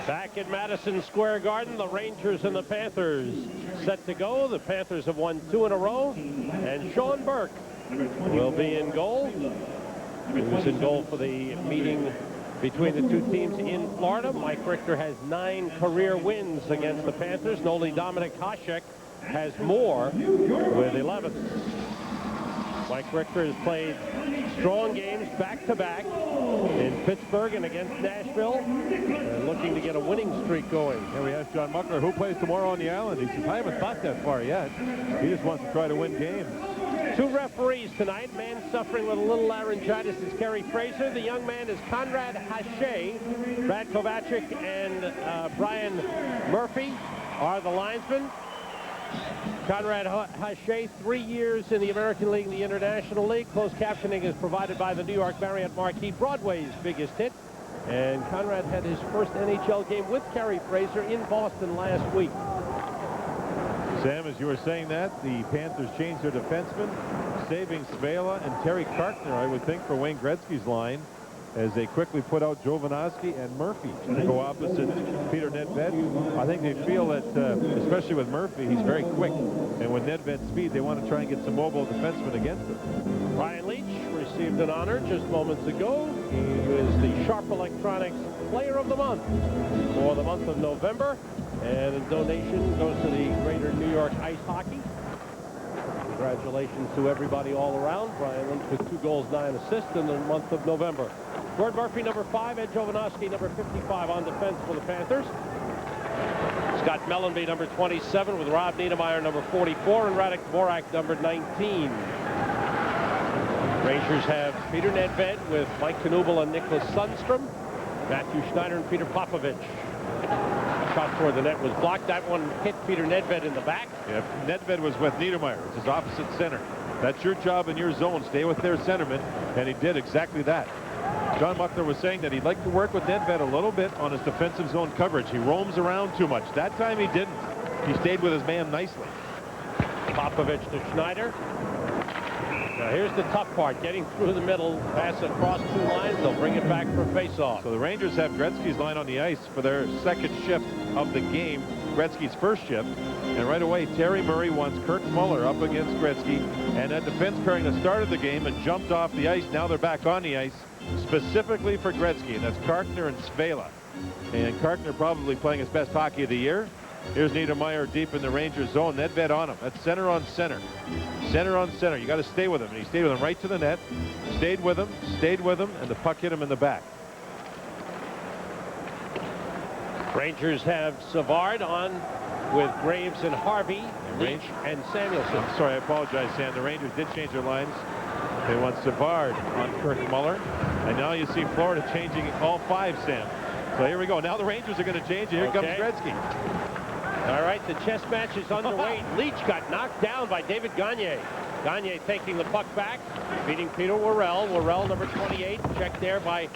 Back at Madison Square Garden, the Rangers and the Panthers set to go. The Panthers have won 2 in a row, and Sean Burke will be in goal. He was in goal for the meeting between the two teams in Florida. Mike Richter has 9 career wins against the Panthers, and only Dominik Hasek has more with 11. Mike Richter has played strong games back-to-back in Pittsburgh and against Nashville, and looking to get a winning streak going. And we asked John Muckler who plays tomorrow on the island. He says, I haven't thought that far yet. He just wants to try to win games. 2 referees tonight. Man suffering with a little laryngitis is Kerry Fraser. The young man is Conrad Hache. Brad Kovacic and Brian Murphy are the linesmen. Conrad Hache, 3 years in the American League and the International League. Closed captioning is provided by the New York Marriott Marquis, Broadway's biggest hit. And Conrad had his first NHL game with Kerry Fraser in Boston last week. Sam, as you were saying that, the Panthers changed their defensemen, saving Svela and Terry Kartner, I would think, for Wayne Gretzky's line, as they quickly put out Jovanovski and Murphy to go opposite Peter Nedved. I think they feel that, especially with Murphy, he's very quick. And with Nedved's speed, they want to try and get some mobile defensemen against him. Ryan Leach received an honor just moments ago. He is the Sharp Electronics Player of the Month for the month of November. And a donation goes to the Greater New York Ice Hockey. Congratulations to everybody all around. Brian Lynch with 2 goals, 9 assists in the month of November. Gord Murphy, number 5. Ed Jovanovski, number 55 on defense for the Panthers. Scott Mellenby, number 27, with Rob Niedermeyer, number 44, and Radek Dvorak, number 19. Rangers have Peter Nedved with Mike Knuble and Nicholas Sundstrom. Matthew Schneider and Peter Popovich. Shot toward the net was blocked. That one hit Peter Nedved in the back. Yeah, Nedved was with Niedermeyer. It's his opposite center. That's your job in your zone. Stay with their centerman, and he did exactly that. John Muckler was saying that he'd like to work with Nedved a little bit on his defensive zone coverage. He roams around too much. That time he didn't. He stayed with his man nicely. Popovich to Schneider. Now here's the tough part, getting through the middle, pass across 2 lines. They'll bring it back for a face-off. So the Rangers have Gretzky's line on the ice for their second shift of the game, Gretzky's first shift. And right away, Terry Murray wants Kurt Muller up against Gretzky. And that defense pairing that started the game and jumped off the ice, now they're back on the ice, specifically for Gretzky. And that's Kartner and Svela. And Kartner probably playing his best hockey of the year. Here's Niedermeyer deep in the Rangers zone. Nedved on him. That's center on center. Center on center. You got to stay with him. And he stayed with him right to the net. Stayed with him, and the puck hit him in the back. Rangers have Savard on with Graves and Harvey, Leach and Samuelson. I'm sorry, I apologize, Sam. The Rangers did change their lines. They want Savard on Kurt Muller. And now you see Florida changing all 5, Sam. So here we go. Now the Rangers are going to change it. Here comes Gretzky. All right, the chess match is underway. Leach got knocked down by David Gagne. Gagne taking the puck back, beating Peter Worrell. Worrell, number 28, checked there by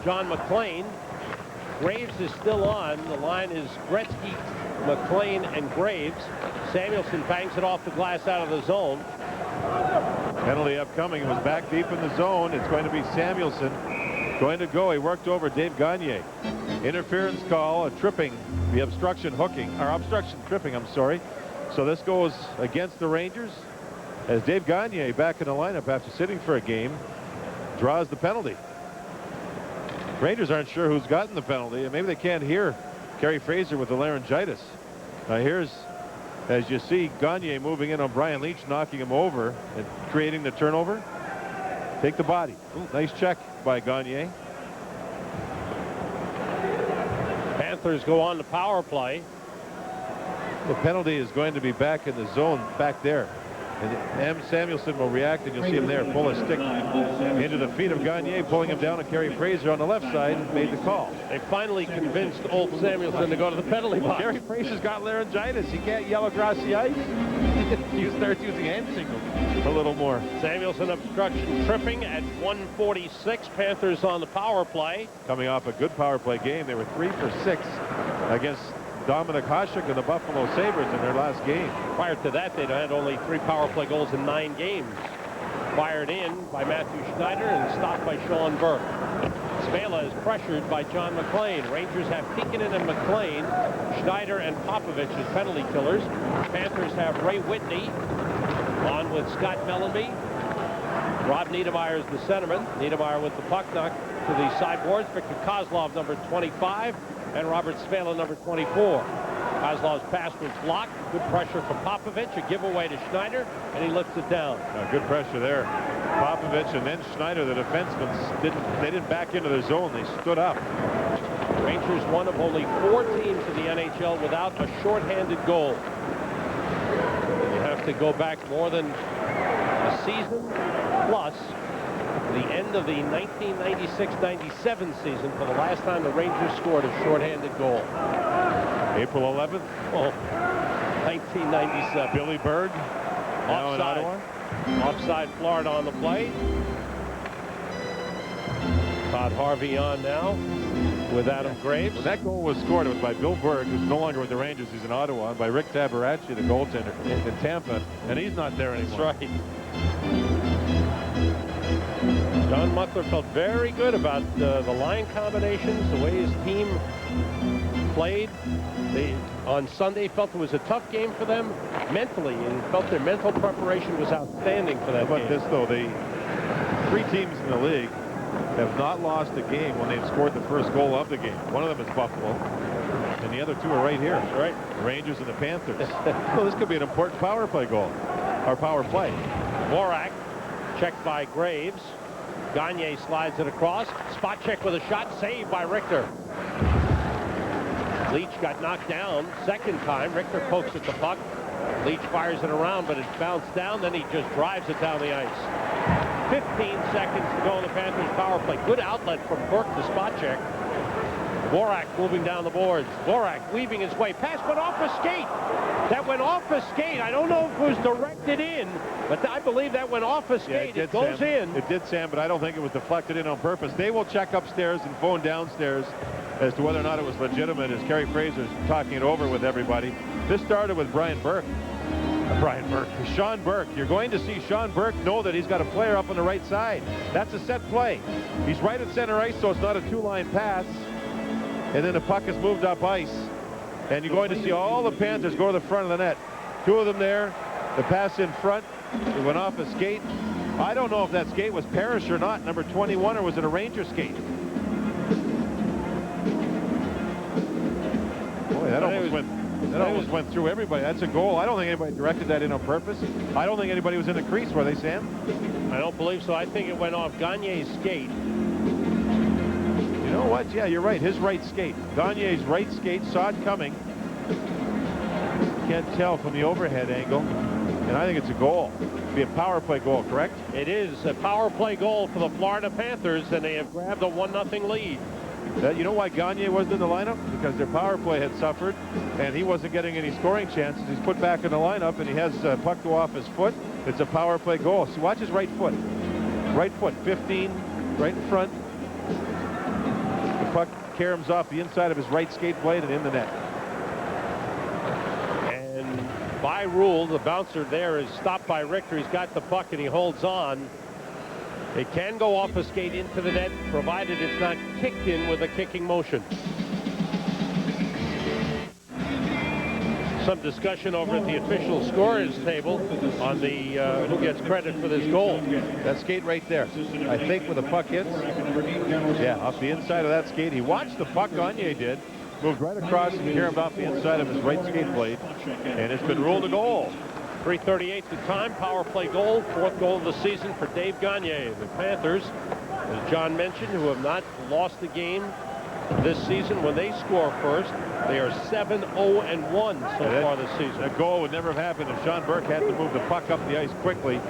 John McClain. Graves is still on. The line is Gretzky, McClain, and Graves. Samuelson bangs it off the glass out of the zone. Penalty upcoming. It was back deep in the zone. It's going to be Samuelson going to go. He worked over Dave Gagne. Interference call, a tripping, the obstruction tripping, I'm sorry. So this goes against the Rangers as Dave Gagne, back in the lineup after sitting for a game, draws the penalty. Rangers aren't sure who's gotten the penalty, and maybe they can't hear Kerry Fraser with the laryngitis. Now here's, as you see, Gagne moving in on Brian Leach, knocking him over and creating the turnover. Take the body. Ooh, nice check by Gagne. Panthers go on the power play. The penalty is going to be back in the zone back there. And Samuelson will react, and you'll see him there pull a stick into the feet of Gagne, pulling him down, and Kerry Fraser on the left side made the call. They finally convinced old Samuelson to go to the penalty box. Kerry Fraser's got laryngitis. He can't yell across the ice. You start using hand signals a little more. Samuelson obstruction tripping at 1:46. Panthers on the power play. Coming off a good power play game. They were 3 for 6 against Dominik Hasek and the Buffalo Sabres in their last game. Prior to that, they'd had only 3 power play goals in 9 games. Fired in by Matthew Schneider and stopped by Sean Burke. Spela is pressured by John McLean. Rangers have Tikkanen and McLean, Schneider and Popovich as penalty killers. Panthers have Ray Whitney on with Scott Mellenby. Rob Niedermeyer is the centerman. Niedermeyer with the puck knocked to the sideboards. Victor Kozlov, number 25, and Robert Spela, number 24. Kozlov's pass was blocked. Good pressure from Popovich. A giveaway to Schneider, and he lifts it down. Good pressure there. Popovich and then Schneider, the defensemen, didn't back into their zone. They stood up. Rangers one of only 4 teams in the NHL without a shorthanded goal. You have to go back more than a season plus the end of the 1996-97 season for the last time the Rangers scored a shorthanded goal. April 11th. Oh, 1997. Billy Berg. Now in Ottawa. Offside Florida on the play. Todd Harvey on now with Adam Graves. When that goal was scored, it was by Bill Berg, who's no longer with the Rangers. He's in Ottawa. And by Rick Tabaracci, the goaltender in Tampa. And he's not there anymore. That's right. John Muckler felt very good about the line combinations, the way his team played. On Sunday, felt it was a tough game for them mentally, and felt their mental preparation was outstanding for that game. How about this, though? The 3 teams in the league have not lost a game when they've scored the first goal of the game. One of them is Buffalo, and the other 2 are right here. That's right. The Rangers and the Panthers. So this could be an important power play goal, or power play. Vorak checked by Graves. Gagne slides it across. Spot check with a shot, saved by Richter. Leach got knocked down second time. Richter pokes at the puck. Leach fires it around, but it bounced down. Then he just drives it down the ice. 15 seconds to go in the Panthers power play. Good outlet from Burke to spot check. Vorak moving down the boards. Vorak weaving his way. Pass went off a skate. That went off a skate. I don't know if it was directed in, but I believe that went off a skate. Yeah, it goes Sam. in. It did, Sam, but I don't think it was deflected in on purpose. They will check upstairs and phone downstairs as to whether or not it was legitimate, as Kerry Fraser's talking it over with everybody. This started with Sean Burke. You're going to see Sean Burke know that he's got a player up on the right side. That's a set play. He's right at center ice, so it's not a 2-line pass. And then the puck is moved up ice. And you're going to see all the Panthers go to the front of the net. 2 of them there. The pass in front. It went off a skate. I don't know if that skate was Parrish or not, number 21, or was it a Ranger skate? Boy, that almost went through everybody. That's a goal. I don't think anybody directed that in on purpose. I don't think anybody was in the crease, were they, Sam? I don't believe so. I think it went off Gagne's skate. You know what? Yeah, you're right. His right skate. Gagne's right skate, saw it coming. Can't tell from the overhead angle. And I think it's a goal. It'd be a power play goal, correct? It is a power play goal for the Florida Panthers, and they have grabbed a 1-0 lead. You know why Gagne wasn't in the lineup? Because their power play had suffered, and he wasn't getting any scoring chances. He's put back in the lineup, and he has puck go off his foot. It's a power play goal. See, watch his right foot. Right foot, 15, right in front. The puck caroms off the inside of his right skate blade and in the net. And by rule, the bouncer there is stopped by Richter. He's got the puck, and he holds on. It can go off a skate into the net, provided it's not kicked in with a kicking motion. Some discussion over at the official scorers table on the who gets credit for this goal. That skate right there, I think where the puck hits, yeah, off the inside of that skate. He watched the puck, Gagne did, moved right across and caromed off the inside of his right skate blade, and it's been ruled a goal. 3:38 to time. Power play goal. 4th goal of the season for Dave Gagne. The Panthers, as John mentioned, who have not lost a game this season when they score first. They are 7-0-1 so far this season. That goal would never have happened if Sean Burke had to move the puck up the ice quickly.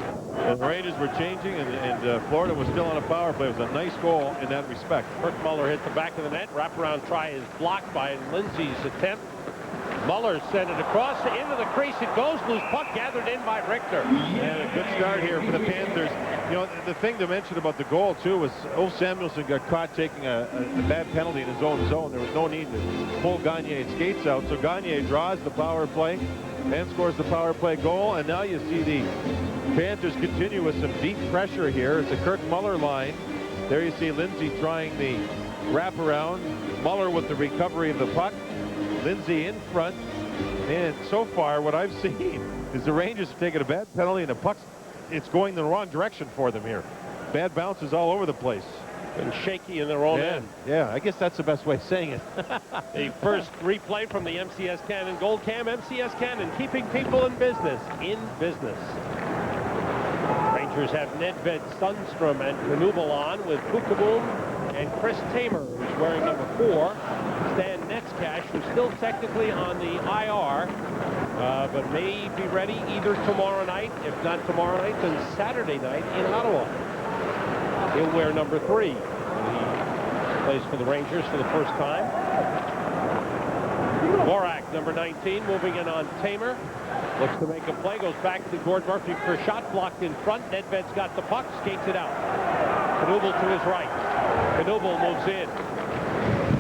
The Rangers were changing, and Florida was still on a power play. It was a nice goal in that respect. Kurt Muller hit the back of the net. Wraparound try is blocked by Lindsay's attempt. Muller sent it across into the crease. It goes loose. Puck gathered in by Richter. And a good start here for the Panthers. You know, the thing to mention about the goal, too, was Ulf Samuelsson got caught taking a bad penalty in his own zone. There was no need to pull Gagne's skates out. So Gagne draws the power play and scores the power play goal. And now you see the Panthers continue with some deep pressure here. It's a Kurt Muller line. There you see Lindsay trying the wraparound. Muller with the recovery of the puck. Lindsay in front. And so far, what I've seen is the Rangers have taken a bad penalty, and the puck's it's going the wrong direction for them here. Bad bounces all over the place. And shaky in their own end. Yeah, I guess that's the best way of saying it. The first replay from the MCS Cannon Gold Cam. MCS Cannon keeping people in business. Rangers have Nedved, Sundstrom, and Knuble on with Bukaboom and Chris Tamer, who's wearing number 4. Stan Netzcash, who's still technically on the IR, but may be ready either tomorrow night. If not tomorrow night, then Saturday night in Ottawa. He'll wear number 3. He plays for the Rangers for the first time. Borak, number 19, moving in on Tamer. Looks to make a play, goes back to Gord Murphy for a shot, blocked in front. Nedved's got the puck, skates it out. Knuble to his right. Knuble moves in.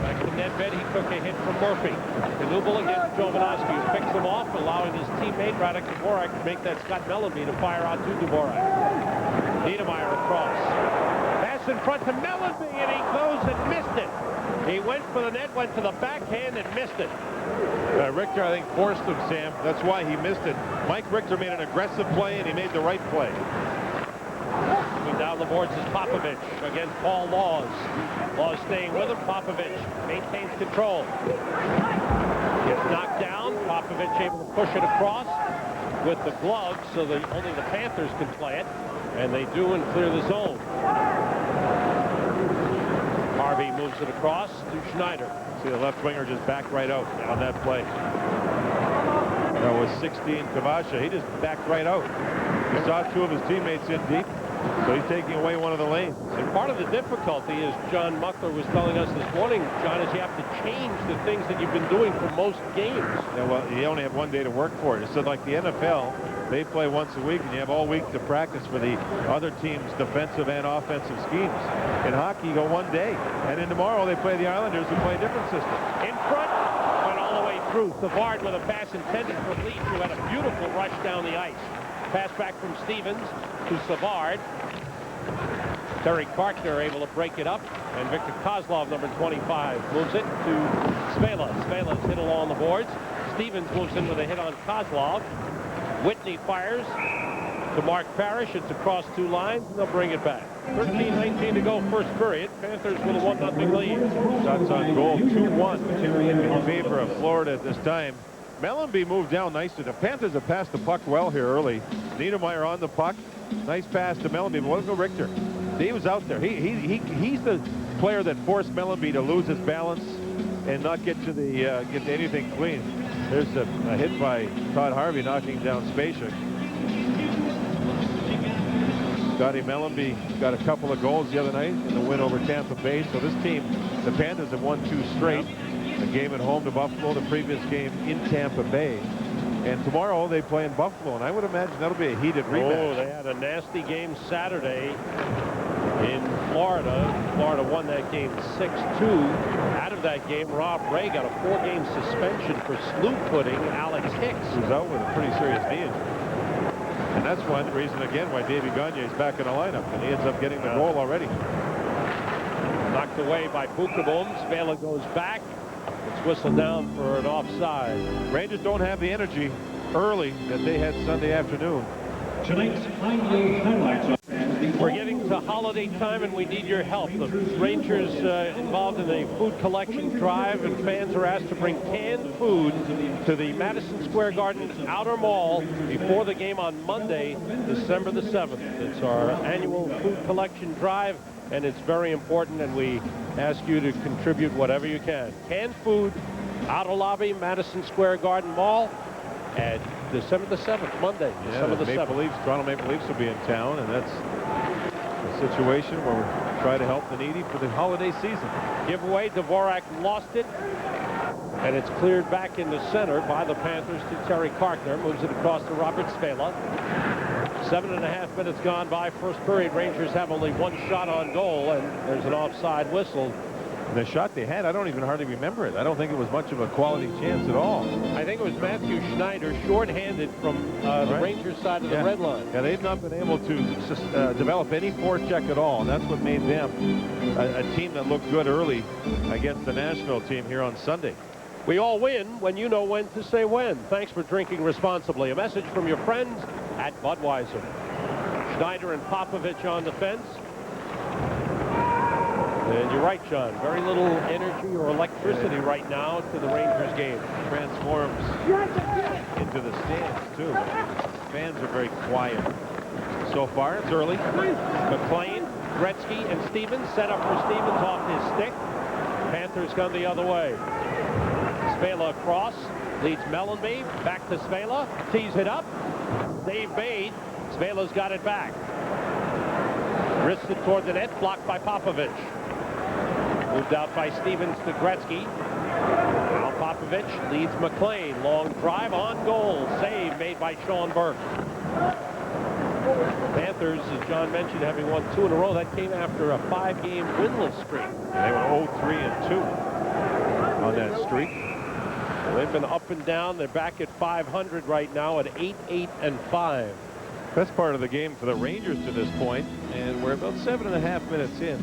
Back to Nedved, he took a hit from Murphy. Knuble against Jovanovski, who picks him off, allowing his teammate Radek Dvorak to make that Scott Mellanby to fire out to Dvorak. Niedermeyer across. Pass in front to Mellanby, and he goes and missed it. He went for the net, went to the backhand, and missed it. Richter, I think, forced him, Sam. That's why he missed it. Mike Richter made an aggressive play, and he made the right play. Moving down the boards is Popovich against Paul Laws. Laws staying with him. Popovich maintains control. Gets knocked down. Popovich able to push it across with the gloves so that only the Panthers can play it. And they do and clear the zone. Harvey moves it across to Schneider. See the left winger just backed right out on that play. That was 16 Kavasha. He just backed right out. He saw 2 of his teammates in deep, so he's taking away one of the lanes. And part of the difficulty, as John Muckler was telling us this morning, John, is you have to change the things that you've been doing for most games. Yeah, well, you only have one day to work for it. So like the NFL, they play once a week, and you have all week to practice for the other team's defensive and offensive schemes. In hockey, you go one day. And then tomorrow, they play the Islanders, who play a different system. In front, went all the way through. Savard with a pass intended for Leach, who had a beautiful rush down the ice. Pass back from Stevens to Savard. Terry Kartner able to break it up. And Victor Kozlov, number 25, moves it to Svela. Svela's hit along the boards. Stevens moves in with a hit on Kozlov. Whitney fires to Mark Parrish. It's across 2 lines, and they'll bring it back. 13-19 to go, first period. Panthers with a 1-0 lead. Shots on goal, 2-1 in favor of Florida at this time. Mellanby moved down nicely. The Panthers have passed the puck well here early. Niedermeyer on the puck. Nice pass to Mellanby, but wasn't Richter. He was out there. He's the player that forced Mellanby to lose his balance and not get to the get to anything clean. There's a hit by Todd Harvey knocking down Spacek. Scotty Mellanby got a couple of goals the other night in the win over Tampa Bay. So this team, the Panthers, have won 2 straight. A game at home to Buffalo, the previous game in Tampa Bay. And tomorrow they play in Buffalo, and I would imagine that'll be a heated rematch. Oh, they had a nasty game Saturday in Florida. Florida won that game 6-2. Out of that game, Rob Ray got a 4-game suspension for slew-footing Alex Hicks, who's out with a pretty serious knee injury. And that's one reason, again, why Davy Gagne is back in the lineup, and he ends up getting the goal already. Knocked away by Bukaboom. Svela goes back. It's whistled down for an offside. Rangers don't have the energy early that they had Sunday afternoon. Tonight's highlights. We're getting to holiday time, and we need your help. The Rangers involved in a food collection drive, and fans are asked to bring canned food to the Madison Square Garden Outer Mall before the game on Monday, December the 7th. It's our annual food collection drive, and it's very important, and we ask you to contribute whatever you can. Canned food, outer lobby, Madison Square Garden Mall, at December the 7th, Monday, December the 7th. Toronto Maple Leafs will be in town, and that's a situation where we try to help the needy for the holiday season. Giveaway, Dvorak lost it, and it's cleared back in the center by the Panthers to Terry Kartner. Moves it across to Robert Svela. 7.5 minutes gone by, first period. Rangers have only 1 shot on goal, and there's an offside whistle. The shot they had, I don't even hardly remember it. I don't think it was much of a quality chance at all. I think it was Matthew Schneider, short-handed from the Rangers side of the red line. Yeah, they've not been able to develop any forecheck at all, and that's what made them a team that looked good early against the national team here on Sunday. We all win when you know when to say when. Thanks for drinking responsibly. A message from your friends at Budweiser. Schneider and Popovich on the fence. And you're right, John. Very little energy or electricity right now to the Rangers game. Transforms into the stands, too. Fans are very quiet. So far, it's early. McLean, Gretzky, and Stevens set up for Stevens off his stick. Panthers come the other way. Svela across, leads Mellenby, back to Svela, tees it up. Dave Bade, Svela's got it back. Wrists it toward the net, blocked by Popovich. Moved out by Stevens to Gretzky. Now Popovich leads McLean. Long drive on goal. Save made by Sean Burke. Panthers, as John mentioned, having won 2 in a row. That came after a 5-game winless streak. They were 0-3-2 on that streak. Well, they've been up and down. They're back at 500 right now at 8-8-5. Best part of the game for the Rangers to this point, and we're about 7.5 minutes in,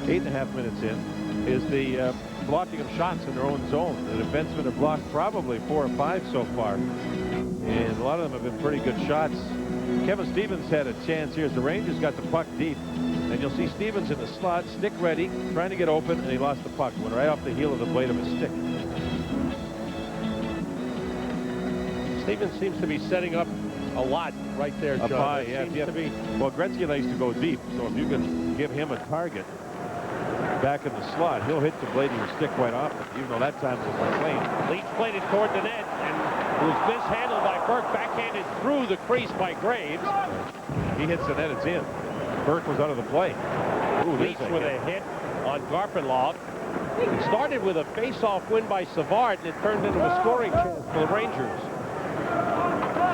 8.5 minutes in, is the blocking of shots in their own zone. The defensemen have blocked probably 4 or 5 so far, and a lot of them have been pretty good shots. Kevin Stevens had a chance here as the Rangers got the puck deep, and you'll see Stevens in the slot, stick ready, trying to get open, and he lost the puck. Went right off the heel of the blade of his stick. Stevens seems to be setting up a lot right there, John. Up high, yeah. Well, Gretzky likes to go deep, so if you can give him a target back in the slot, he'll hit the blade of your stick quite often, even though that time it was McLean. Leach played it toward the net, and it was mishandled by Burke, backhanded through the crease by Graves. He hits the net, it's in. Burke was out of the play. Ooh, Leach with a hit on Garpenlov. It started with a face-off win by Savard, and it turned into a scoring chance for the Rangers.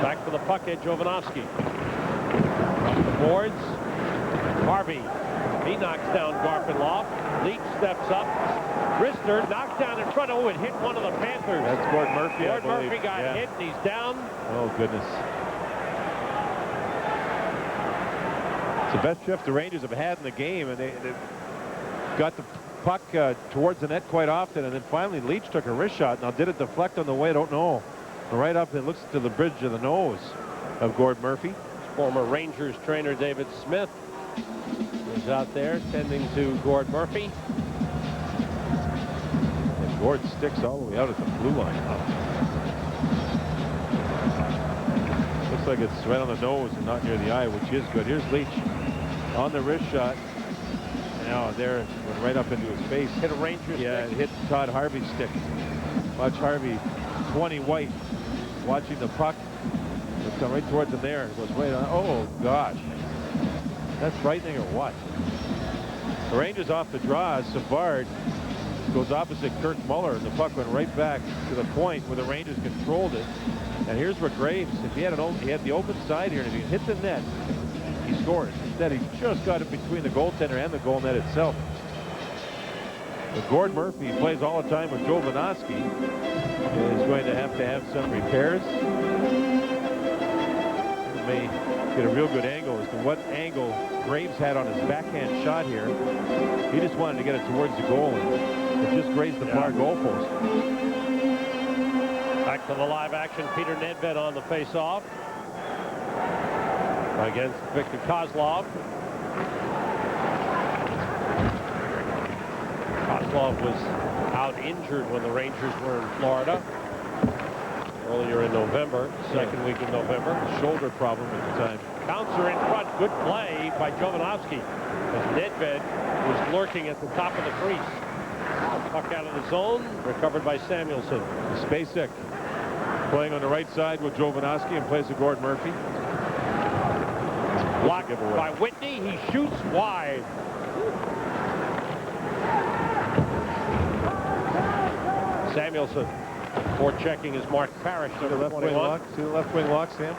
Back to the puck at Jovanovski. Off the boards. Harvey. He knocks down Garpenlov. Leach steps up. Rister knocked down in front. Oh, it hit one of the Panthers. That's Gord Murphy, Gord Murphy got hit, and he's down. Oh, goodness. It's the best shift the Rangers have had in the game, and they've got the puck towards the net quite often, and then finally Leach took a wrist shot. Now, did it deflect on the way? I don't know. Right up, it looks to the bridge of the nose of Gord Murphy. Former Rangers trainer David Smith is out there tending to Gord Murphy. And Gord sticks all the way out at the blue line. Looks like it's right on the nose and not near the eye, which is good. Here's Leach on the wrist shot. Now there, it went right up into his face. Hit a Rangers stick. It hit Todd Harvey's stick. Watch Harvey, 20 white. Watching the puck, it'll come right towards him there. It goes right on. Oh, gosh. That's frightening or what? The Rangers off the draw. Savard goes opposite Kirk Muller, and the puck went right back to the point where the Rangers controlled it. And here's where Graves, if he had the open side here, and if he hit the net, he scores. Instead, he just got it between the goaltender and the goal net itself. But Gord Murphy plays all the time with Joe Vanoski. Is going to have some repairs. He may get a real good angle as to what angle Graves had on his backhand shot here. He just wanted to get it towards the goal, and it just grazed the far goalpost. Back to the live action. Peter Nedved on the face-off against Victor Kozlov. Kozlov was out injured when the Rangers were in Florida earlier in November, second week of November. Shoulder problem at the time. Bouncer in front. Good play by Jovanovski as Nedved was lurking at the top of the crease. Puck out of the zone, recovered by Samuelson. Spacek playing on the right side with Jovanovski in place of Gord Murphy. Blocked by Whitney. He shoots wide. Samuelson forechecking is Mark Parrish, number 21. See the left wing lock, Sam?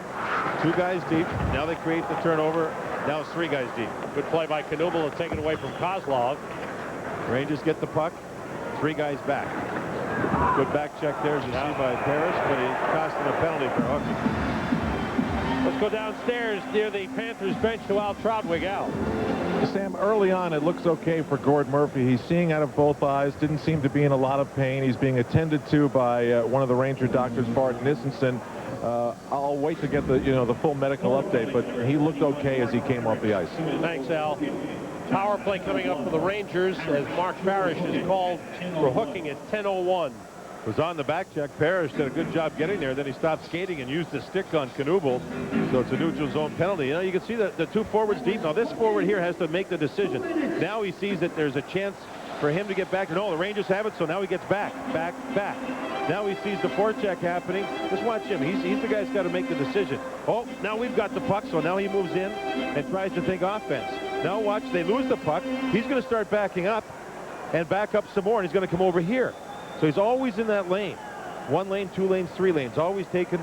2 guys deep. Now they create the turnover. Now it's 3 guys deep. Good play by Knuble to take it away from Kozlov. Rangers get the puck. 3 guys back. Good back check there, as you see, by Parrish, but he cost him a penalty for hooking. Let's go downstairs near the Panthers bench to Al Troutwig. Al. Sam, early on, it looks okay for Gord Murphy. He's seeing out of both eyes, didn't seem to be in a lot of pain. He's being attended to by one of the Ranger doctors, Bart Nissenson. I'll wait to get the full medical update, but he looked okay as he came off the ice. Thanks, Al. Power play coming up for the Rangers as Mark Parrish is called for hooking at 10:01. Was on the back check. Parrish did a good job getting there. Then he stopped skating and used the stick on Knuble. So it's a neutral zone penalty. You know, you can see the 2 forwards deep. Now this forward here has to make the decision. Now he sees that there's a chance for him to get back. No, the Rangers have it, so now he gets back. Now he sees the forecheck happening. Just watch him. He's the guy who's got to make the decision. Oh, now we've got the puck, so now he moves in and tries to think offense. Now watch, they lose the puck. He's going to start backing up and back up some more, and he's going to come over here. So he's always in that lane. 1 lane, 2 lanes, 3 lanes. Always taken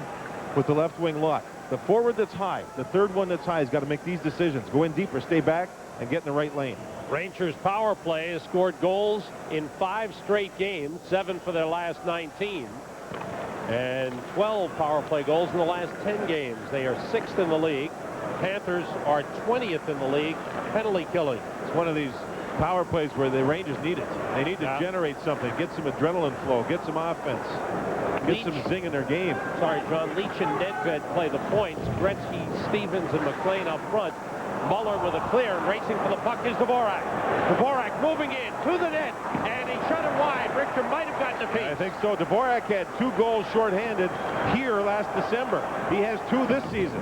with the left wing lot. The forward that's high, the third one that's high, has got to make these decisions. Go in deeper, stay back, and get in the right lane. Rangers power play has scored goals in 5 straight games, 7 for their last 19. And 12 power play goals in the last 10 games. They are 6th in the league. Panthers are 20th in the league penalty killing. It's one of these power plays where the Rangers need it. They need to generate something, get some adrenaline flow, get some offense, get some zing in their game. Sorry, John. Leach and Nedved play the points. Gretzky, Stevens, and McLean up front. Muller with a clear, and racing for the puck is Dvorak. Dvorak moving in to the net, and he shot it wide. Richter might have gotten a piece. I think so. Dvorak had 2 goals shorthanded here last December. He has 2 this season.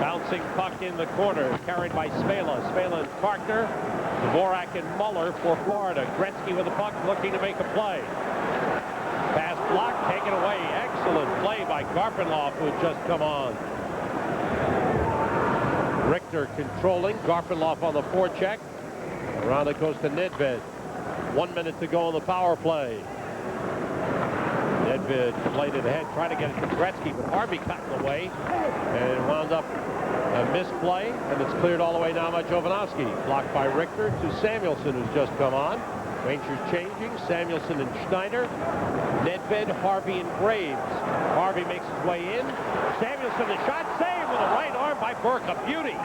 Bouncing puck in the corner, carried by Svela. Svela and Parkner. Dvorak and Muller for Florida. Gretzky with the puck, looking to make a play. Pass block, taken away. Excellent play by Garpenloff, who had just come on. Richter controlling. Garpenloff on the forecheck. Around it goes to Nedved. 1 minute to go on the power play. Nedved played it ahead, trying to get it to Gretzky, but Harvey cut it away, and it wound up a misplay, and it's cleared all the way now by Jovanovski. Blocked by Richter to Samuelson, who's just come on. Rangers changing. Samuelson and Schneider. Nedved, Harvey, and Graves. Harvey makes his way in. Samuelson, the shot saved with a right arm by Burke. A beauty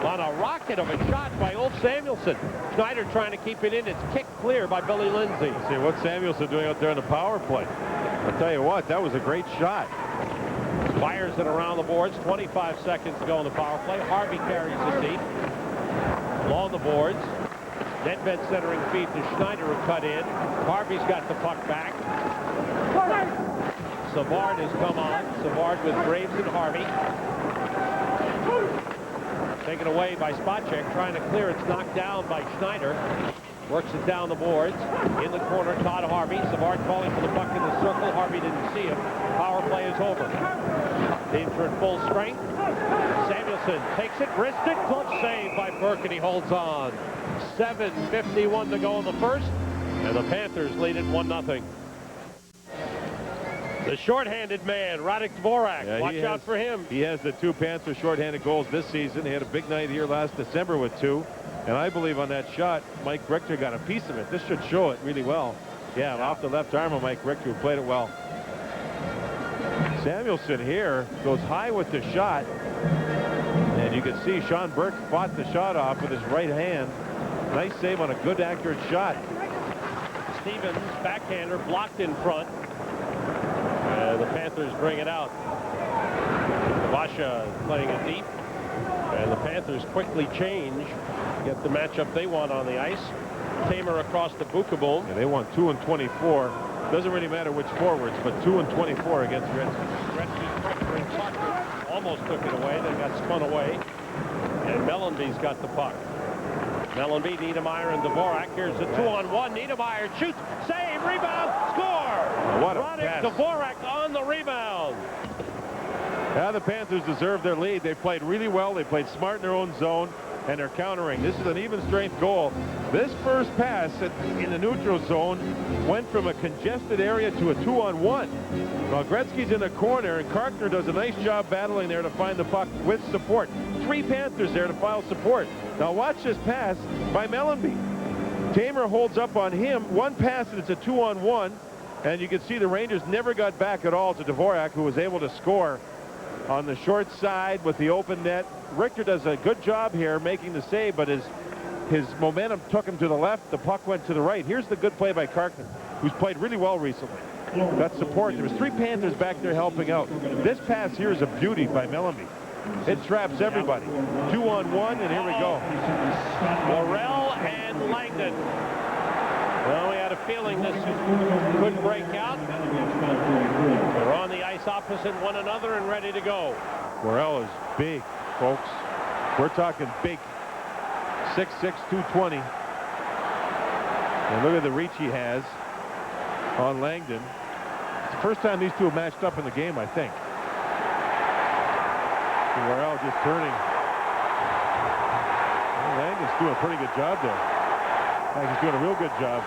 on a rocket of a shot by old Samuelson. Schneider trying to keep it in. It's kicked clear by Billy Lindsay. See, what's Samuelson doing out there in the power play? I'll tell you what, that was a great shot. Fires it around the boards. 25 seconds to go in the power play. Harvey carries it deep. Along the boards. Nedved centering feed to Schneider, who cut in. Harvey's got the puck back. Savard has come on. Savard with Graves and Harvey. Taken away by Spacek, trying to clear. It's knocked down by Schneider. Works it down the boards. In the corner, Todd Harvey. Savard calling for the puck in the circle. Harvey didn't see him. Power play is over. Danger at full strength. Samuelson takes it, wristed, glove save by Burke, and he holds on. 7:51 to go in the first, and the Panthers lead it 1-0. The shorthanded man, Radek Dvorak. Yeah, watch out for him. He has the 2 Panther shorthanded goals this season. He had a big night here last December with 2. And I believe on that shot, Mike Richter got a piece of it. This should show it really well. Yeah, off the left arm of Mike Richter, who played it well. Samuelson here goes high with the shot. And you can see Sean Burke fought the shot off with his right hand. Nice save on a good, accurate shot. Stevens, backhander, blocked in front. The Panthers bring it out. Vasha playing it deep. And the Panthers quickly change. Get the matchup they want on the ice. Tamer across the Bukaboom. Yeah, they want 2 and 24. Doesn't really matter which forwards, but 2 and 24 against Gretzky. Gretzky pressuring Parker. Almost took it away. Then got spun away. And Mellenby's got the puck. Mellenby, Niedermeyer, and Dvorak. Here's a 2-on-1. Niedermeyer shoots. Save. Rebound. Score. What a Radek pass. Dvorak on the rebound. Now the Panthers deserve their lead. They played really well. They played smart in their own zone, and they're countering. This is an even strength goal. This first pass in the neutral zone went from a congested area to a 2-on-1. Well, Gretzky's in the corner, and Karkner does a nice job battling there to find the puck with support. 3 Panthers there to file support. Now watch this pass by Mellenby. Tamer holds up on him. One pass, and it's a 2-on-1. And you can see the Rangers never got back at all to Dvorak, who was able to score on the short side with the open net. Richter does a good job here making the save, but his momentum took him to the left. The puck went to the right. Here's the good play by Karkman, who's played really well recently. Got support. There was 3 Panthers back there helping out. This pass here is a beauty by Mellanby. It traps everybody. 2-on-1, and here we go. Morrell and Langdon. Well, we had a feeling this could break out. They're on the ice opposite one another and ready to go. Morrell is big, folks. We're talking big. 6'6", 220. And look at the reach he has on Langdon. It's the first time these two have matched up in the game, I think. And Morrell just turning. Well, Langdon's doing a pretty good job there. He's doing a real good job.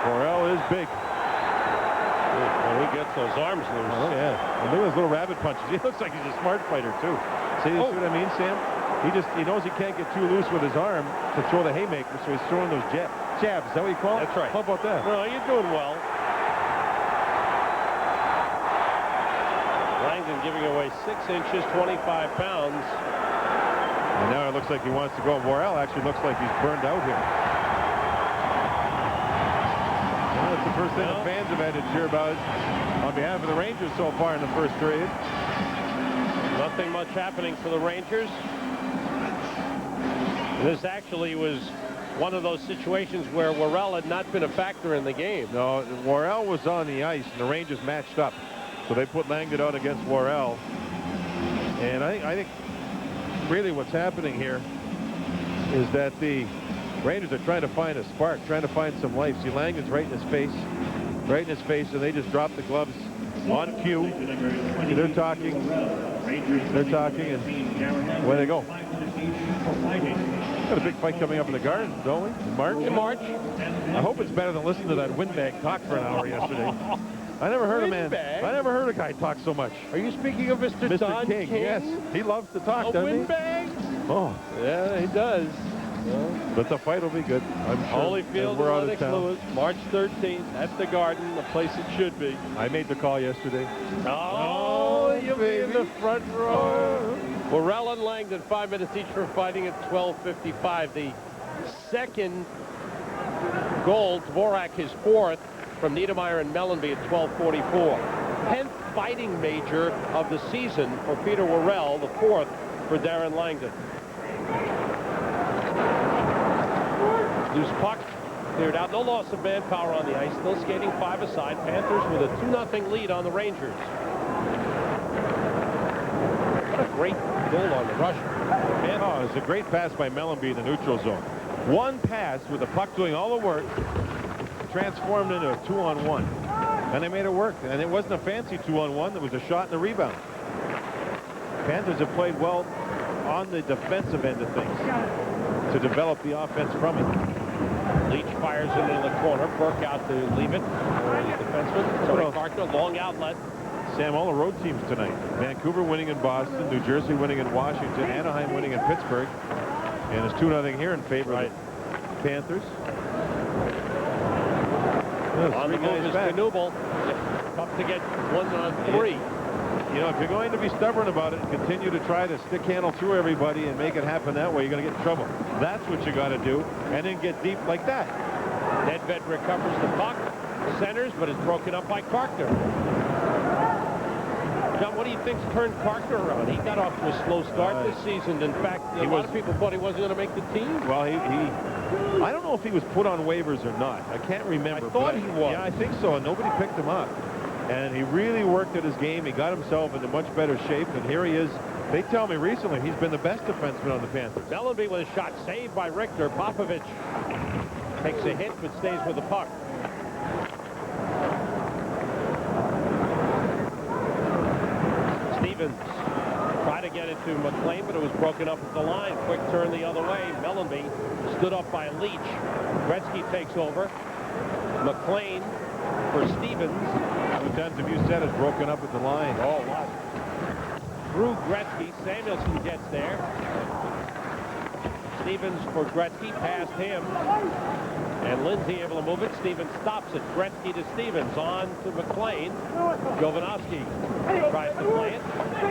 Morrell is big. Well, he gets those arms loose. Oh, yeah. And look at those little rabbit punches. He looks like he's a smart fighter, too. See what I mean, Sam? He knows he can't get too loose with his arm to throw the haymaker, so he's throwing those jabs. Is that what you call it? That's right. How about that? No, you're doing well. Langdon giving away 6 inches, 25 pounds. And now it looks like he wants to go. Morrell actually looks like he's burned out here. Well, that's the first thing the fans have had to cheer about on behalf of the Rangers so far in the first period. Nothing much happening for the Rangers. This actually was one of those situations where Worrell had not been a factor in the game. No, Worrell was on the ice, and the Rangers matched up. So they put Langdon out against Worrell. And I think really what's happening here is that the Rangers are trying to find a spark, trying to find some life. See, Langdon's right in his face, and they just drop the gloves on cue. See, they're talking, and away they go. Got a big fight coming up in the Garden, don't we? In March? In March. I hope it's better than listening to that windbag talk for an hour yesterday. I never heard a guy talk so much. Are you speaking of Mr. Don King? Yes, he loves to talk, doesn't he? Windbag? Oh, yeah, he does. But the fight will be good, I'm sure. Holyfield, we're out of town. Lewis, March 13th at the Garden, the place it should be. I made the call yesterday. Oh, you'll be in the front row. Worrell and Langdon, 5 minutes each for fighting at 12:55. The second goal, Dvorak his 4th from Niedermeyer and Mellanby at 12:44. 10th fighting major of the season for Peter Worrell, the 4th for Darren Langdon. Loose puck cleared out. No loss of manpower on the ice. Still skating 5 aside. Panthers with a 2-0 lead on the Rangers. What a great goal on the rush. Oh, it's a great pass by Mellanby in the neutral zone. One pass with the puck doing all the work, transformed into a 2-on-1. And they made it work. And it wasn't a fancy 2-on-1. It was a shot and a rebound. Panthers have played well on the defensive end of things to develop the offense from it. Leach fires into the corner. Burke out to leave it. The defenseman. Tony Parker, long outlet. Sam, all the road teams tonight. Vancouver winning in Boston, New Jersey winning in Washington, Anaheim winning in Pittsburgh. And it's 2-0 here in favor of the Panthers. On the move is Knuble. Tough to get 1-on-3. You know, if you're going to be stubborn about it and continue to try to stick handle through everybody and make it happen that way, you're going to get in trouble. That's what you got to do, and then get deep like that. Nedved recovers the puck, centers, but is broken up by Karkner. John, what do you think's turned Karkner around? He got off to a slow start this season. In fact, a lot of people thought he wasn't going to make the team. Well, I don't know if he was put on waivers or not. I can't remember. I thought he was. Yeah, I think so, and nobody picked him up. And he really worked at his game. He got himself into much better shape, and here he is. They tell me recently he's been the best defenseman on the Panthers. Mellanby with a shot saved by Richter. Popovich takes a hit but stays with the puck. Stevens tried to get it to McLean, but it was broken up at the line. Quick turn the other way. Mellanby stood up by Leach. Gretzky takes over. McLean for Stevens. How many times have you said it's broken up at the line? Oh, what? Through Gretzky. Samuelson gets there. Stevens for Gretzky, past him. And Lindsay able to move it. Stevens stops it. Gretzky to Stevens, on to McLean. Jovanovski tries to play it.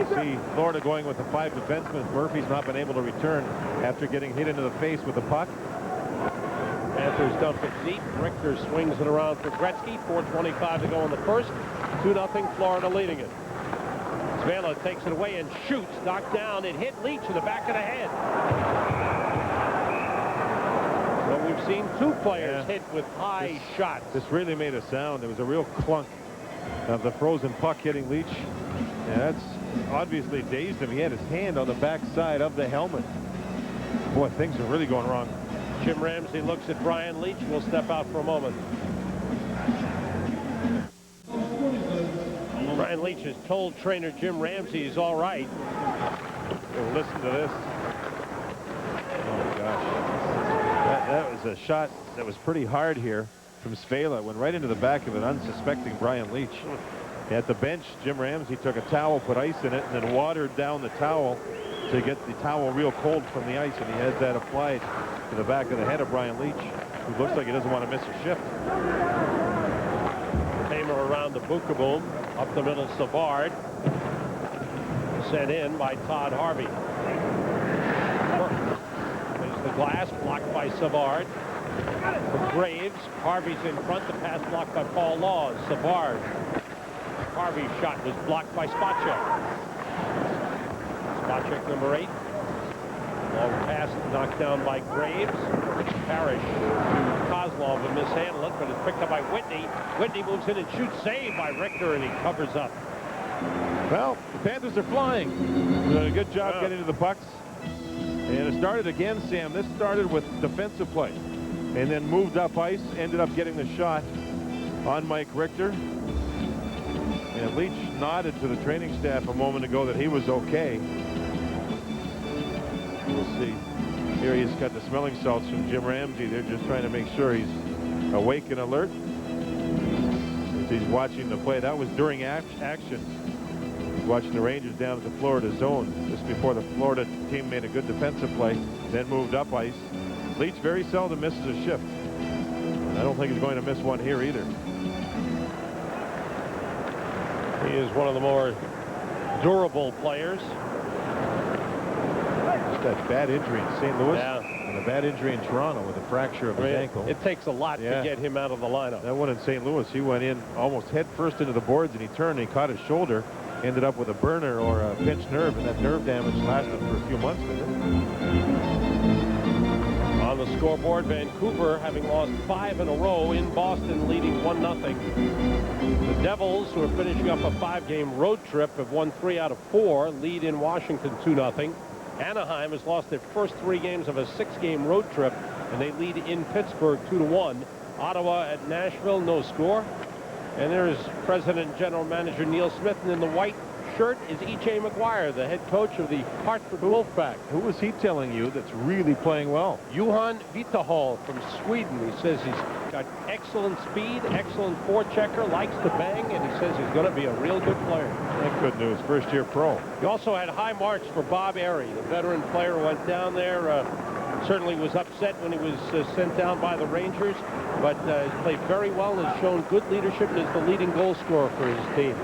See Florida going with the 5 defensemen. Murphy's not been able to return after getting hit into the face with the puck. Panthers dump it deep. Richter swings it around for Gretzky. 4:25 to go in the first. 2-0 Florida leading it. Svela takes it away and shoots. Knocked down. It hit Leach in the back of the head. So we've seen 2 players hit with high shots. This really made a sound. There was a real clunk of the frozen puck hitting Leach. And that's obviously dazed him. He had his hand on the back side of the helmet. Boy, things are really going wrong. Jim Ramsey looks at Brian Leach. We'll step out for a moment. Brian Leach has told trainer Jim Ramsey he's all right. Well, listen to this. Oh, gosh. That was a shot that was pretty hard here from Svela. Went right into the back of an unsuspecting Brian Leach. At the bench, Jim Ramsey took a towel, put ice in it, and then watered down the towel to get the towel real cold from the ice, and he has that applied to the back of the head of Brian Leach, who looks like he doesn't want to miss a shift. Tamer around the Bukaboom. Up the middle, Savard. Sent in by Todd Harvey. There's the glass, blocked by Savard. For Graves, Harvey's in front. The pass blocked by Paul Laws. Savard. Harvey's shot was blocked by Spacek. Spacek, number 8. Long pass knocked down by Graves. Parrish to Kozlov and mishandle it, but it's picked up by Whitney. Whitney moves in and shoots, saved by Richter, and he covers up. Well, the Panthers are flying. Doing a good job getting to the pucks. And it started again, Sam. This started with defensive play and then moved up ice, ended up getting the shot on Mike Richter. And Leach nodded to the training staff a moment ago that he was okay. We'll see. Here he's got the smelling salts from Jim Ramsey. They're just trying to make sure he's awake and alert. As he's watching the play. That was during action. He's watching the Rangers down at the Florida zone just before the Florida team made a good defensive play, then moved up ice. Leach very seldom misses a shift. And I don't think he's going to miss one here either. He is one of the more durable players. That bad injury in St. Louis and a bad injury in Toronto with a fracture of his ankle. It takes a lot to get him out of the lineup. That one in St. Louis, he went in almost head first into the boards, and he turned and he caught his shoulder, ended up with a burner or a pinched nerve, and that nerve damage lasted for a few months with it. On the scoreboard, Vancouver, having lost 5 in a row in Boston, leading 1-0. The Devils, who are finishing up a 5-game road trip, have won 3 out of 4, lead in Washington 2-0. Anaheim has lost their first 3 games of a 6-game road trip, and they lead in Pittsburgh 2-1. Ottawa at Nashville, no score. And there is President and General Manager Neil Smith, and in the white shirt is E.J. McGuire, the head coach of the Hartford Wolfpack. Who was he telling you that's really playing well? Johan Vitahall from Sweden. He says he's got excellent speed, excellent forechecker, likes to bang, and he says he's going to be a real good player. That's good news. First-year pro. He also had high marks for Bob Airy, the veteran player who went down there. Certainly was upset when he was sent down by the Rangers, but has played very well and has shown good leadership and is the leading goal scorer for his team.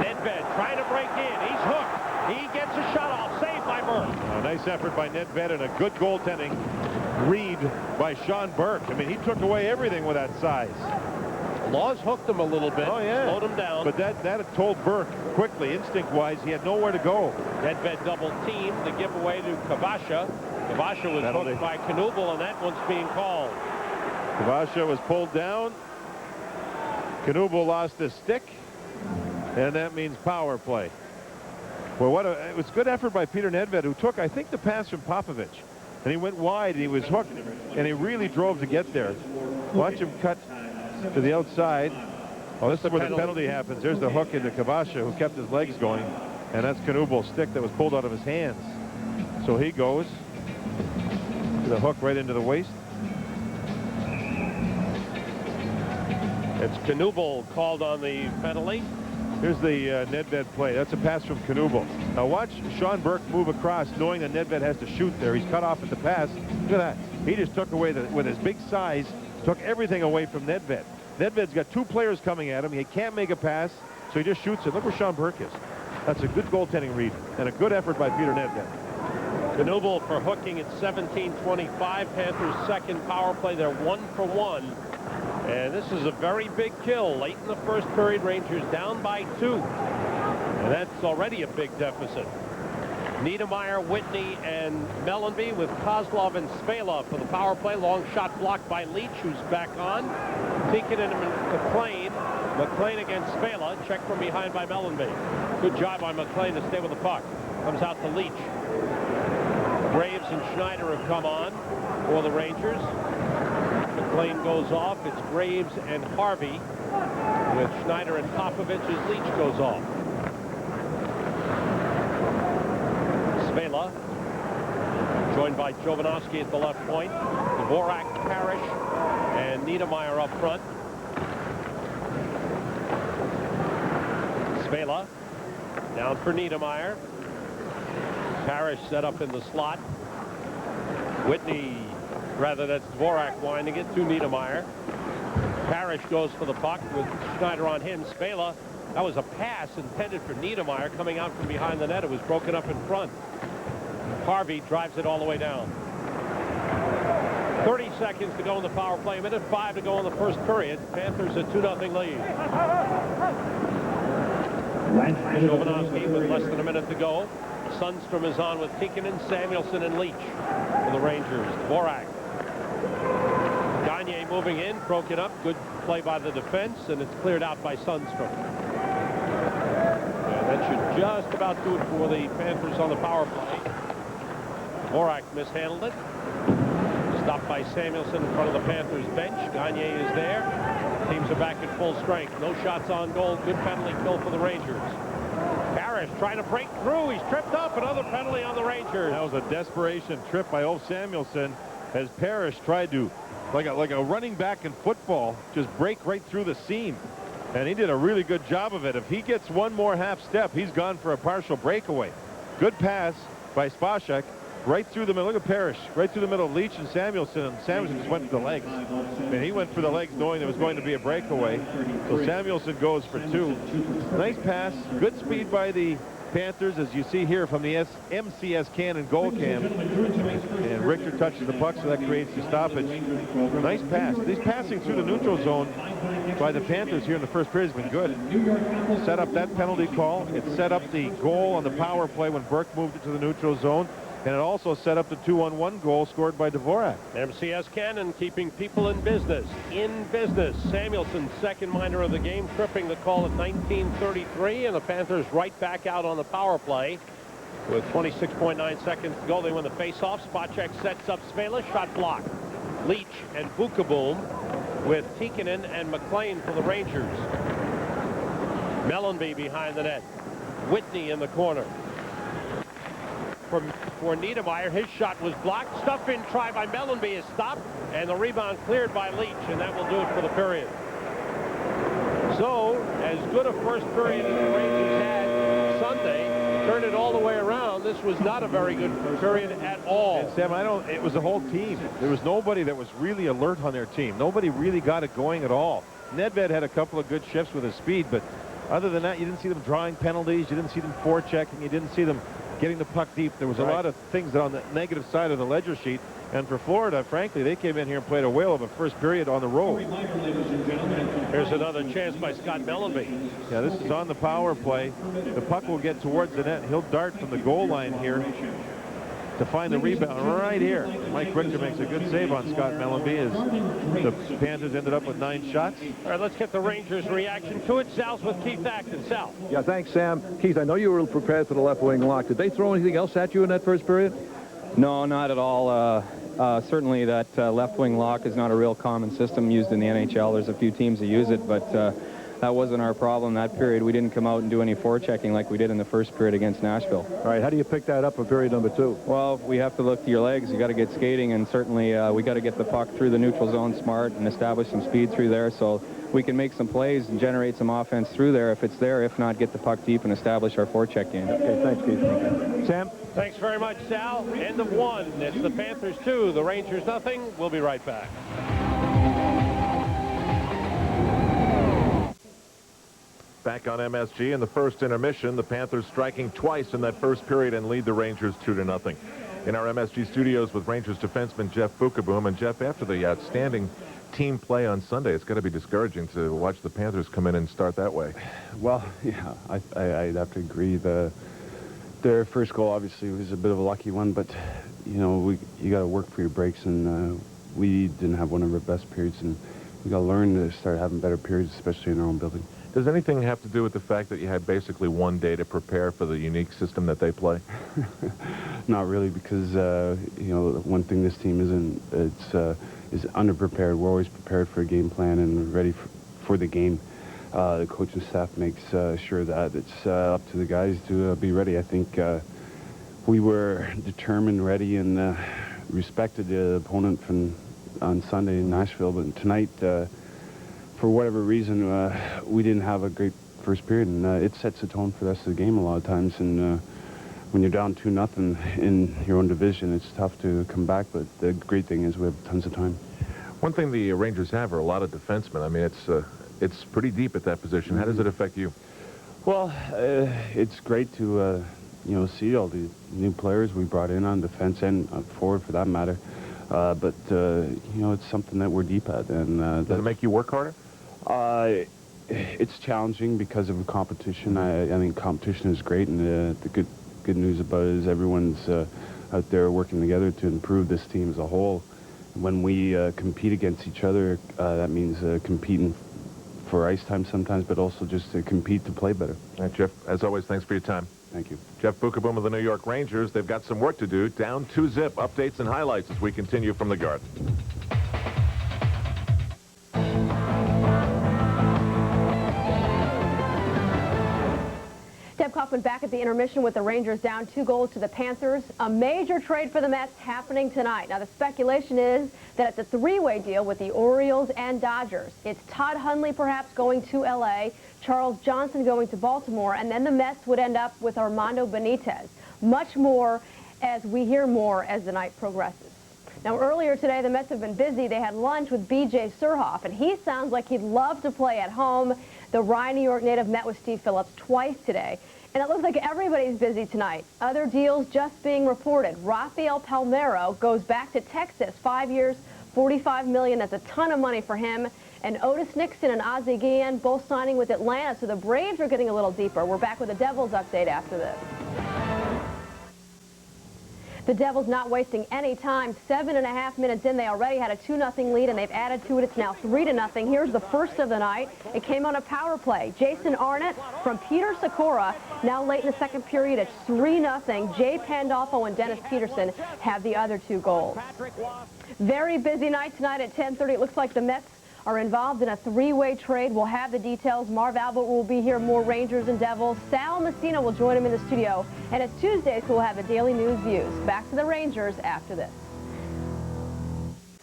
Nedved trying to break in. He's hooked. He gets a shot off. Saved by Burke. A nice effort by Nedved and a good goaltending read by Sean Burke. I mean, he took away everything with that size. Laws hooked him a little bit. Oh, yeah. Slowed him down. But that had told Burke quickly, instinct-wise, he had nowhere to go. Nedved double team. The giveaway to Kavasha. Kavasha was hooked by Knuble, and that one's being called. Kavasha was pulled down. Knuble lost his stick, and that means power play. Well, it was good effort by Peter Nedved, who took, I think, the pass from Popovich. And he went wide, and he was hooked, and he really drove to get there. Watch him cut to the outside. Oh, this is where the penalty happens. There's the hook into Kavasha, who kept his legs going, and that's Knubel's stick that was pulled out of his hands. So he goes to the hook right into the waist. It's Knuble called on the penalty. Here's the Nedved play. That's a pass from Knuble. Now watch Sean Burke move across, knowing that Nedved has to shoot there. He's cut off at the pass. Look at that. He just took away, with his big size, took everything away from Nedved. Nedved's got 2 players coming at him. He can't make a pass, so he just shoots it. Look where Sean Burke is. That's a good goaltending read and a good effort by Peter Nedved. Knuble for hooking at 17:25. Panthers' second power play. They're 1 for 1. And this is a very big kill. Late in the first period, Rangers down by 2. And that's already a big deficit. Niedermeyer, Whitney, and Mellenby with Kozlov and Spela for the power play. Long shot blocked by Leach, who's back on. Tikkanen and McLean. McLean against Spela. Check from behind by Mellenby. Good job by McLean to stay with the puck. Comes out to Leach. Graves and Schneider have come on for the Rangers. McLean goes off. It's Graves and Harvey with Schneider and Popovich as Leach goes off. Spela joined by Jovanovski at the left point. Dvorak, Parrish, and Niedermeyer up front. Spela down for Niedermeyer. Parrish set up in the slot. Whitney, rather, that's Dvorak winding it to Niedermeyer. Parrish goes for the puck with Schneider on him. Spela, that was a pass intended for Niedermeyer coming out from behind the net. It was broken up in front. Harvey drives it all the way down. 30 seconds to go in the power play. 1:05 to go in the first period. Panthers a 2-0 lead. Jovanovski with less than a minute to go. Sundstrom is on with Tikkanen, Samuelson, and Leach for the Rangers. Dvorak. Gagne moving in, broke it up. Good play by the defense, and it's cleared out by Sundstrom. And that should just about do it for the Panthers on the power play. Dvorak mishandled it. Stopped by Samuelson in front of the Panthers bench. Gagne is there. Teams are back at full strength. No shots on goal. Good penalty kill for the Rangers. Parrish trying to break through. He's tripped up. Another penalty on the Rangers. That was a desperation trip by Ulf Samuelson as Parrish tried to, like a running back in football, just break right through the seam. And he did a really good job of it. If he gets one more half step, he's gone for a partial breakaway. Good pass by Spacek. Right through the middle. Look at Parrish. Right through the middle of Leach and Samuelson. And Samuelson just went for the legs. And he went for the legs knowing there was going to be a breakaway. So Samuelson goes for 2. Nice pass. Good speed by the Panthers, as you see here from the MCS Cannon goal cam. And Richter touches the puck, so that creates the stoppage. Nice pass. These passing through the neutral zone by the Panthers here in the first period has been good. Set up that penalty call. It set up the goal on the power play when Burke moved it to the neutral zone. And it also set up the 2-on-1 goal scored by Dvorak. MCS Cannon keeping people in business. Samuelson's second minor of the game, tripping the call at 19:33, and the Panthers right back out on the power play with 26.9 seconds to go. They win the faceoff. Spacek sets up Spela. Shot blocked. Leach and Bukaboom with Tikkanen and McLean for the Rangers. Mellenby behind the net. Whitney in the corner. For Niedermeyer, his shot was blocked. Stuff in try by Mellenby is stopped, and the rebound cleared by Leach, and that will do it for the period. So, as good a first period as the Rangers had Sunday, turned it all the way around. This was not a very good period at all. And Sam, it was the whole team. There was nobody that was really alert on their team. Nobody really got it going at all. Nedved had a couple of good shifts with his speed, but other than that, you didn't see them drawing penalties. You didn't see them forechecking. You didn't see them getting the puck deep. There was a lot of things that on the negative side of the ledger sheet. And for Florida, frankly, they came in here and played a whale of a first period on the road. Here's another chance by Scott Mellenby. Yeah, this is on the power play. The puck will get towards the net. He'll dart from the goal line here to find the rebound right here. Mike Richter makes a good save on Scott Mellenby as the Panthers ended up with 9 shots. All right, let's get the Rangers' reaction to it. Sal's with Keith Acton. Sal. Yeah, thanks, Sam. Keith, I know you were prepared for the left wing lock. Did they throw anything else at you in that first period? No, not at all. Certainly that left wing lock is not a real common system used in the NHL. There's a few teams that use it, but that wasn't our problem that period. We didn't come out and do any forechecking like we did in the first period against Nashville. All right, how do you pick that up for period number 2? Well, we have to look to your legs. You got to get skating, and certainly we got to get the puck through the neutral zone smart and establish some speed through there so we can make some plays and generate some offense through there if it's there. If not, get the puck deep and establish our forecheck game. Okay, thanks, Keith. Sam? Thanks very much, Sal. End of 1. It's the Panthers 2, the Rangers nothing. We'll be right back. Back on MSG in the first intermission, the Panthers striking twice in that first period and lead the Rangers 2-0. In our MSG studios with Rangers defenseman Jeff Fukaboom. And Jeff, after the outstanding team play on Sunday, it's got to be discouraging to watch the Panthers come in and start that way. Well, yeah, I'd have to agree. Their first goal obviously was a bit of a lucky one, but you know, you got to work for your breaks, and we didn't have one of our best periods, and we got to learn to start having better periods, especially in our own building. Does anything have to do with the fact that you had basically one day to prepare for the unique system that they play? Not really, because you know, one thing this team is underprepared. We're always prepared for a game plan and ready for the game. The coaching staff makes sure that it's up to the guys to be ready. I think we were determined, ready, and respected the opponent on Sunday in Nashville, but tonight, for whatever reason, we didn't have a great first period, and it sets the tone for the rest of the game a lot of times. And when you're down 2-0 in your own division, it's tough to come back, but the great thing is we have tons of time. One thing the Rangers have are a lot of defensemen. I mean, it's pretty deep at that position. How does it affect you? Well, it's great to you know, see all the new players we brought in on defense and forward for that matter. But you know, it's something that we're deep at. And does it make you work harder? It's challenging because of competition. I think competition is great, and the good news about it is everyone's out there working together to improve this team as a whole. When we compete against each other, that means competing for ice time sometimes, but also just to compete to play better. All right, Jeff, as always, thanks for your time. Thank you. Jeff Fukaboom of the New York Rangers. They've got some work to do. Down 2-0. Updates and highlights as we continue from the Garden. Deb Kaufman back at the intermission with the Rangers down 2 goals to the Panthers. A major trade for the Mets happening tonight. Now, the speculation is that it's a three-way deal with the Orioles and Dodgers. It's Todd Hundley perhaps going to L.A., Charles Johnson going to Baltimore, and then the Mets would end up with Armando Benitez. Much more as we hear more as the night progresses. Now, earlier today, the Mets have been busy. They had lunch with B.J. Surhoff, and he sounds like he'd love to play at home. The Rye, New York native met with Steve Phillips twice today, and it looks like everybody's busy tonight. Other deals just being reported. Rafael Palmeiro goes back to Texas, 5 years, $45 million. That's a ton of money for him. And Otis Nixon and Ozzie Guillen both signing with Atlanta, so the Braves are getting a little deeper. We're back with a Devils update after this. The Devils not wasting any time. 7.5 minutes in, they already had a 2-0 lead, and they've added to it. It's now 3-0. Here's the first of the night. It came on a power play. Jason Arnott from Peter Sikora. Now late in the second period, it's 3-0. Jay Pandolfo and Dennis Peterson have the other 2 goals. Very busy night tonight at 10:30. It looks like the Mets are involved in a 3-way trade. We'll have the details. Marv Albert will be here, more Rangers and Devils. Sal Messina will join him in the studio. And it's Tuesday, so we'll have the Daily News Views. Back to the Rangers after this.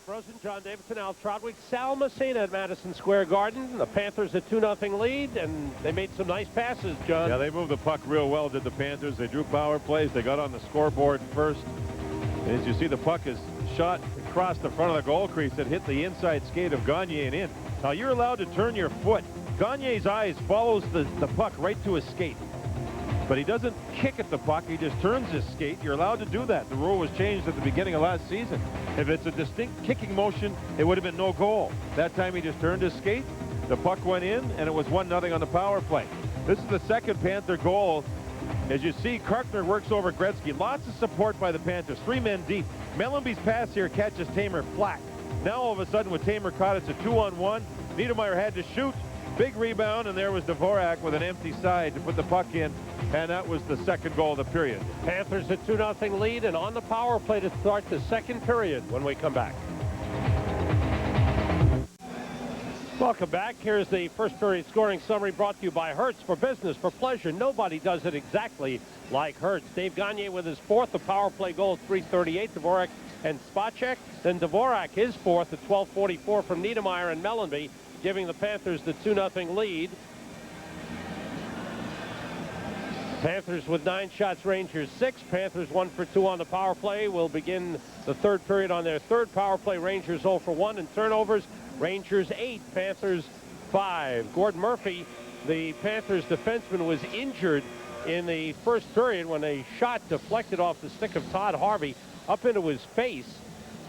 Rosen, John Davidson, Al Trotwick, Sal Messina at Madison Square Garden. The Panthers a 2-0 lead, and they made some nice passes, John. Yeah, they moved the puck real well, did the Panthers. They drew power plays. They got on the scoreboard first. And as you see, the puck is shot across the front of the goal crease that hit the inside skate of Gagne and in. Now, you're allowed to turn your foot. Gagne's eyes follows the puck right to his skate. But he doesn't kick at the puck. He just turns his skate. You're allowed to do that. The rule was changed at the beginning of last season. If it's a distinct kicking motion, it would have been no goal. That time he just turned his skate. The puck went in, and it was 1-0 on the power play. This is the second Panther goal. As you see, Karkner works over Gretzky. Lots of support by the Panthers. 3 men deep. Mellenby's pass here catches Tamer flat. Now all of a sudden with Tamer caught, it's a 2-on-1. Niedermeyer had to shoot. Big rebound, and there was Dvorak with an empty side to put the puck in, and that was the second goal of the period. Panthers a 2-0 lead, and on the power play to start the second period when we come back. Welcome back. Here's the first period scoring summary brought to you by Hertz. For business, for pleasure, nobody does it exactly like Hertz. Dave Gagne with his fourth, the power play goal at 3:38. Dvorak and Spacek. Then Dvorak, his fourth at 12:44 from Niedermeyer and Mellenby, giving the Panthers the 2-0 lead. Panthers with 9 shots, Rangers 6. Panthers 1 for 2 on the power play. Will begin the third period on their third power play. Rangers 0 for 1 in turnovers. Rangers 8, Panthers 5. Gordon Murphy, the Panthers defenseman, was injured in the first period when a shot deflected off the stick of Todd Harvey up into his face,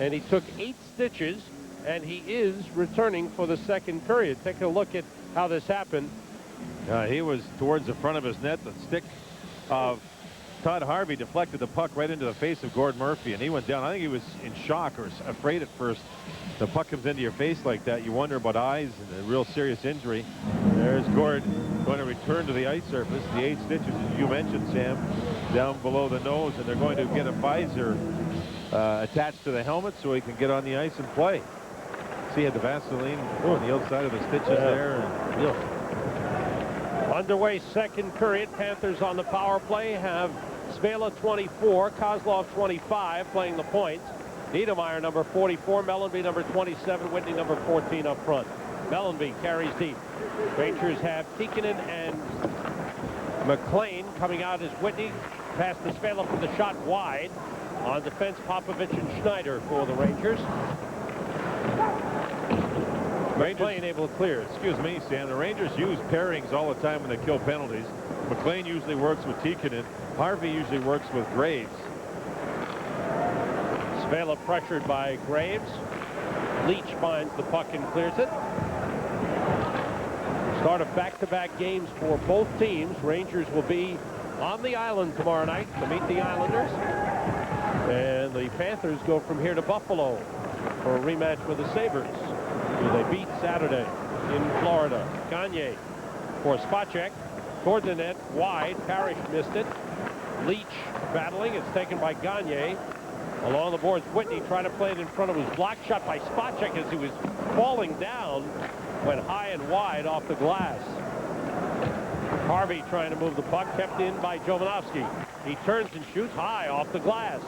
and he took 8 stitches, and he is returning for the second period. Take a look at how this happened. He was towards the front of his net. The stick of Todd Harvey deflected the puck right into the face of Gordon Murphy, and he went down. I think he was in shock or afraid at first. The puck comes into your face like that, you wonder about eyes and a real serious injury. There's Gordon going to return to the ice surface. The 8 stitches, as you mentioned, Sam, down below the nose, and they're going to get a visor attached to the helmet so he can get on the ice and play. See, he had the Vaseline on the outside of the stitches there. And, Underway second period. Panthers on the power play have Svela 24, Kozlov 25 playing the points. Niedermeyer number 44, Mellenby number 27, Whitney number 14 up front. Mellenby carries deep. Rangers have Tikkanen and McLean coming out as Whitney. Pass to Svela for the shot wide. On defense, Popovich and Schneider for the Rangers. McLean able to clear. Excuse me, Sam. The Rangers use pairings all the time when they kill penalties. McLean usually works with Tikkanen. Harvey usually works with Graves. Svela pressured by Graves. Leach finds the puck and clears it. Start of back-to-back games for both teams. Rangers will be on the island tomorrow night to meet the Islanders. And the Panthers go from here to Buffalo for a rematch with the Sabres, who they beat Saturday in Florida. Gagne for Spacek. Toward the net, wide. Parrish missed it. Leach battling. It's taken by Gagne. Along the boards, Whitney trying to play it in front of his block shot by Spacek as he was falling down. Went high and wide off the glass. Harvey trying to move the puck, kept in by Jovanovski. He turns and shoots high off the glass. Is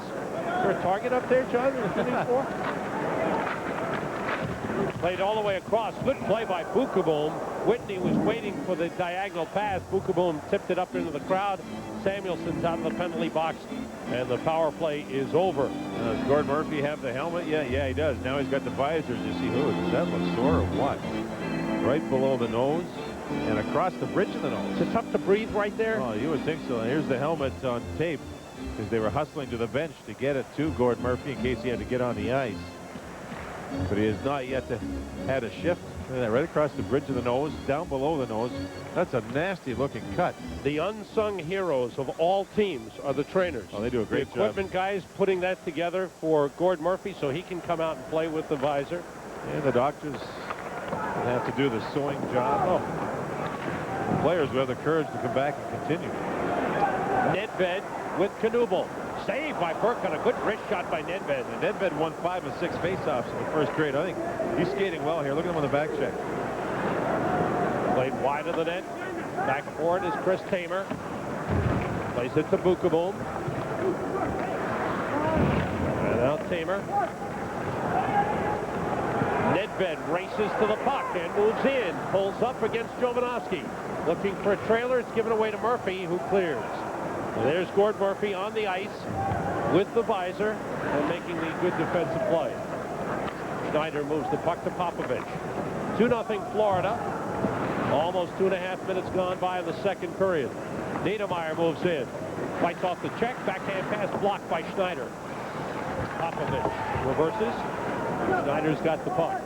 there a target up there, John? Played all the way across. Good play by Bukaboom. Whitney was waiting for the diagonal pass. Bukaboom tipped it up into the crowd. Samuelson's out of the penalty box, and the power play is over. Does Gordon Murphy have the helmet? Yeah, he does. Now he's got the visors. You see, does that look sore or what? Right below the nose and across the bridge of the nose. Is it tough to breathe right there? Oh, you would think so. And here's the helmet on tape because they were hustling to the bench to get it to Gordon Murphy in case he had to get on the ice. But he has not yet had a shift. Look at that, right across the bridge of the nose, down below the nose. That's a nasty looking cut. The unsung heroes of all teams are the trainers. Oh, they do a great job. The equipment guys putting that together for Gordon Murphy so he can come out and play with the visor. And the doctors have to do the sewing job. Oh. The players will have the courage to come back and continue. Nedved with Knubel. Saved by Burke on a good wrist shot by Nedved. And Nedved won 5 of 6 faceoffs in the first period. I think he's skating well here. Look at him on the back check. Played wide of the net. Back forward is Chris Tamer. Plays it to Bukaboom. And now Tamer. Nedved races to the puck and moves in. Pulls up against Jovanovski. Looking for a trailer. It's given away to Murphy, who clears. There's Gordon Murphy on the ice with the visor and making the good defensive play. Schneider moves the puck to Popovich. 2-0 Florida. Almost 2.5 minutes gone by in the second period. Niedermeyer moves in. Fights off the check. Backhand pass blocked by Schneider. Popovich reverses. Schneider's got the puck.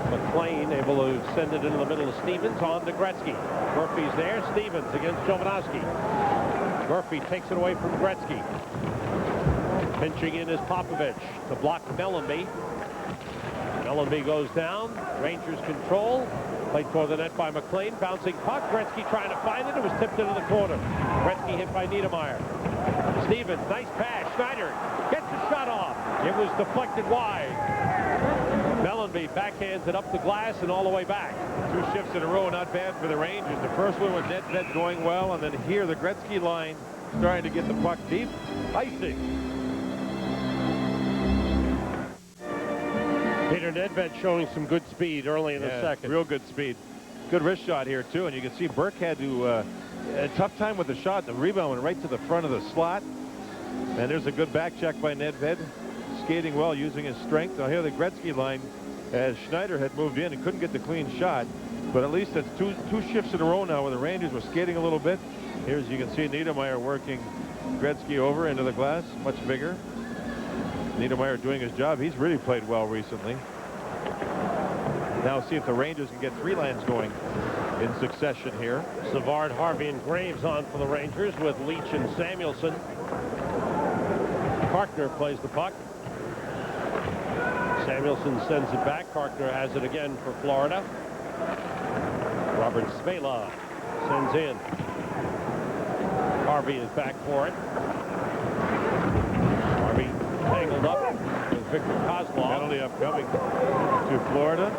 McLean able to send it into the middle of Stevens on to Gretzky. Murphy's there. Stevens against Jovanovski. Murphy takes it away from Gretzky. Pinching in is Popovich to block Mellenby. Mellenby goes down. Rangers control. Played toward the net by McLean. Bouncing puck. Gretzky trying to find it. It was tipped into the corner. Gretzky hit by Niedermeyer. Stevens, nice pass. Schneider gets the shot off. It was deflected wide. Mellenby Hornby backhands it up the glass and all the way back. 2 shifts in a row, not bad for the Rangers. The first one with Nedved going well, and then here the Gretzky line starting to get the puck deep. Icing. Peter Nedved showing some good speed early in the second. Real good speed. Good wrist shot here, too. And you can see Burke had to a tough time with the shot. The rebound went right to the front of the slot. And there's a good back check by Nedved. Skating well, using his strength. Now here the Gretzky line, as Schneider had moved in and couldn't get the clean shot. But at least that's two shifts in a row now where the Rangers were skating a little bit. Here's, you can see Niedermeyer working Gretzky over into the glass, much bigger. Niedermeyer doing his job. He's really played well recently. Now see if the Rangers can get 3 lines going in succession here. Savard, Harvey, and Graves on for the Rangers with Leach and Samuelson. Karkner plays the puck. Samuelson sends it back. Karkner has it again for Florida. Robert Svela sends in. Harvey is back for it. Harvey tangled up with Victor Kozlov. Penalty upcoming to Florida.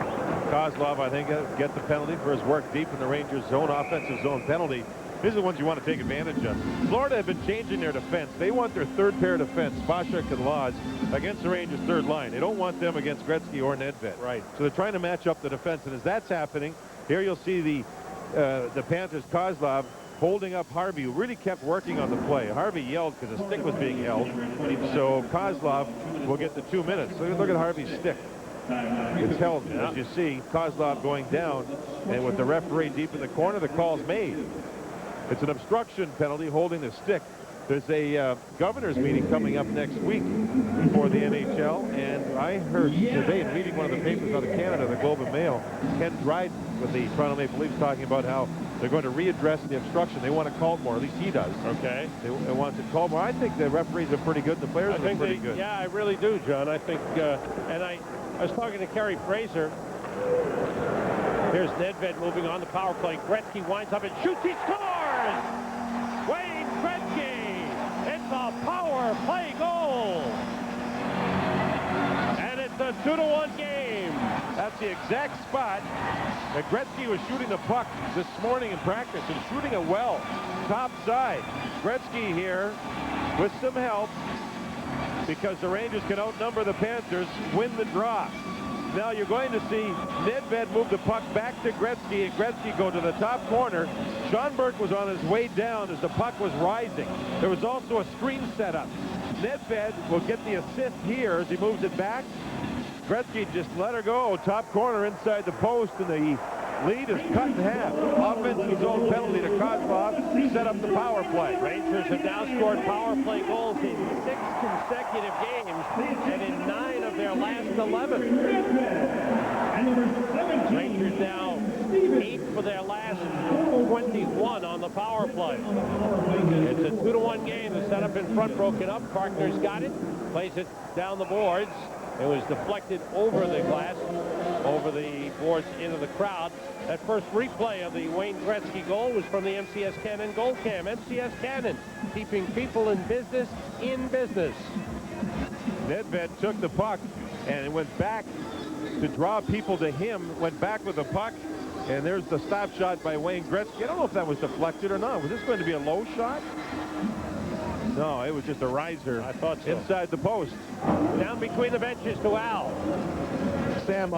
Kozlov, I think, get the penalty for his work deep in the Rangers zone, offensive zone penalty. These are the ones you want to take advantage of. Florida have been changing their defense. They want their third pair defense, Spacek and Laws, against the Rangers' third line. They don't want them against Gretzky or Nedved. Right. So they're trying to match up the defense. And as that's happening, here you'll see the Panthers' Kozlov holding up Harvey, who really kept working on the play. Harvey yelled because the stick was being held. So Kozlov will get the 2 minutes. Look at Harvey's stick. It's held, as you see, Kozlov going down. And with the referee deep in the corner, the call's made. It's an obstruction penalty holding the stick. There's a governor's meeting coming up next week for the NHL, and I heard today in reading one of the papers out of Canada, the Globe and Mail, Ken Dryden with the Toronto Maple Leafs talking about how they're going to readdress the obstruction. They want it called more, at least he does. Okay. They want it called more. I think the referees are pretty good. The players are pretty good. Yeah, I really do, John. I think, and I was talking to Kerry Fraser. Here's Nedved moving on the power play. Gretzky winds up and shoots. He scores! Wayne Gretzky! It's a power play goal! And it's a 2-1 game. That's the exact spot that Gretzky was shooting the puck this morning in practice and shooting it well. Top side. Gretzky here with some help because the Rangers can outnumber the Panthers, win the draw. Now you're going to see Nedved move the puck back to Gretzky, and Gretzky go to the top corner. Sean Burke was on his way down as the puck was rising. There was also a screen set up. Nedved will get the assist here as he moves it back. Gretzky just let her go. Top corner inside the post, and the lead is cut in half. Offensive zone penalty to Kozlov. Set up the power play. Rangers have now scored power play goals in 6 consecutive games and in 9 of their last 11. Rangers now 8 for their last 21 on the power play. It's a 2-1 game. The setup in front broken up. Karkner's got it. Plays it down the boards. It was deflected over the glass, over the boards into the crowd. That first replay of the Wayne Gretzky goal was from the MCS Cannon goal cam. MCS Cannon keeping people in business in business. Nedved took the puck and it went back to draw people to him. Went back with the puck, and there's the stop shot by Wayne Gretzky. I don't know if that was deflected or not. Was this going to be a low shot? No, it was just a riser. I thought so. Inside the post. Down between the benches to Al. Sam,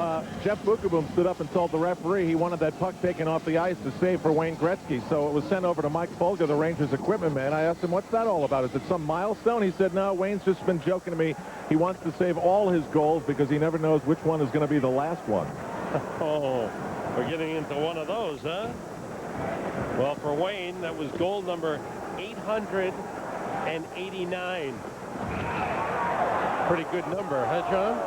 Jeff Bukaboom stood up and told the referee he wanted that puck taken off the ice to save for Wayne Gretzky. So it was sent over to Mike Folger, the Rangers equipment man. I asked him, what's that all about? Is it some milestone? He said, no, Wayne's just been joking to me. He wants to save all his goals because he never knows which one is going to be the last one. Oh, we're getting into one of those, huh? Well, for Wayne, that was goal number 889. Pretty good number, huh, John?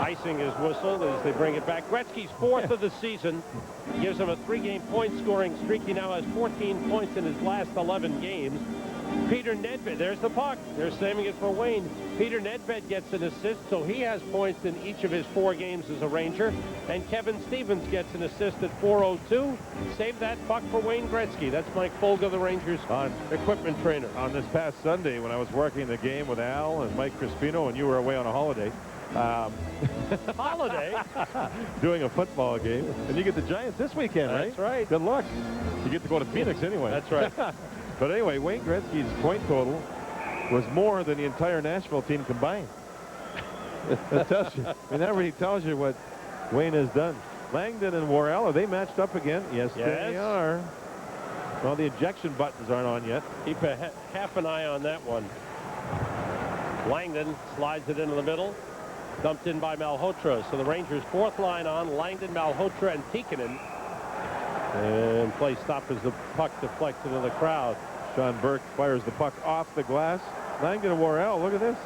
Icing is whistled as they bring it back. Gretzky's 4th of the season. Gives him a 3-game point scoring streak. He now has 14 points in his last 11 games. Peter Nedved, there's the puck. They're saving it for Wayne. Peter Nedved gets an assist, so he has points in each of his 4 games as a Ranger. And Kevin Stevens gets an assist at 4:02. Save that puck for Wayne Gretzky. That's Mike Folger, the Rangers equipment trainer. On this past Sunday, when I was working the game with Al and Mike Crispino, and you were away on a holiday, Holiday. Doing a football game. And you get the Giants this weekend, right? That's right. Good luck. You get to go to Phoenix anyway. That's right. But anyway, Wayne Gretzky's point total was more than the entire Nashville team combined. That tells you. I mean, that really tells you what Wayne has done. Langdon and Worrell, are they matched up again? Yes, they are. Well, the ejection buttons aren't on yet. Keep half an eye on that one. Langdon slides it into the middle. Dumped in by Malhotra. So the Rangers' fourth line on Langdon, Malhotra, and Tikkanen. And play stopped as the puck deflects into the crowd. Sean Burke fires the puck off the glass. Langdon and Worrell, look at this.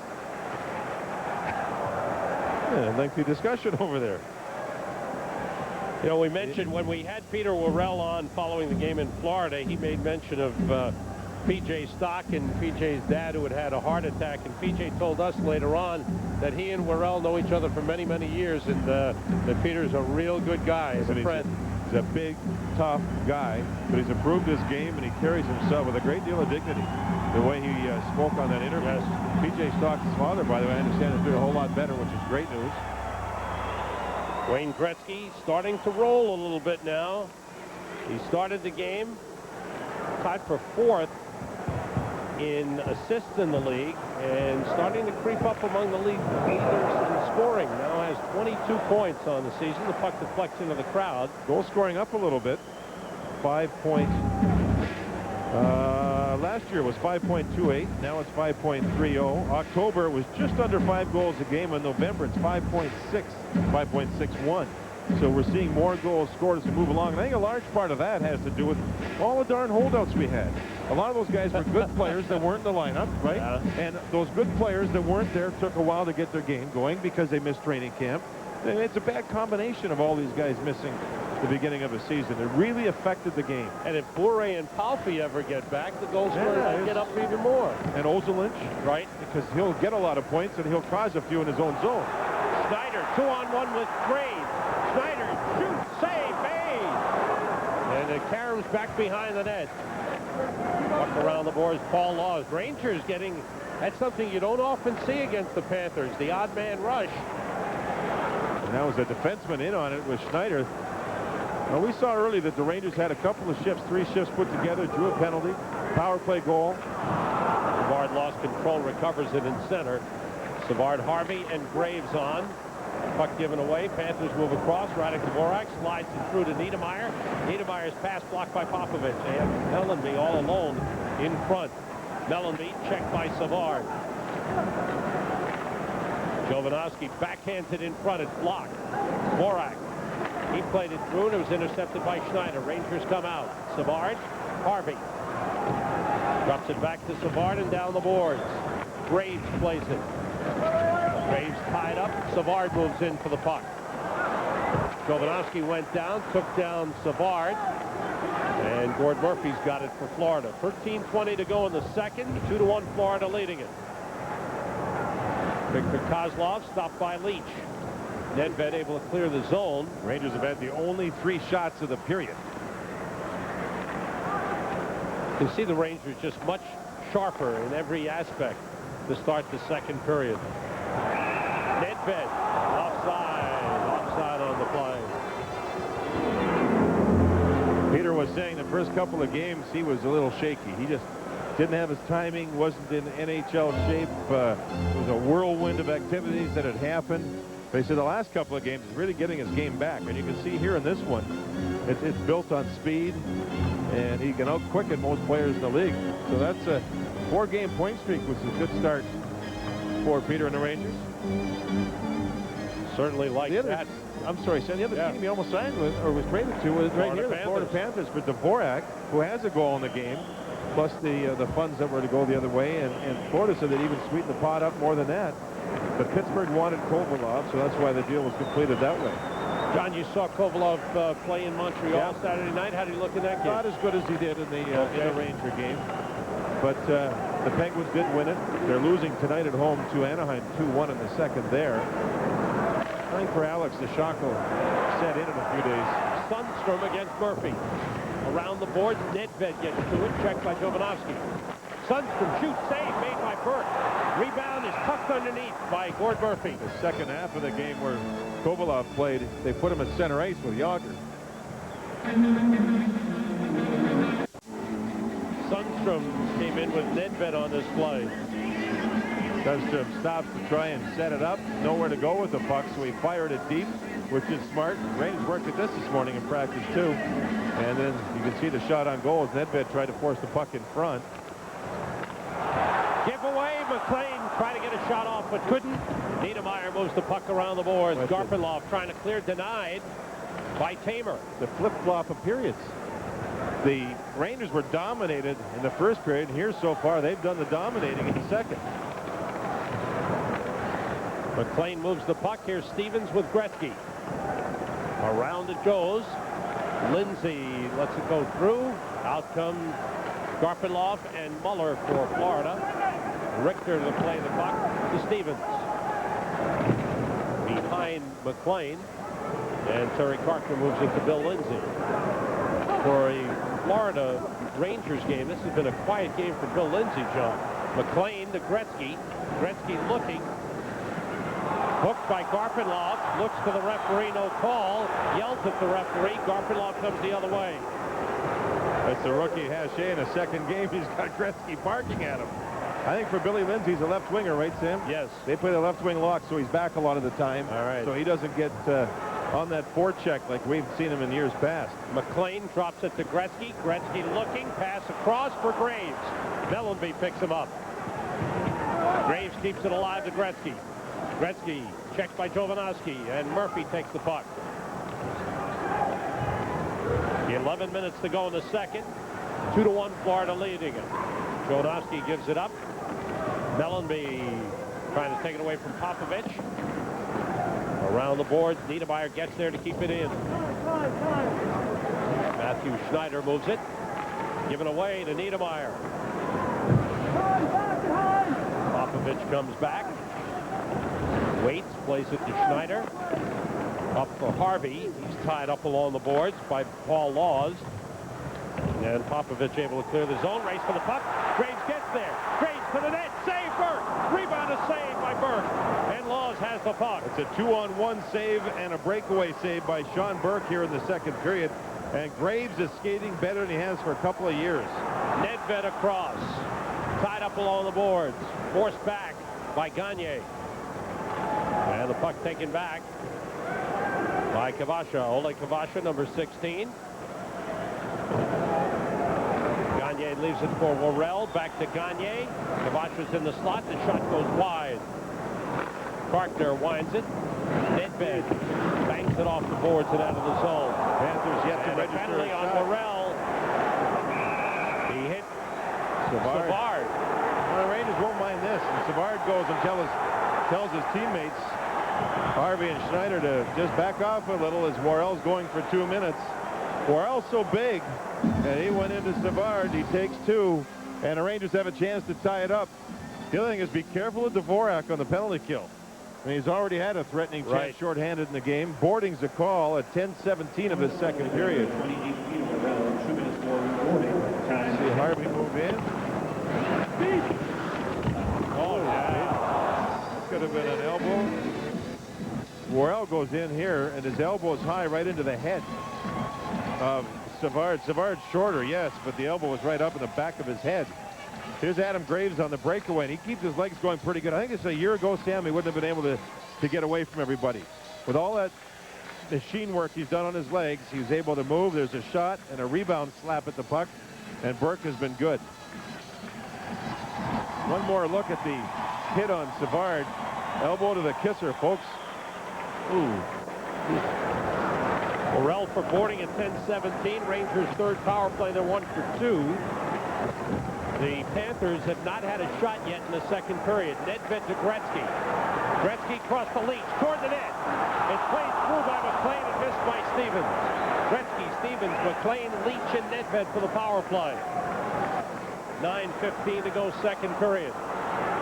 Yeah, lengthy discussion over there. You know, we mentioned when we had Peter Worrell on following the game in Florida, he made mention of P.J. Stock and P.J.'s dad who had had a heart attack. And P.J. told us later on that he and Worrell know each other for many, many years, and that Peter's a real good guy as a friend. He's a big, tough guy, but he's improved his game, and he carries himself with a great deal of dignity. The way he spoke on that interview. Yes. P.J. Stock's father, by the way, I understand is doing a whole lot better, which is great news. Wayne Gretzky starting to roll a little bit now. He started the game, tied for fourth in assists in the league, and starting to creep up among the league leaders in scoring. Now has 22 points on the season. The puck deflects into the crowd. Goal scoring up a little bit. 5 points. Last year was 5.28. Now it's 5.30. October was just under 5 goals a game. In November, it's 5.6, 5.61. So we're seeing more goals scored as we move along. And I think a large part of that has to do with all the darn holdouts we had. A lot of those guys were good players that weren't in the lineup, right? Yeah. And those good players that weren't there took a while to get their game going because they missed training camp. And it's a bad combination of all these guys missing the beginning of a season. It really affected the game. And if Bure and Palffy ever get back, the goal scorers will get up even more. And Ozelinch, Right. because he'll get a lot of points and he'll cause a few in his own zone. Schneider 2-on-1 with Graves. Schneider shoots, save, made. And it caroms back behind the net. Puck around the boards, Paul Laws. Rangers getting, that's something you don't often see against the Panthers, the odd man rush. And that was a defenseman in on it with Schneider. Well, we saw early that the Rangers had a couple of shifts, 3 shifts put together, drew a penalty, power play goal. Savard lost control, recovers it in center. Savard, Harvey, and Graves on. Puck given away. Panthers move across. Radek Dvorak slides it through to Niedermeyer. Niedermeyer's pass blocked by Popovich. They have Mellanby all alone in front. Mellanby checked by Savard. Jovanovski backhanded in front. It's blocked. Dvorak. He played it through, and it was intercepted by Schneider. Rangers come out. Savard, Harvey. Drops it back to Savard and down the boards. Graves plays it. Graves tied up. Savard moves in for the puck. Jovanovski went down, took down Savard. And Gord Murphy's got it for Florida. 13:20 to go in the second. 2-1 Florida leading it. Victor Kozlov stopped by Leach. Nedved able to clear the zone. Rangers have had the only 3 shots of the period. You can see the Rangers just much sharper in every aspect to start the second period. Nedved offside on the play. Peter was saying the first couple of games he was a little shaky. He just didn't have his timing, wasn't in NHL shape. It was a whirlwind of activities that had happened. But he said the last couple of games is really getting his game back. And you can see here in this one, it's built on speed, and he can out-quicken most players in the league. So that's a 4-game point streak, which is a good start for Peter and the Rangers. Certainly like that. I'm sorry, Sam. The other team he almost signed with, or was traded to, was right here, the Florida Panthers. But Dvorak, who has a goal in the game, plus the funds that were to go the other way, and Florida said they'd even sweeten the pot up more than that. But Pittsburgh wanted Kovalov, so that's why the deal was completed that way. John, you saw Kovalov play in Montreal Saturday night. How did he look in that game? Not as good as he did in the Ranger game. But the Penguins did win it. They're losing tonight at home to Anaheim 2-1 in the second there. I think for Alex, the shock will set in a few days. Sundstrom against Murphy. Around the boards, Nedved gets to it, checked by Jovanovski. Sundstrom shoots, save made by Burke. Rebound is tucked underneath by Gord Murphy. The second half of the game where Kovalov played, they put him at center ice with Yager. Sundstrom came in with Nedved on this play. Sundstrom stops to try and set it up. Nowhere to go with the puck, so he fired it deep, which is smart. Rangers worked at this morning in practice, too. And then you can see the shot on goal as Nedved tried to force the puck in front. Give away. McLean trying to get a shot off, but couldn't. Niedermeyer moves the puck around the boards. Garpenlov trying to clear, denied by Tamer. The flip-flop of periods. The Rangers were dominated in the first period, and here so far they've done the dominating in the second. McLean moves the puck. Here's Stevens with Gretzky. Around it goes. Lindsay lets it go through. Out come Garpenlov and Muller for Florida. Richter to play the puck to Stevens. Behind McLean. And Terry Carter moves it to Bill Lindsay. For a Florida Rangers game, this has been a quiet game for Bill Lindsay, John. McLean to Gretzky. Gretzky looking. Hooked by Garpenlov. Looks to the referee, no call. Yells at the referee. Garpenlov comes the other way. That's the rookie Haché in a second game. He's got Gretzky barking at him. I think for Billy Lindsay, he's a left winger, right, Sam? Yes. They play the left wing lock, so he's back a lot of the time. All right. So he doesn't get on that forecheck like we've seen him in years past. McLean drops it to Gretzky. Gretzky looking. Pass across for Graves. Mellenby picks him up. Graves keeps it alive to Gretzky. Gretzky checked by Jovanovski, and Murphy takes the puck. 11 minutes to go in the second. 2-1 Florida leading it. Jovanovski gives it up. Mellenby trying to take it away from Popovich. Around the boards, Niedermeyer gets there to keep it in. Matthew Schneider moves it. Given away to Niedermeyer. Popovich comes back. Waits, plays it to Schneider. Up for Harvey. He's tied up along the boards by Paul Laws. And Popovich able to clear the zone. Race for the puck. Graves gets there. Graves to the net. Save Burke. Rebound is saved by Burke. And Laws has the puck. It's a 2-on-1 save and a breakaway save by Sean Burke here in the second period. And Graves is skating better than he has for a couple of years. Nedved across. Tied up along the boards. Forced back by Gagne. And the puck taken back by Kavasha. Ole Kavasha, number 16. Gagne leaves it for Worrell. Back to Gagne. Kavasha's in the slot. The shot goes wide. Karkner winds it. Nedved bangs it off the boards and out of the zone. Panthers yet to And register a penalty a on shot. Worrell. He hit Savard. Well, the Rangers won't mind this. And Savard goes and tells his teammates, Harvey and Schneider, to just back off a little as Worrell's going for 2 minutes. Worrell's so big, and he went into Savard. He takes 2, and the Rangers have a chance to tie it up. The other thing is be careful of Dvorak on the penalty kill. I mean, he's already had a threatening chance shorthanded in the game. Boarding's a call at 10:17 of his second period. See Harvey move in. Oh, yeah. Could have been an elbow. Worrell goes in here, and his elbow is high right into the head of Savard. Savard's shorter, yes, but the elbow was right up in the back of his head. Here's Adam Graves on the breakaway, and he keeps his legs going pretty good. I think it's a year ago, Sam, he wouldn't have been able to get away from everybody. With all that machine work he's done on his legs, he's able to move. There's a shot and a rebound slap at the puck, and Burke has been good. One more look at the hit on Savard. Elbow to the kisser, folks. Ooh. Worrell for boarding at 10:17. Rangers' third power play. They're 1 for 2. The Panthers have not had a shot yet in the second period. Nedved to Gretzky. Gretzky crossed the Leach toward the net. It's played through by McLean and missed by Stevens. Gretzky, Stevens, McLean, Leach, and Nedved for the power play. 9:15 to go, second period.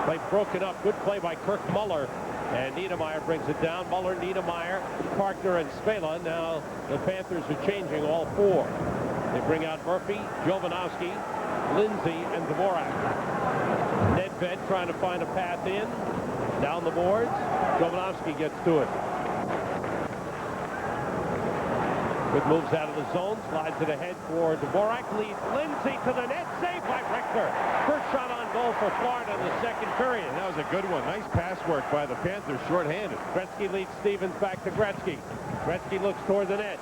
Play broken up. Good play by Kirk Muller. And Niedermeyer brings it down. Muller, Niedermeyer, Parkner, and Spela. Now the Panthers are changing all 4. They bring out Murphy, Jovanovski, Lindsay, and Dvorak. Nedved trying to find a path in. Down the boards. Jovanovski gets to it. Good moves out of the zone. Slides it ahead for Dvorak. Leads Lindsay to the net. Save by Richter. First shot on goal for Florida in the second period. And that was a good one. Nice pass work by the Panthers, shorthanded. Gretzky leads Stevens back to Gretzky. Gretzky looks toward the net.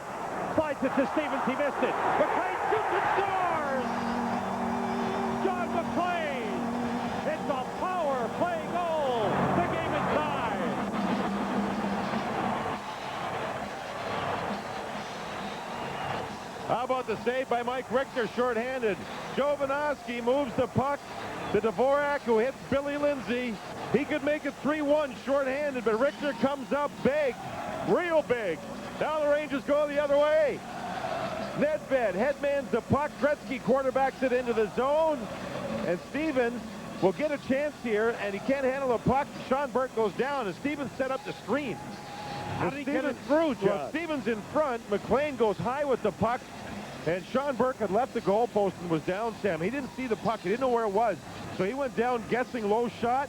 Slides it to Stevens. He missed it. McLean shoots and scores! John McLean! It's a power play goal. The game is tied. How about the save by Mike Richter, shorthanded? Jovanovski moves the puck to Dvorak, who hits Billy Lindsay. He could make it 3-1 shorthanded, but Richter comes up big, real big. Now the Rangers go the other way. Nedved headmans the puck. Gretzky quarterbacks it into the zone. And Stevens will get a chance here, and he can't handle the puck. Sean Burke goes down, and Stevens set up the screen. How did he get it through, John? Well, Stevens in front. McLean goes high with the puck. And Sean Burke had left the goalpost and was down, Sam. He didn't see the puck. He didn't know where it was. So he went down guessing low shot.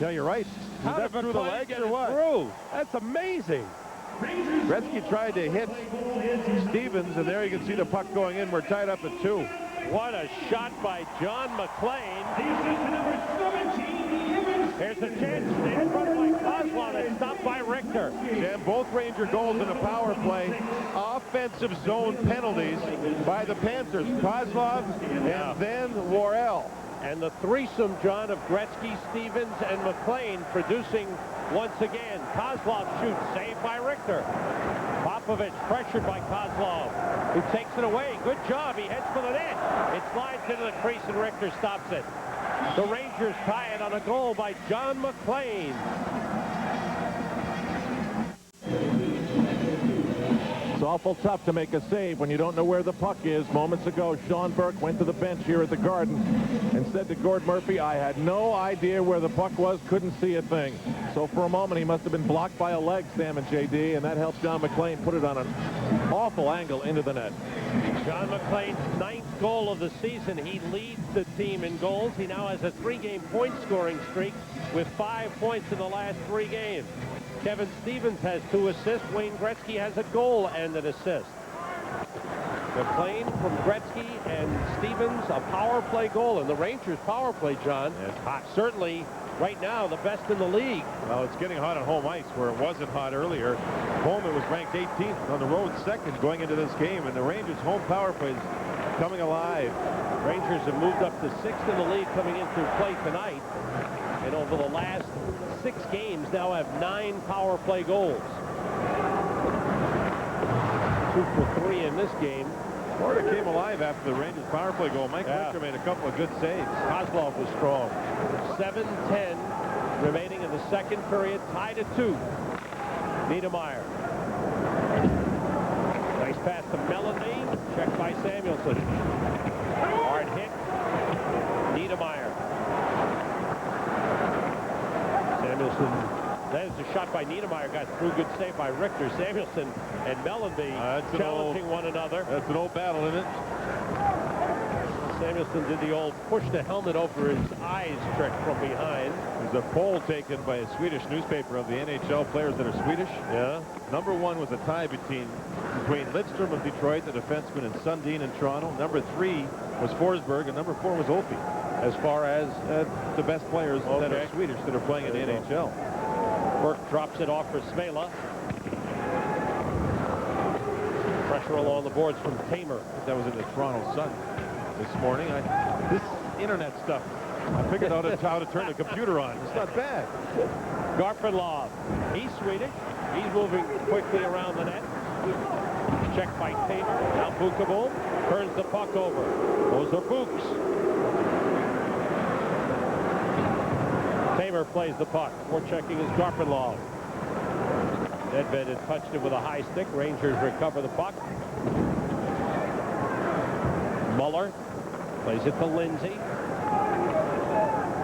Yeah, you're right. How did through the McLean legs get or it what? through? That's amazing. Gretzky tried to hit Stevens, and there you can see the puck going in. We're tied up at 2. What a shot by John McLean. Here's a chance. In front by Kozlov and stopped by Richter. Sam, both Ranger goals in a power play. Offensive zone penalties by the Panthers. Kozlov and then Worrell. And the threesome, John, of Gretzky, Stevens, and McLean producing once again. Kozlov shoots, saved by Richter. Popovich pressured by Kozlov, who takes it away. Good job. He heads for the net. It slides into the crease, and Richter stops it. The Rangers tie it on a goal by John McLean. It's awful tough to make a save when you don't know where the puck is. Moments ago, Sean Burke went to the bench here at the Garden and said to Gord Murphy, I had no idea where the puck was, couldn't see a thing. So for a moment, he must have been blocked by a leg, Sam and JD, and that helped John McLean put it on an awful angle into the net. John McLean's 9th goal of the season. He leads the team in goals. He now has a 3-game point scoring streak with 5 points in the last 3 games. Kevin Stevens has 2 assists. Wayne Gretzky has a goal and an assist. McLean from Gretzky and Stevens, a power play goal. And the Rangers power play, John, certainly right now the best in the league. Well, it's getting hot on home ice where it wasn't hot earlier. Home, it was ranked 18th. On the road, 2nd going into this game. And the Rangers home power play is coming alive. Rangers have moved up to 6th in the league coming into play tonight. And over the last 6 games now have 9 power play goals. 2 for 3 in this game. Florida came alive after the Rangers power play goal. Mike Richter made a couple of good saves. Kozlov was strong. 7:10 remaining in the second period. Tied at 2. Niedermeyer. Nice pass to Melanie. Checked by Samuelson. Hard hit. Niedermeyer. Samuelson. That is a shot by Niedermeyer. Got through. Good save by Richter. Samuelson and Mellenby challenging one another. That's an old battle, isn't it? Samuelson did the old push the helmet over his eyes trick from behind. There's a poll taken by a Swedish newspaper of the NHL players that are Swedish. Yeah. Number 1 was a tie between Lidstrom of Detroit, the defenseman, and Sundin in Toronto. Number 3 was Forsberg, and number 4 was Opie. As far as the best players that are Swedish that are playing in the NHL. Burke drops it off for Smela. Pressure along the boards from Tamer. That was in the Toronto Sun this morning. This internet stuff, I figured out how to turn the computer on. It's not bad. Garpenlov. He's Swedish. He's moving quickly around the net. Checked by Tamer. Now Bukable turns the puck over. Those are Books. Tamer plays the puck. Forechecking is Garpenlov. Nedved had touched it with a high stick. Rangers recover the puck. Muller plays it to Lindsay.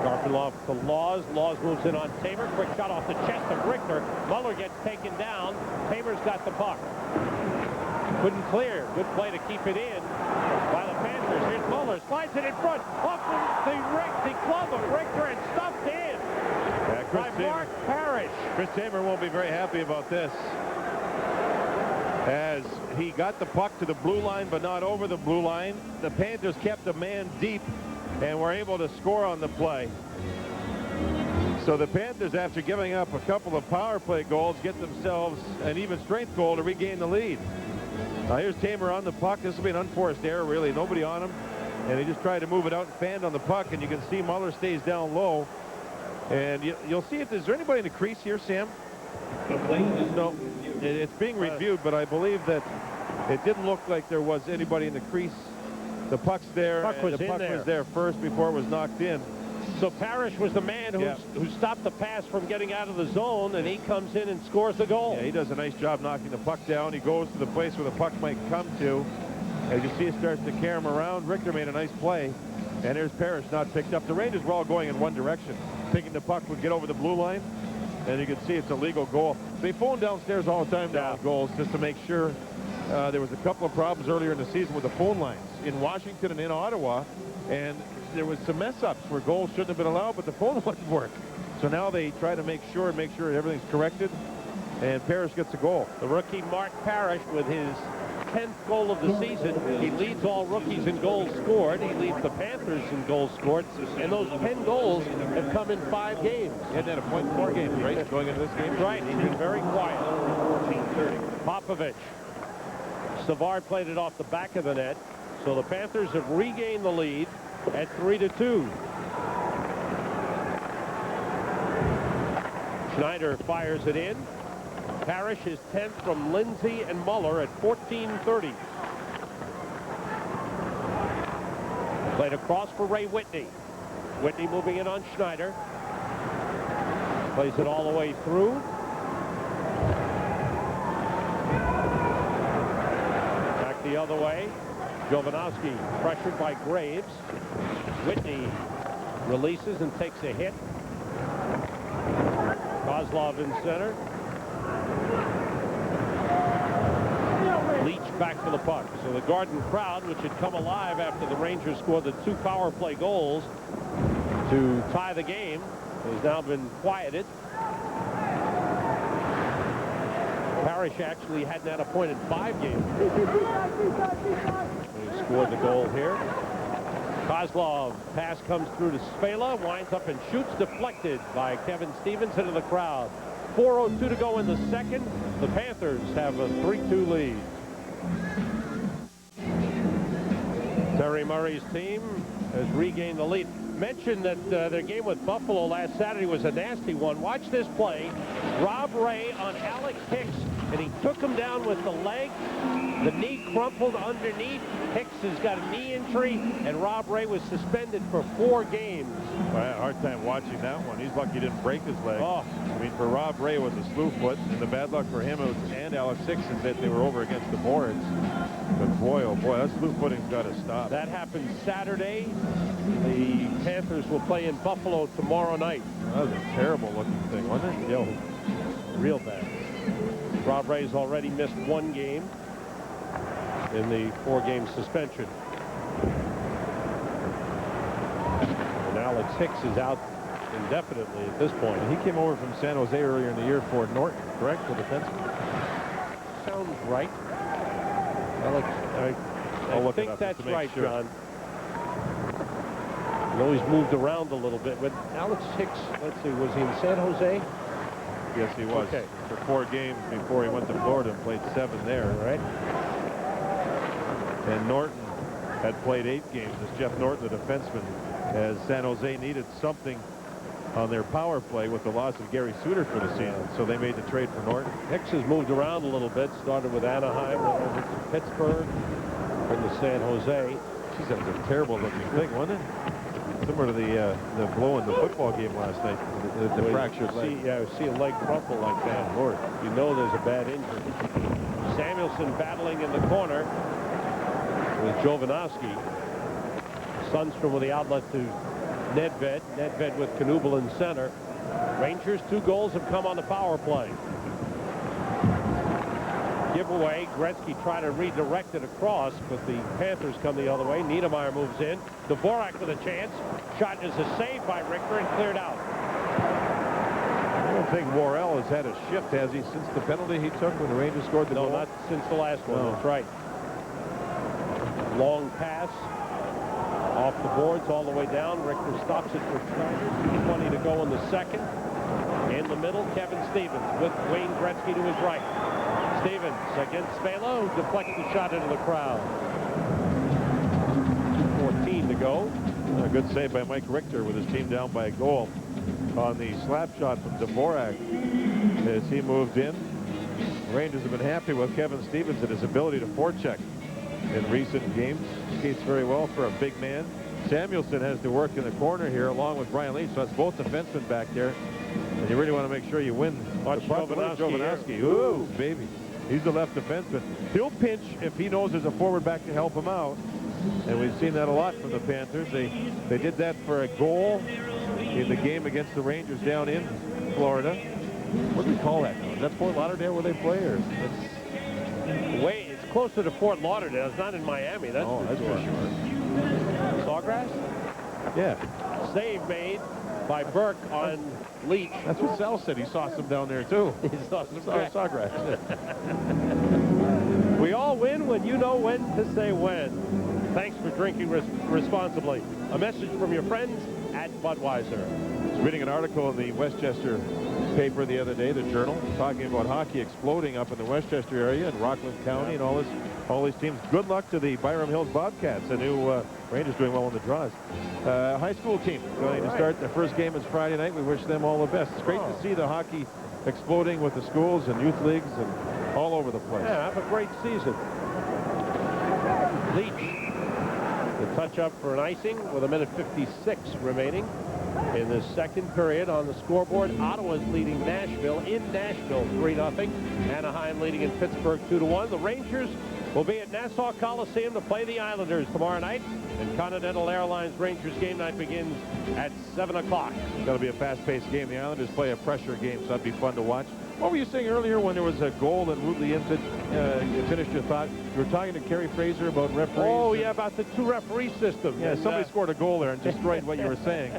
Garpenlov to Laws. Laws moves in on Tamer. Quick shot off the chest of Richter. Muller gets taken down. Tamer's got the puck. Couldn't clear. Good play to keep it in by the Panthers. Panthers. Here's Muller, slides it in front. Off the glove of Richter and stuffed in by Mark Parrish. Chris Tamer won't be very happy about this, as he got the puck to the blue line but not over the blue line. The Panthers kept a man deep and were able to score on the play. So the Panthers, after giving up a couple of power play goals, get themselves an even strength goal to regain the lead. Now here's Tamer on the puck. This will be an unforced error, really. Nobody on him. And he just tried to move it out and fanned on the puck, and you can see Muller stays down low. And you'll see if there's anybody in the crease here, Sam. No, it's being reviewed, but I believe that it didn't look like there was anybody in the crease. The puck's there. The puck was there first before it was knocked in. So Parrish was the man who stopped the pass from getting out of the zone, and he comes in and scores the goal. Yeah, he does a nice job knocking the puck down. He goes to the place where the puck might come to. As you see, it starts to carry him around. Richter made a nice play, and there's Parrish not picked up. The Rangers were all going in one direction. Thinking the puck would get over the blue line, and you can see it's a legal goal. They phone downstairs all the time down goals just to make sure. There was a couple of problems earlier in the season with the phone lines in Washington and in Ottawa, and there was some mess-ups where goals shouldn't have been allowed, but the phone wouldn't work. So now they try to make sure everything's corrected, and Parrish gets a goal. The rookie Mark Parrish with his 10th goal of the season. He leads all rookies in goals scored. He leads the Panthers in goals scored, and those 10 goals have come in 5 games. He hadn't had a point in 4 games, right, going into this game? Right, he's been very quiet. Popovich. Savard played it off the back of the net, so the Panthers have regained the lead at 3-2. Schneider fires it in. Parrish is 10th from Lindsay and Muller at 14:30. Played across for Ray Whitney. Whitney moving in on Schneider. Plays it all the way through. Back the other way. Jovanovski pressured by Graves. Whitney releases and takes a hit. Kozlov in center. Leach back to the puck. So the Garden crowd, which had come alive after the Rangers scored the 2 power play goals to tie the game, has now been quieted. Parrish actually hadn't had a point in 5 games. He scored the goal here. Kozlov, pass comes through to Svela, winds up and shoots, deflected by Kevin Stevens into the crowd. 4:02 to go in the second. The Panthers have a 3-2 lead. Terry Murray's team has regained the lead. Mentioned that their game with Buffalo last Saturday was a nasty one. Watch this play. Rob Ray on Alex Hicks, and he took him down with the leg. The knee crumpled underneath. Hicks has got a knee injury, and Rob Ray was suspended for 4 games. I had a hard time watching that one. He's lucky he didn't break his leg. Oh. I mean, for Rob Ray, it was a slew foot, and the bad luck for him and Alex Hicks is that they were over against the boards. But boy, oh boy, that slew footing's got to stop. That happened Saturday. The Panthers will play in Buffalo tomorrow night. That was a terrible looking thing, wasn't it? Yo, real bad. Rob Ray's already missed 1 game in the 4-game suspension. And Alex Hicks is out indefinitely at this point. And he came over from San Jose earlier in the year for Norton, correct? The defenseman? Sounds right. Alex, I think that's right, sure. John. He always moved around a little bit, but Alex Hicks, let's see, was he in San Jose? Yes, he was. Okay. For 4 games before he went to Florida and played 7 there. Right. And Norton had played 8 games as Jeff Norton, the defenseman, as San Jose needed something on their power play with the loss of Gary Suter for the season. So they made the trade for Norton. Hicks has moved around a little bit. Started with Anaheim, went over to Pittsburgh, and to San Jose. Geez, that was a terrible looking thing, wasn't it? Similar to the blow in the football game last night, the fractured leg. Yeah, see a leg crumple like that. Lord, you know there's a bad injury. Samuelson battling in the corner with Jovanovski. Sundstrom with the outlet to Nedved. Nedved with Knubel in center. Rangers 2 goals have come on the power play. Giveaway. way. Gretzky tried to redirect it across, but the Panthers come the other way. Niedermeyer moves in. Dvorak with a chance. Shot is a save by Richter and cleared out. I don't think Worrell has had a shift, has he, since the penalty he took when the Rangers scored the goal? No, not since the last one. No. That's right. Long pass off the boards all the way down. Richter stops it for Schneider. 20 to go in the second. In the middle, Kevin Stevens with Wayne Gretzky to his right. Stevens against Spalo, who deflects the shot into the crowd. 14 to go. A good save by Mike Richter with his team down by a goal on the slap shot from Dvorak as he moved in. Rangers have been happy with Kevin Stevens and his ability to forecheck in recent games. Skates very well for a big man. Samuelson has to work in the corner here along with Brian Leach, so that's both defensemen back there. And you really want to make sure you win. Watch Jovanovski. Ooh, baby. He's the left defenseman. He'll pinch if he knows there's a forward back to help him out. And we've seen that a lot from the Panthers. They did that for a goal in the game against the Rangers down in Florida. What do we call that now? Is that Fort Lauderdale where they play? Or It's closer to Fort Lauderdale. It's not in Miami. That's for sure. Sawgrass? Yeah. Save made by Burke on Leach. That's what Sal said. He saw some down there, too. He saw some Sawgrass. We all win when you know when to say when. Thanks for drinking responsibly. A message from your friends at Budweiser. I was reading an article in the Westchester paper the other day, the Journal, talking about hockey exploding up in the Westchester area and Rockland County and all these teams. Good luck to the Byram Hills Bobcats. The new Rangers doing well in the draws. High school team going to start. Their first game is Friday night. We wish them all the best. It's great to see the hockey exploding with the schools and youth leagues and all over the place. Yeah, have a great season. Leach. The touch up for an icing with 1:56 remaining in the second period. On the scoreboard, Ottawa's leading Nashville in Nashville 3-0. Anaheim leading in Pittsburgh 2-1. The Rangers will be at Nassau Coliseum to play the Islanders tomorrow night. And Continental Airlines Rangers game night begins at 7 o'clock. It's going to be a fast-paced game. The Islanders play a pressure game, so that'd be fun to watch. What were you saying earlier when there was a goal that rudely you finished your thought? You were talking to Kerry Fraser about referees. Oh, yeah, about the two-referee system. Yeah, somebody scored a goal there and destroyed what you were saying.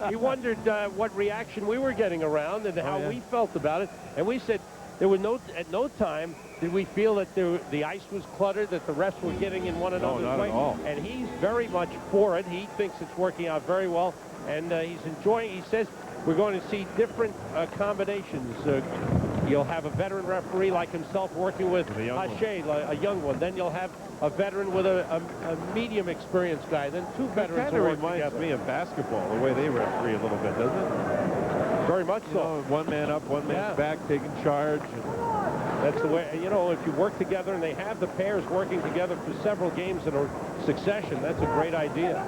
He wondered what reaction we were getting around and how we felt about it. And we said there was at no time did we feel that the ice was cluttered, that the refs were getting in one another's way. At all. And he's very much for it. He thinks it's working out very well. And he's enjoying. He says we're going to see different combinations. You'll have a veteran referee like himself working with Hache, a young one. Then you'll have a veteran with a medium experienced guy. Then two veterans. Kind of reminds me of basketball, the way they referee a little bit, doesn't it? Very much so. One man up, one man's back, taking charge. That's the way, you know, if you work together and they have the pairs working together for several games in a succession, that's a great idea.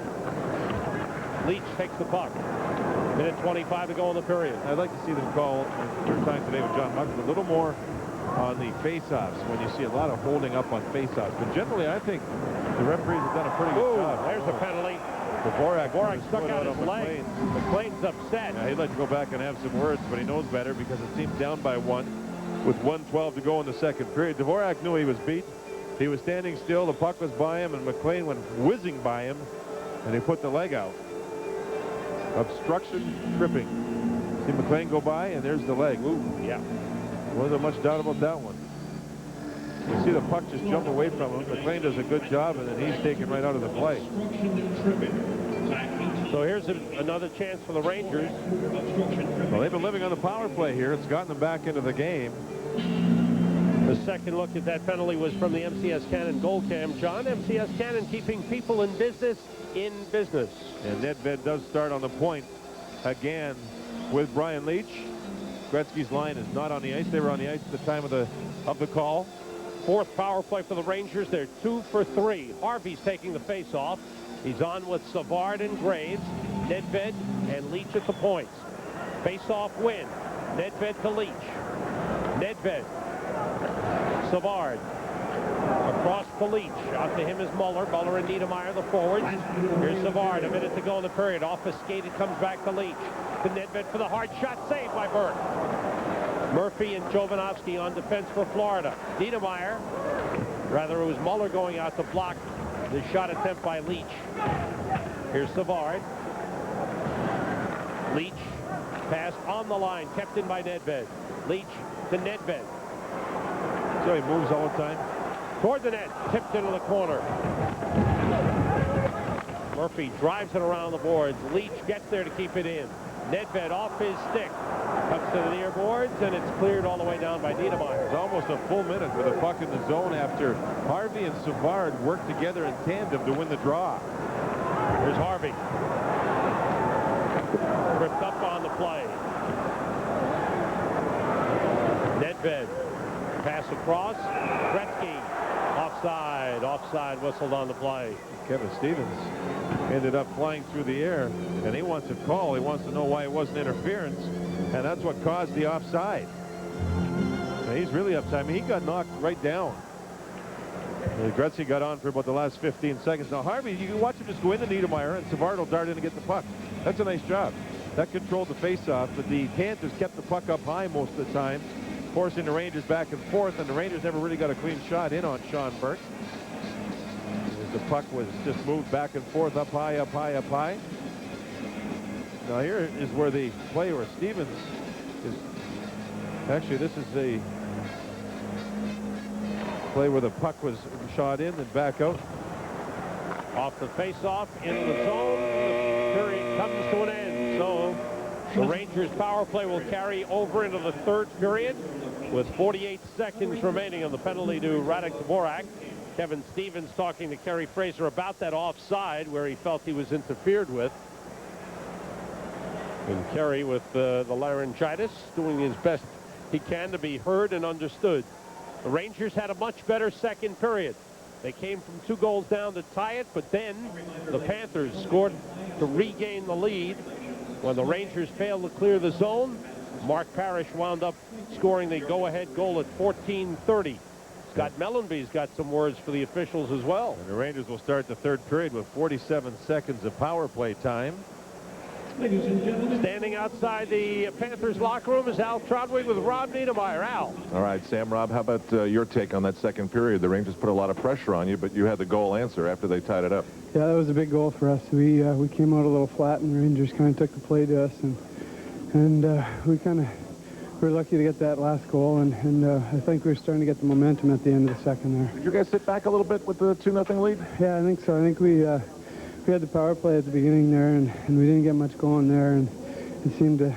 Leach takes the puck. 1:25 to go in the period. I'd like to see them call, we were talking today with John Muckler, a little more on the face-offs when you see a lot of holding up on face-offs. But generally, I think the referees have done a pretty good job. There's the penalty. Dvorak stuck out his leg. McLean's upset. Yeah, he'd like to go back and have some words, but he knows better because the team's down by 1 with 1:12 to go in the second period. Dvorak knew he was beat. He was standing still. The puck was by him, and McLean went whizzing by him, and he put the leg out. Obstruction, tripping. See McLean go by, and there's the leg. Ooh, yeah. Wasn't much doubt about that one. You see the puck just jump away from him. McLean does a good job, and then he's taken right out of the play. So here's another chance for the Rangers. Well, they've been living on the power play here. It's gotten them back into the game. The second look at that penalty was from the MCS Cannon goal cam. John, MCS Cannon keeping people in business. And Nedved does start on the point again with Brian Leach. Gretzky's line is not on the ice. They were on the ice at the time of the call. Fourth power play for the Rangers. They're 2 for 3. Harvey's taking the face-off. He's on with Savard and Graves. Nedved and Leach at the points. Face-off win. Nedved to Leach. Nedved. Savard. Across to Leach. Out to him is Muller. Muller and Niedermeyer, the forwards. Here's Savard. A minute to go in the period. Off a skate. It comes back to Leach. To Nedved for the hard shot. Saved by Burke. Murphy and Jovanovski on defense for Florida. Niedermeyer, rather it was Muller going out to block the shot attempt by Leach. Here's Savard. Leach, pass on the line, kept in by Nedved. Leach to Nedved. So he moves all the time. Toward the net, tipped into the corner. Murphy drives it around the boards. Leach gets there to keep it in. Nedved off his stick. Comes to the near boards, and it's cleared all the way down by Niedermeyer. It's almost a full minute with the puck in the zone after Harvey and Savard worked together in tandem to win the draw. Here's Harvey. Tripped up on the play. Nedved. Pass across. Gretzky. Offside. Offside whistled on the play. Kevin Stevens ended up flying through the air, and he wants a call. He wants to know why it wasn't interference, and that's what caused the offside. Now, he's really upset. I mean, he got knocked right down. Gretzky got on for about the last 15 seconds. Now, Harvey, you can watch him just go into Niedermeyer, and Savard will dart in and get the puck. That's a nice job. That controlled the faceoff, but the Panthers kept the puck up high most of the time, forcing the Rangers back and forth, and the Rangers never really got a clean shot in on Sean Burke. The puck was just moved back and forth, up high, up high, up high. Now here is where the play where Stevens is. Actually, this is the play where the puck was shot in and back out. Off the face-off, into the zone. The period comes to an end. So the Rangers power play will carry over into the third period with 48 seconds remaining on the penalty to Radek Dvorak. Kevin Stevens talking to Kerry Fraser about that offside where he felt he was interfered with. And Kerry with the laryngitis doing his best he can to be heard and understood. The Rangers had a much better second period. They came from 2 goals down to tie it, but then the Panthers scored to regain the lead. When the Rangers failed to clear the zone, Mark Parrish wound up scoring the go-ahead goal at 14:30. Scott Mellenby's got some words for the officials as well. And the Rangers will start the third period with 47 seconds of power play time. Ladies and gentlemen. Standing outside the Panthers locker room is Al Trotwig with Rob Niedermeyer. Al. All right, Sam, Rob, how about your take on that second period? The Rangers put a lot of pressure on you, but you had the goal answer after they tied it up. Yeah, that was a big goal for us. We came out a little flat, and the Rangers kind of took the play to us, and we kind of were lucky to get that last goal, and I think we were starting to get the momentum at the end of the second there. Did you guys sit back a little bit with the 2-0 lead? Yeah, I think so. I think we had the power play at the beginning there, and we didn't get much going there, and it seemed to,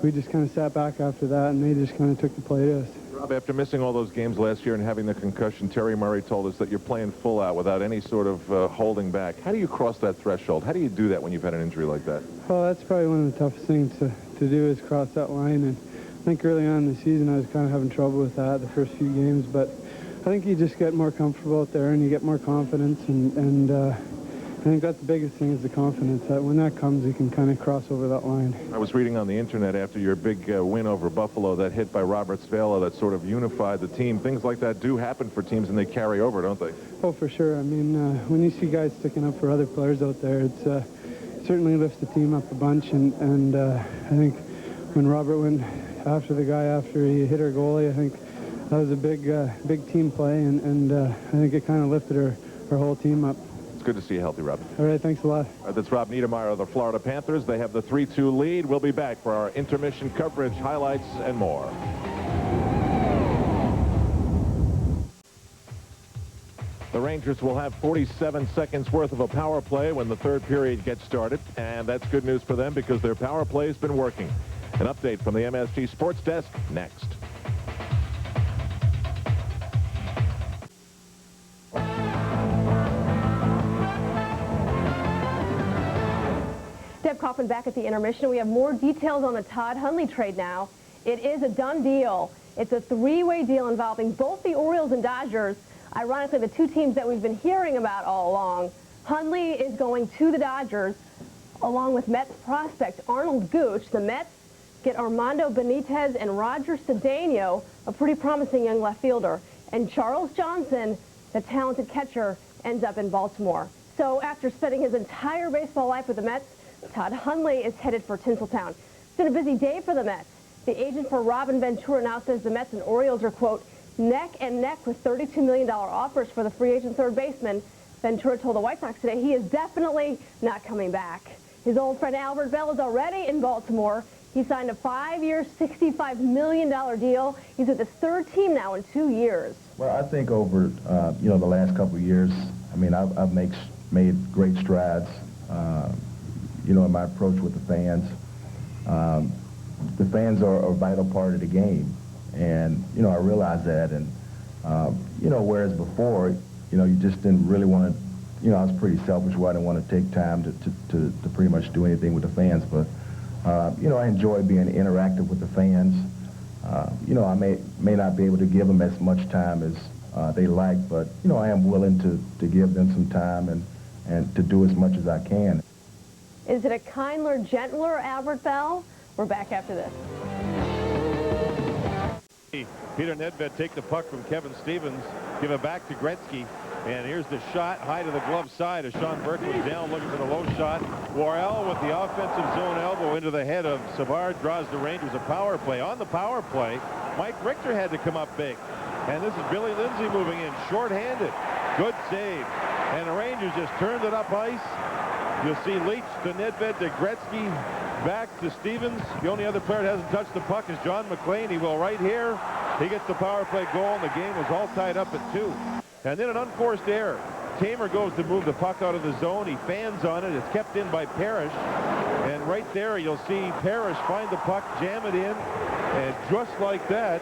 we just kind of sat back after that, and they just kind of took the play to us. Rob, after missing all those games last year and having the concussion, Terry Murray told us that you're playing full out without any sort of holding back. How do you cross that threshold? How do you do that when you've had an injury like that? Well, that's probably one of the toughest things to do is cross that line, and I think early on in the season I was kind of having trouble with that the first few games, but I think you just get more comfortable out there and you get more confidence, and I think that's the biggest thing is the confidence, that when that comes you can kind of cross over that line. I was reading on the internet after your big win over Buffalo, that hit by Robert Svela that sort of unified the team. Things like that do happen for teams and they carry over, don't they? Oh, for sure. I mean, when you see guys sticking up for other players out there, it certainly lifts the team up a bunch, and I think when Robert went after the guy after he hit our goalie, I think that was a big team play, and I think it kind of lifted our whole team up. It's good to see you healthy, Rob. All right, thanks a lot. That's Rob Niedermeyer of the Florida Panthers. They have the 3-2 lead. We'll be back for our intermission coverage, highlights, and more. The Rangers will have 47 seconds worth of a power play when the third period gets started, and that's good news for them because their power play has been working. An update from the MSG Sports Desk next. Deb Kaufman back at the intermission. We have more details on the Todd Hundley trade now. It is a done deal. It's a 3-way deal involving both the Orioles and Dodgers. Ironically, the 2 teams that we've been hearing about all along. Hundley is going to the Dodgers along with Mets prospect Arnold Gooch. The Mets get Armando Benitez and Roger Cedeno, a pretty promising young left fielder. And Charles Johnson, the talented catcher, ends up in Baltimore. So after spending his entire baseball life with the Mets, Todd Hundley is headed for Tinseltown. It's been a busy day for the Mets. The agent for Robin Ventura now says the Mets and Orioles are, quote, neck and neck with $32 million offers for the free agent third baseman. Ventura told the White Sox today he is definitely not coming back. His old friend Albert Bell is already in Baltimore. He signed a 5-year, $65 million deal. He's with his third team now in 2 years. Well, I think over, the last couple of years, I mean, I've made great strides, in my approach with the fans. The fans are a vital part of the game, and, I realize that. And, whereas before, you just didn't really want to, I was pretty selfish where I didn't want to take time to pretty much do anything with the fans. But, I enjoy being interactive with the fans. I may not be able to give them as much time as they like, but, I am willing to give them some time and to do as much as I can. Is it a kinder, gentler Albert Bell? We're back after this. Peter Nedved take the puck from Kevin Stevens, give it back to Gretzky, and here's the shot high to the glove side as Sean Burke was down looking for the low shot. Worrell with the offensive zone elbow into the head of Savard draws the Rangers a power play. On the power play, Mike Richter had to come up big, and this is Billy Lindsay moving in short-handed. Good save, and the Rangers just turned it up ice. You'll see Leach to Nedved to Gretzky, back to Stevens. The only other player that hasn't touched the puck is John McLean. He will right here. He gets the power play goal, and the game was all tied up at 2. And then an unforced error. Tamer goes to move the puck out of the zone. He fans on it. It's kept in by Parrish. And right there, you'll see Parrish find the puck, jam it in, and just like that,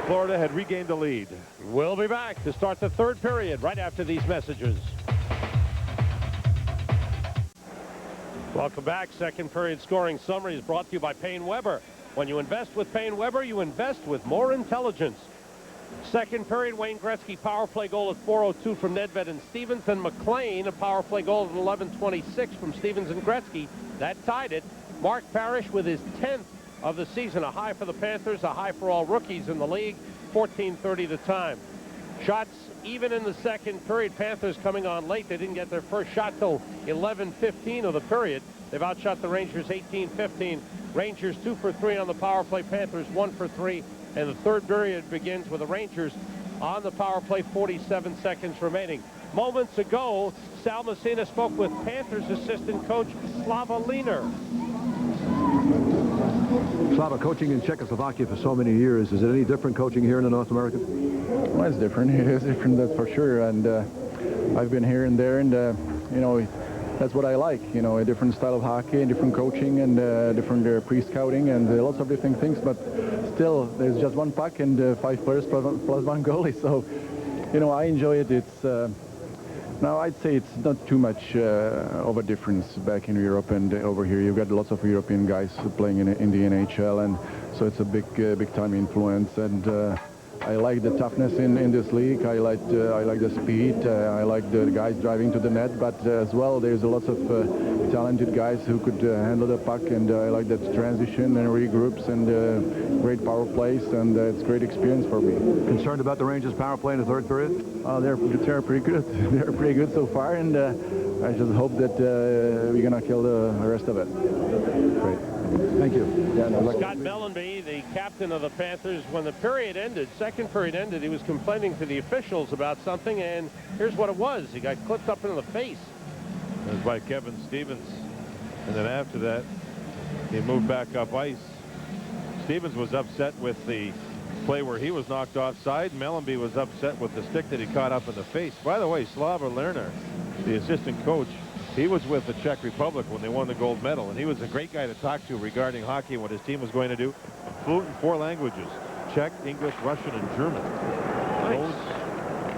Florida had regained the lead. We'll be back to start the third period right after these messages. Welcome back. Second period scoring summary is brought to you by Payne Weber. When you invest with Payne Weber, you invest with more intelligence. Second period, Wayne Gretzky power play goal at 4:02 from Nedved and Stevens, and McLean a power play goal at 11:26 from Stevens and Gretzky. That tied it. Mark Parrish with his 10th of the season, a high for the Panthers, a high for all rookies in the league. 14:30 the time. Shots even in the second period. Panthers coming on late. They didn't get their first shot till 11:15 of the period. They've outshot the Rangers 18-15. Rangers 2 for 3 on the power play. Panthers 1 for 3. And the third period begins with the Rangers on the power play, 47 seconds remaining. Moments ago, Sal Messina spoke with Panthers assistant coach Slava Lehner. Slava, coaching in Czechoslovakia for so many years, is it any different coaching here in North America? Well, it's different. It is different, that's for sure. And I've been here and there, and that's what I like. A different style of hockey, different coaching, and different pre-scouting, and lots of different things. But still, there's just one puck and 5 players plus one goalie. So, I enjoy it. It's now I'd say it's not too much of a difference back in Europe and over here. You've got lots of European guys playing in the NHL, and so it's a big time influence. And I like the toughness in this league. I like the speed. I like the guys driving to the net, but as well, there's lots of talented guys who could handle the puck, and I like that transition and regroups and great power plays, and it's a great experience for me. Concerned about the Rangers' power play in the third period? They're pretty good. They're pretty good so far, and I just hope that we're gonna kill the rest of it. Great. Thank you. Scott Mellenby, the captain of the Panthers, when the period ended, second period ended, he was complaining to the officials about something, and here's what it was. He got clipped up in the face. It was by Kevin Stevens, and then after that, he moved back up ice. Stevens was upset with the play where he was knocked offside. Mellenby was upset with the stick that he caught up in the face. By the way, Slava Lerner, the assistant coach, he was with the Czech Republic when they won the gold medal, and he was a great guy to talk to regarding hockey and what his team was going to do. Fluent in 4 languages, Czech, English, Russian, and German.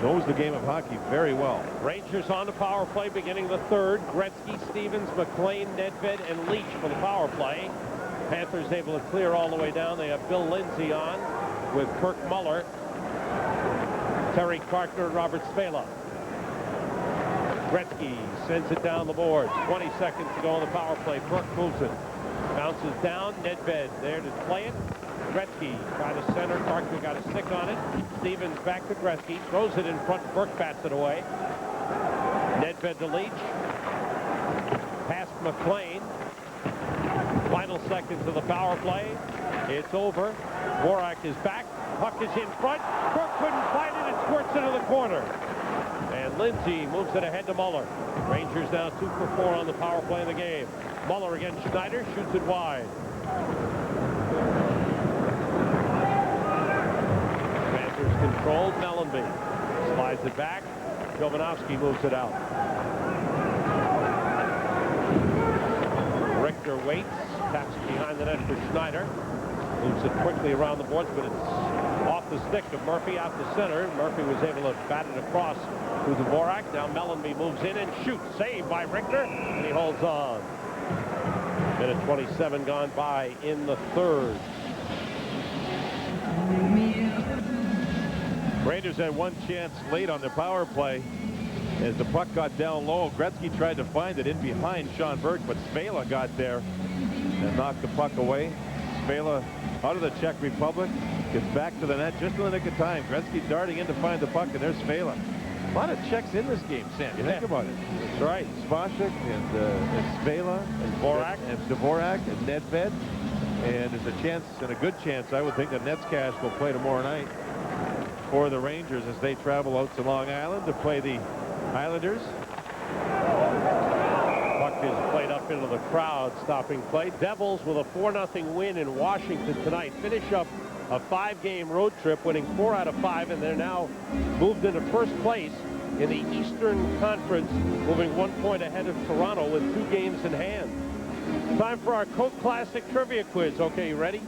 Knows the game of hockey very well. Rangers on the power play beginning the third. Gretzky, Stevens, McLean, Nedved, and Leach for the power play. Panthers able to clear all the way down. They have Bill Lindsay on with Kirk Muller, Terry Carter, and Robert Spela. Gretzky sends it down the boards. 20 seconds to go on the power play. Burke moves it. Bounces down. Nedved there to play it. Gretzky trying to center. Carter got a stick on it. Stevens back to Gretzky. Throws it in front. Burke bats it away. Nedved to Leach. Past McLean. Final seconds of the power play. It's over. Dvorak is back. Puck is in front. Burke couldn't find it. It squirts into the corner. And Lindsay moves it ahead to Muller. Rangers now 2 for 4 on the power play in the game. Muller against Schneider, shoots it wide. Panthers controlled. Mellenby slides it back. Jovanovski moves it out. Richter waits, taps it behind the net for Schneider. Moves it quickly around the boards, but it's off the stick of Murphy out to center. Murphy was able to bat it across to Dvorak. Now Mellenby moves in and shoots. Saved by Richter, and he holds on. Minute 27 gone by in the third. Rangers had one chance late on the power play. As the puck got down low, Gretzky tried to find it in behind Sean Burke, but Spela got there and knocked the puck away. Spela out of the Czech Republic, gets back to the net just in the nick of time. Gretzky darting in to find the puck, and there's Spela. A lot of Czechs in this game, Sam. You think about it. That's right. Spacek and Spela and Dvorak and Nedved. And there's a chance, and a good chance, I would think, that Netzcash will play tomorrow night for the Rangers as they travel out to Long Island to play the Islanders. Puck is played up into the crowd, stopping play. Devils with a 4-0 win in Washington tonight. Finish up a 5-game road trip, winning 4 out of 5, and they're now moved into first place in the Eastern Conference, moving 1 point ahead of Toronto with 2 games in hand. Time for our Coke Classic Trivia Quiz. Okay, you ready?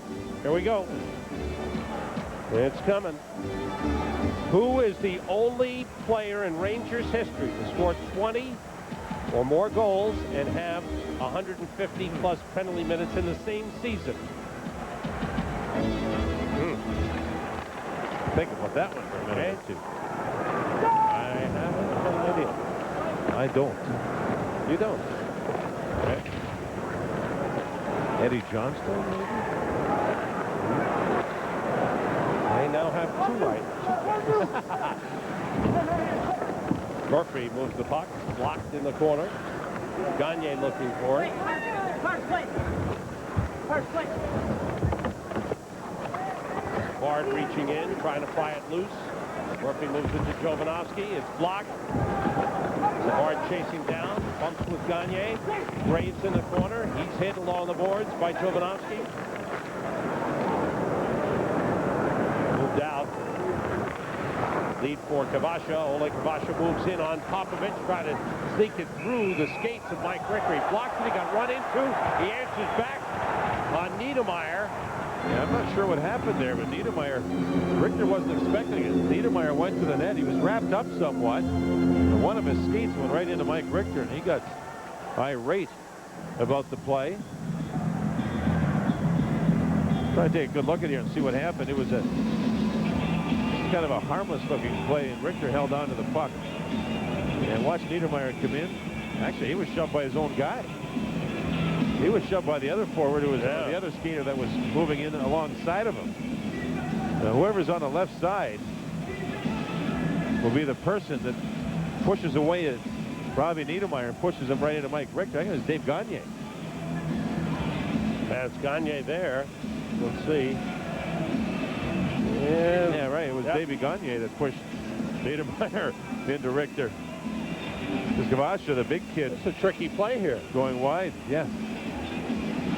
Here we go. It's coming. Who is the only player in Rangers history to score 20 or more goals and have 150+ penalty minutes in the same season? Think about that one for a minute or two. I haven't an idea. I don't. You don't. Okay. Eddie Johnstone, maybe? I now have 2 right. Murphy moves the puck, blocked in the corner. Gagne looking for it. Bard reaching in, trying to pry it loose. Murphy moves it to Jovanovski. It's blocked. Bard chasing down, bumps with Gagne. Graves in the corner. He's hit along the boards by Jovanovski. Moved out. Lead for Kavasha. Ole Kavasha moves in on Popovich, trying to sneak it through the skates of Mike Richter. He blocks it. He got run into. He answers back on Niedermeyer. Yeah, I'm not sure what happened there, but Richter wasn't expecting it. Niedermeyer went to the net. He was wrapped up somewhat. And one of his skates went right into Mike Richter, and he got irate about the play. Try to take a good look at here and see what happened. It was kind of a harmless-looking play, and Richter held on to the puck. And watch Niedermeyer come in. Actually, he was shoved by his own guy. He was shoved by the other forward, who was the other skater that was moving in alongside of him. Now, whoever's on the left side will be the person that pushes away at Robbie Niedermeyer and pushes him right into Mike Richter. I think it was Dave Gagne. That's Gagne there. Let's see. Yeah, right. It was Davey Gagne that pushed Niedermeyer into Richter. Because Kavasha, the big kid. It's a tricky play here. Going wide, yeah.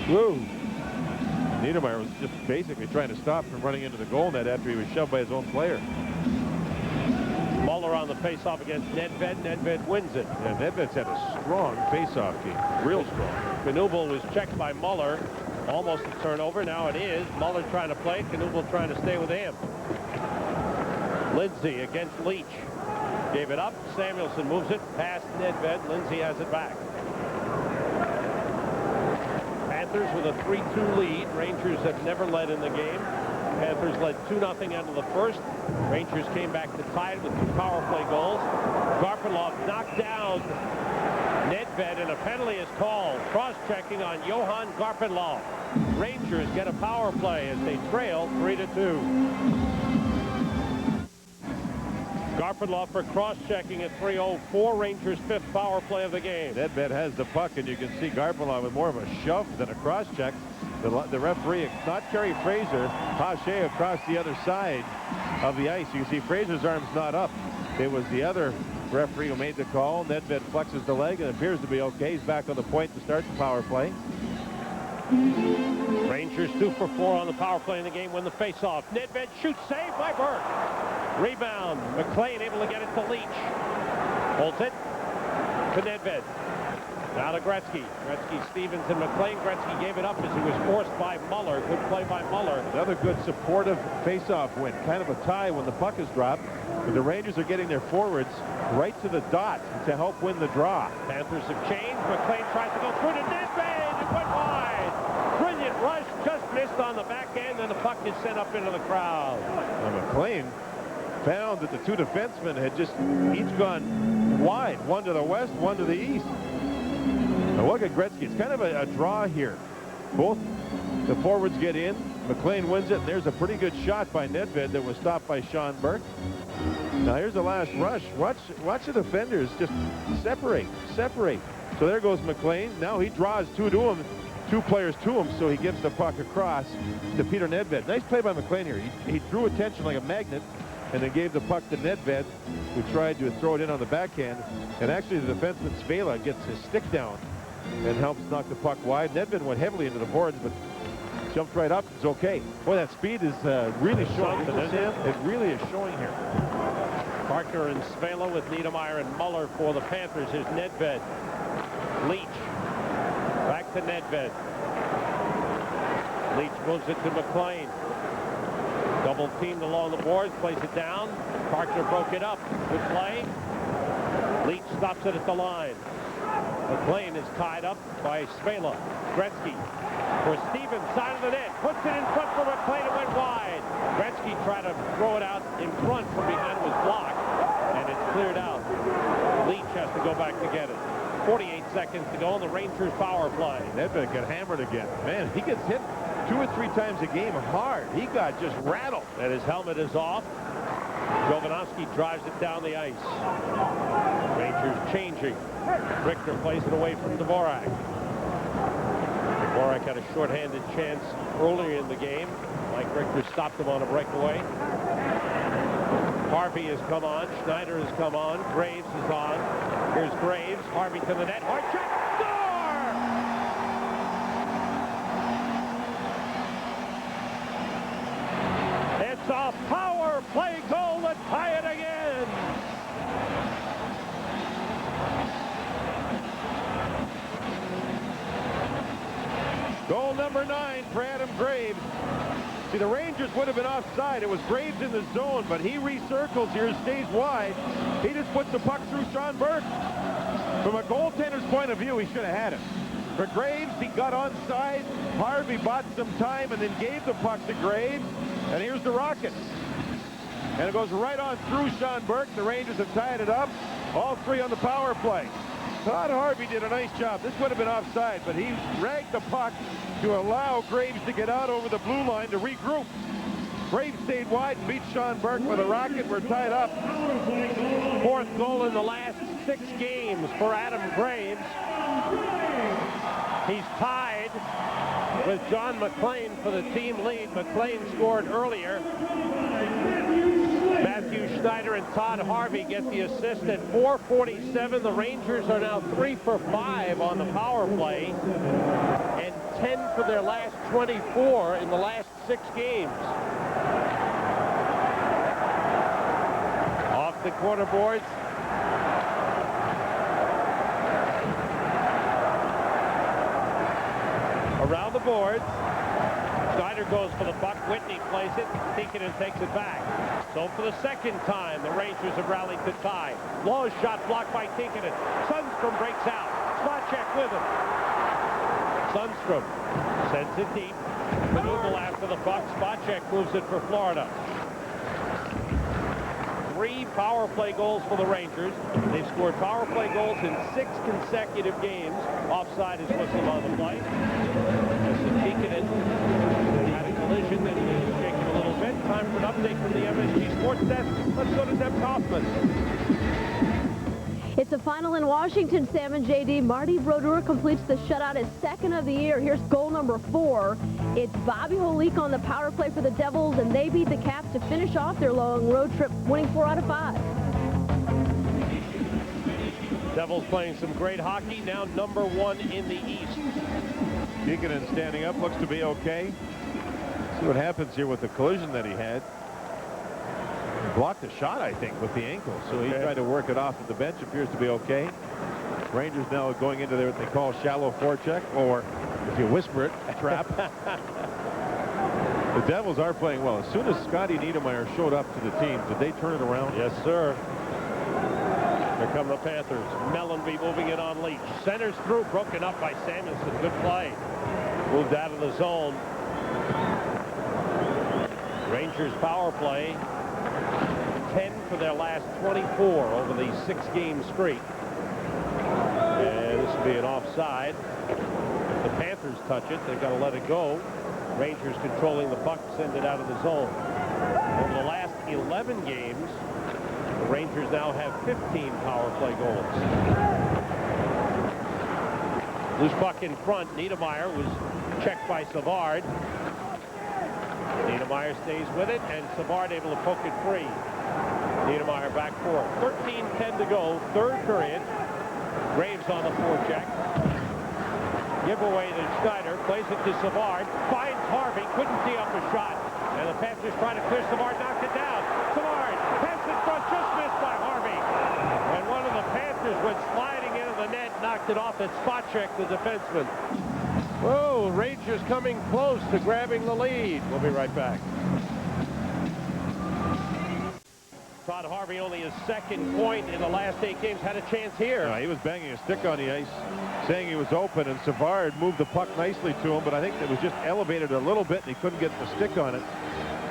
Woo. Niedermeyer was just basically trying to stop from running into the goal net after he was shoved by his own player. Muller on the faceoff against Nedved. Nedved wins it. Yeah, Nedved's had a strong faceoff game. Real strong. Knuble was checked by Muller. Almost a turnover. Now it is. Muller trying to play. Knuble trying to stay with him. Lindsay against Leach. Gave it up. Samuelson moves it past Nedved. Lindsay has it back. Panthers with a 3-2 lead. Rangers have never led in the game. Panthers led 2-0 out of the first. Rangers came back to tie it with 2 power play goals. Garpenlov knocked down Nedved, and a penalty is called. Cross-checking on Johan Garpenlov. Rangers get a power play as they trail 3-2. Garpenlov for cross-checking at 3:04. Rangers' 5th power play of the game. Nedved has the puck, and you can see Garpenlov with more of a shove than a cross-check. The referee, not Kerry Fraser, Pache across the other side of the ice. You can see Fraser's arm's not up. It was the other referee who made the call. Nedved flexes the leg and appears to be okay. He's back on the point to start the power play. Rangers 2 for 4 on the power play in the game. Win the faceoff. Nedved shoots, saved by Burke. Rebound. McLean able to get it to Leach. Holds it to Nedved. Now to Gretzky. Gretzky, Stevens, and McLean. Gretzky gave it up as he was forced by Muller. Good play by Muller. Another good supportive faceoff win. Kind of a tie when the puck is dropped. But the Rangers are getting their forwards right to the dot to help win the draw. Panthers have changed. McLean tries to go through to Nedved. It went wide. Brilliant rush. Just missed on the back end, and the puck is sent up into the crowd. Now McLean found that the two defensemen had just each gone wide. One to the west, one to the east. Now look at Gretzky. It's kind of a draw here. Both the forwards get in. McLean wins it, and there's a pretty good shot by Nedved that was stopped by Sean Burke. Now here's the last rush. Watch the defenders just separate. So there goes McLean. Now he draws two players to him, so he gives the puck across to Peter Nedved. Nice play by McLean here. He drew attention like a magnet and then gave the puck to Nedved, who tried to throw it in on the backhand. And actually the defenseman Svela gets his stick down and helps knock the puck wide. Nedved went heavily into the boards, but jumped right up. It's okay. Boy, that speed is really showing. It really is showing here. Parker and Svela with Niedermeyer and Muller for the Panthers. Here's Nedved. Leach. Back to Nedved. Leach moves it to McLean. Double teamed along the boards. Plays it down. Parker broke it up. Good play. Leach stops it at the line. McLean is tied up by Svela. Gretzky for Stevens, side of the net. Puts it in front for McLean. It went wide. Gretzky tried to throw it out in front from behind. It was blocked, and it's cleared out. Leach has to go back to get it. 48 seconds to go on the Rangers power play. Nedved got hammered again. Man, he gets hit 2 or 3 times a game hard. He got just rattled. And his helmet is off. Jovanovski drives it down the ice. Rangers changing. Richter plays it away from Dvorak. Dvorak had a shorthanded chance earlier in the game. Mike Richter stopped him on a breakaway. Harvey has come on. Schneider has come on. Graves is on. Here's Graves. Harvey to the net. Hard shot. Score! It's a power play goal to tie it again. Goal number 9 for Adam Graves. See, the Rangers would have been offside. It was Graves in the zone, but he recircles here, stays wide. He just puts the puck through Sean Burke. From a goaltender's point of view, he should have had it. For Graves, he got onside. Harvey bought some time and then gave the puck to Graves. And here's the rocket. And it goes right on through Sean Burke. The Rangers have tied it up. All 3 on the power play. Todd Harvey did a nice job. This would have been offside, but he dragged the puck to allow Graves to get out over the blue line to regroup. Graves stayed wide and beat Sean Burke with a rocket. We're tied up. 4th goal in the last 6 games for Adam Graves. He's tied with John McLean for the team lead. McLean scored earlier. Matthew Schneider and Todd Harvey get the assist at 4:47. The Rangers are now 3 for 5 on the power play and 10 for their last 24 in the last 6 games. Off the corner boards. Around the boards. Schneider goes for the puck. Whitney plays it. Tikkanen takes it back. So for the second time, the Rangers have rallied to tie. Long shot blocked by Tikkanen. Sundstrom breaks out. Spacek with him. Sundstrom sends it deep. Maneuver after the puck. Spacek moves it for Florida. 3 power play goals for the Rangers. They've scored power play goals in 6 consecutive games. Offside is whistled on the play. Tikkanen had a collision and is shaking a little bit. Time for an update from the MSG Sports Desk. Let's go to Deb Kaufman. It's a final in Washington, Sam and JD. Marty Brodeur completes the shutout, his second of the year. Here's goal number 4. It's Bobby Holik on the power play for the Devils, and they beat the Caps to finish off their long road trip, winning 4 out of 5. Devils playing some great hockey, now number 1 in the East. Deacon standing up, looks to be okay. See what happens here with the collision that he had. He blocked a shot, I think, with the ankle, so he tried to work it off at the bench. Appears to be okay. Rangers now going into their what they call shallow forecheck, or if you whisper it, trap. The Devils are playing well. As soon as Scotty Niedermayer showed up to the team, did they turn it around? Yes, sir. Here come the Panthers. Mellenby moving it on Leach. Centers through, broken up by Samuelson. Good play. Moved out of the zone. Rangers power play. 10 for their last 24 over the 6-game streak. And this will be an offside. If the Panthers touch it, they've got to let it go. Rangers controlling the puck, send it out of the zone. Over the last 11 games, the Rangers now have 15 power play goals. Loose puck in front. Niedermayer was checked by Savard. Niedermayer stays with it, and Savard able to poke it free. Niedermayer back forth. 13:10 to go, third period. Graves on the forecheck. Giveaway to Schneider, plays it to Savard, finds Harvey, couldn't tee up a shot, and the Panthers trying to clear Savard, knocked it down. Savard, pass in front, just missed by Harvey. And one of the Panthers went sliding into the net, knocked it off at spot check, the defenseman. Whoa, Rangers coming close to grabbing the lead. We'll be right back. Todd Harvey, only his second point in the last 8 games, had a chance here. He was banging a stick on the ice, saying he was open, and Savard moved the puck nicely to him, but I think it was just elevated a little bit, and he couldn't get the stick on it.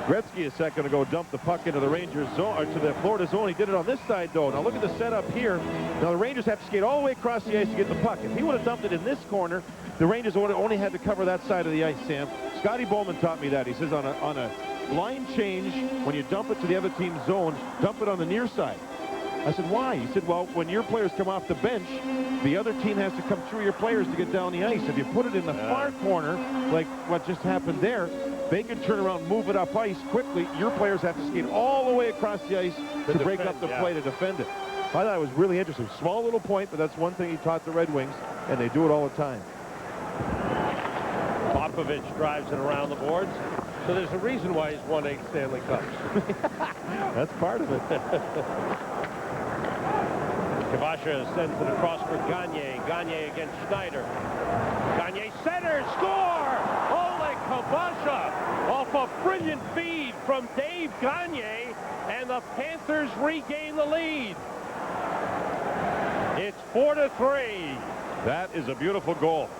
Gretzky a second ago dumped the puck into the Rangers zone, or to the Florida zone. He did it on this side, though. Now look at the setup here. Now the Rangers have to skate all the way across the ice to get the puck. If he would have dumped it in this corner, the Rangers would have only had to cover that side of the ice, Sam. Scotty Bowman taught me that. He says on a line change, when you dump it to the other team's zone, dump it on the near side. I said, why? He said, well, when your players come off the bench, the other team has to come through your players to get down the ice. If you put it in the far corner, like what just happened there, they can turn around, move it up ice quickly. Your players have to skate all the way across the ice to break up the play to defend it. I thought it was really interesting. Small little point, but that's one thing he taught the Red Wings, and they do it all the time. Popovich drives it around the boards. So there's a reason why he's won 8 Stanley Cups. That's part of it. Kavasha sends it across for Gagne. Gagne against Schneider. Gagne centers, score! Oleg Kavasha off a brilliant feed from Dave Gagne, and the Panthers regain the lead. It's 4-3. That is a beautiful goal.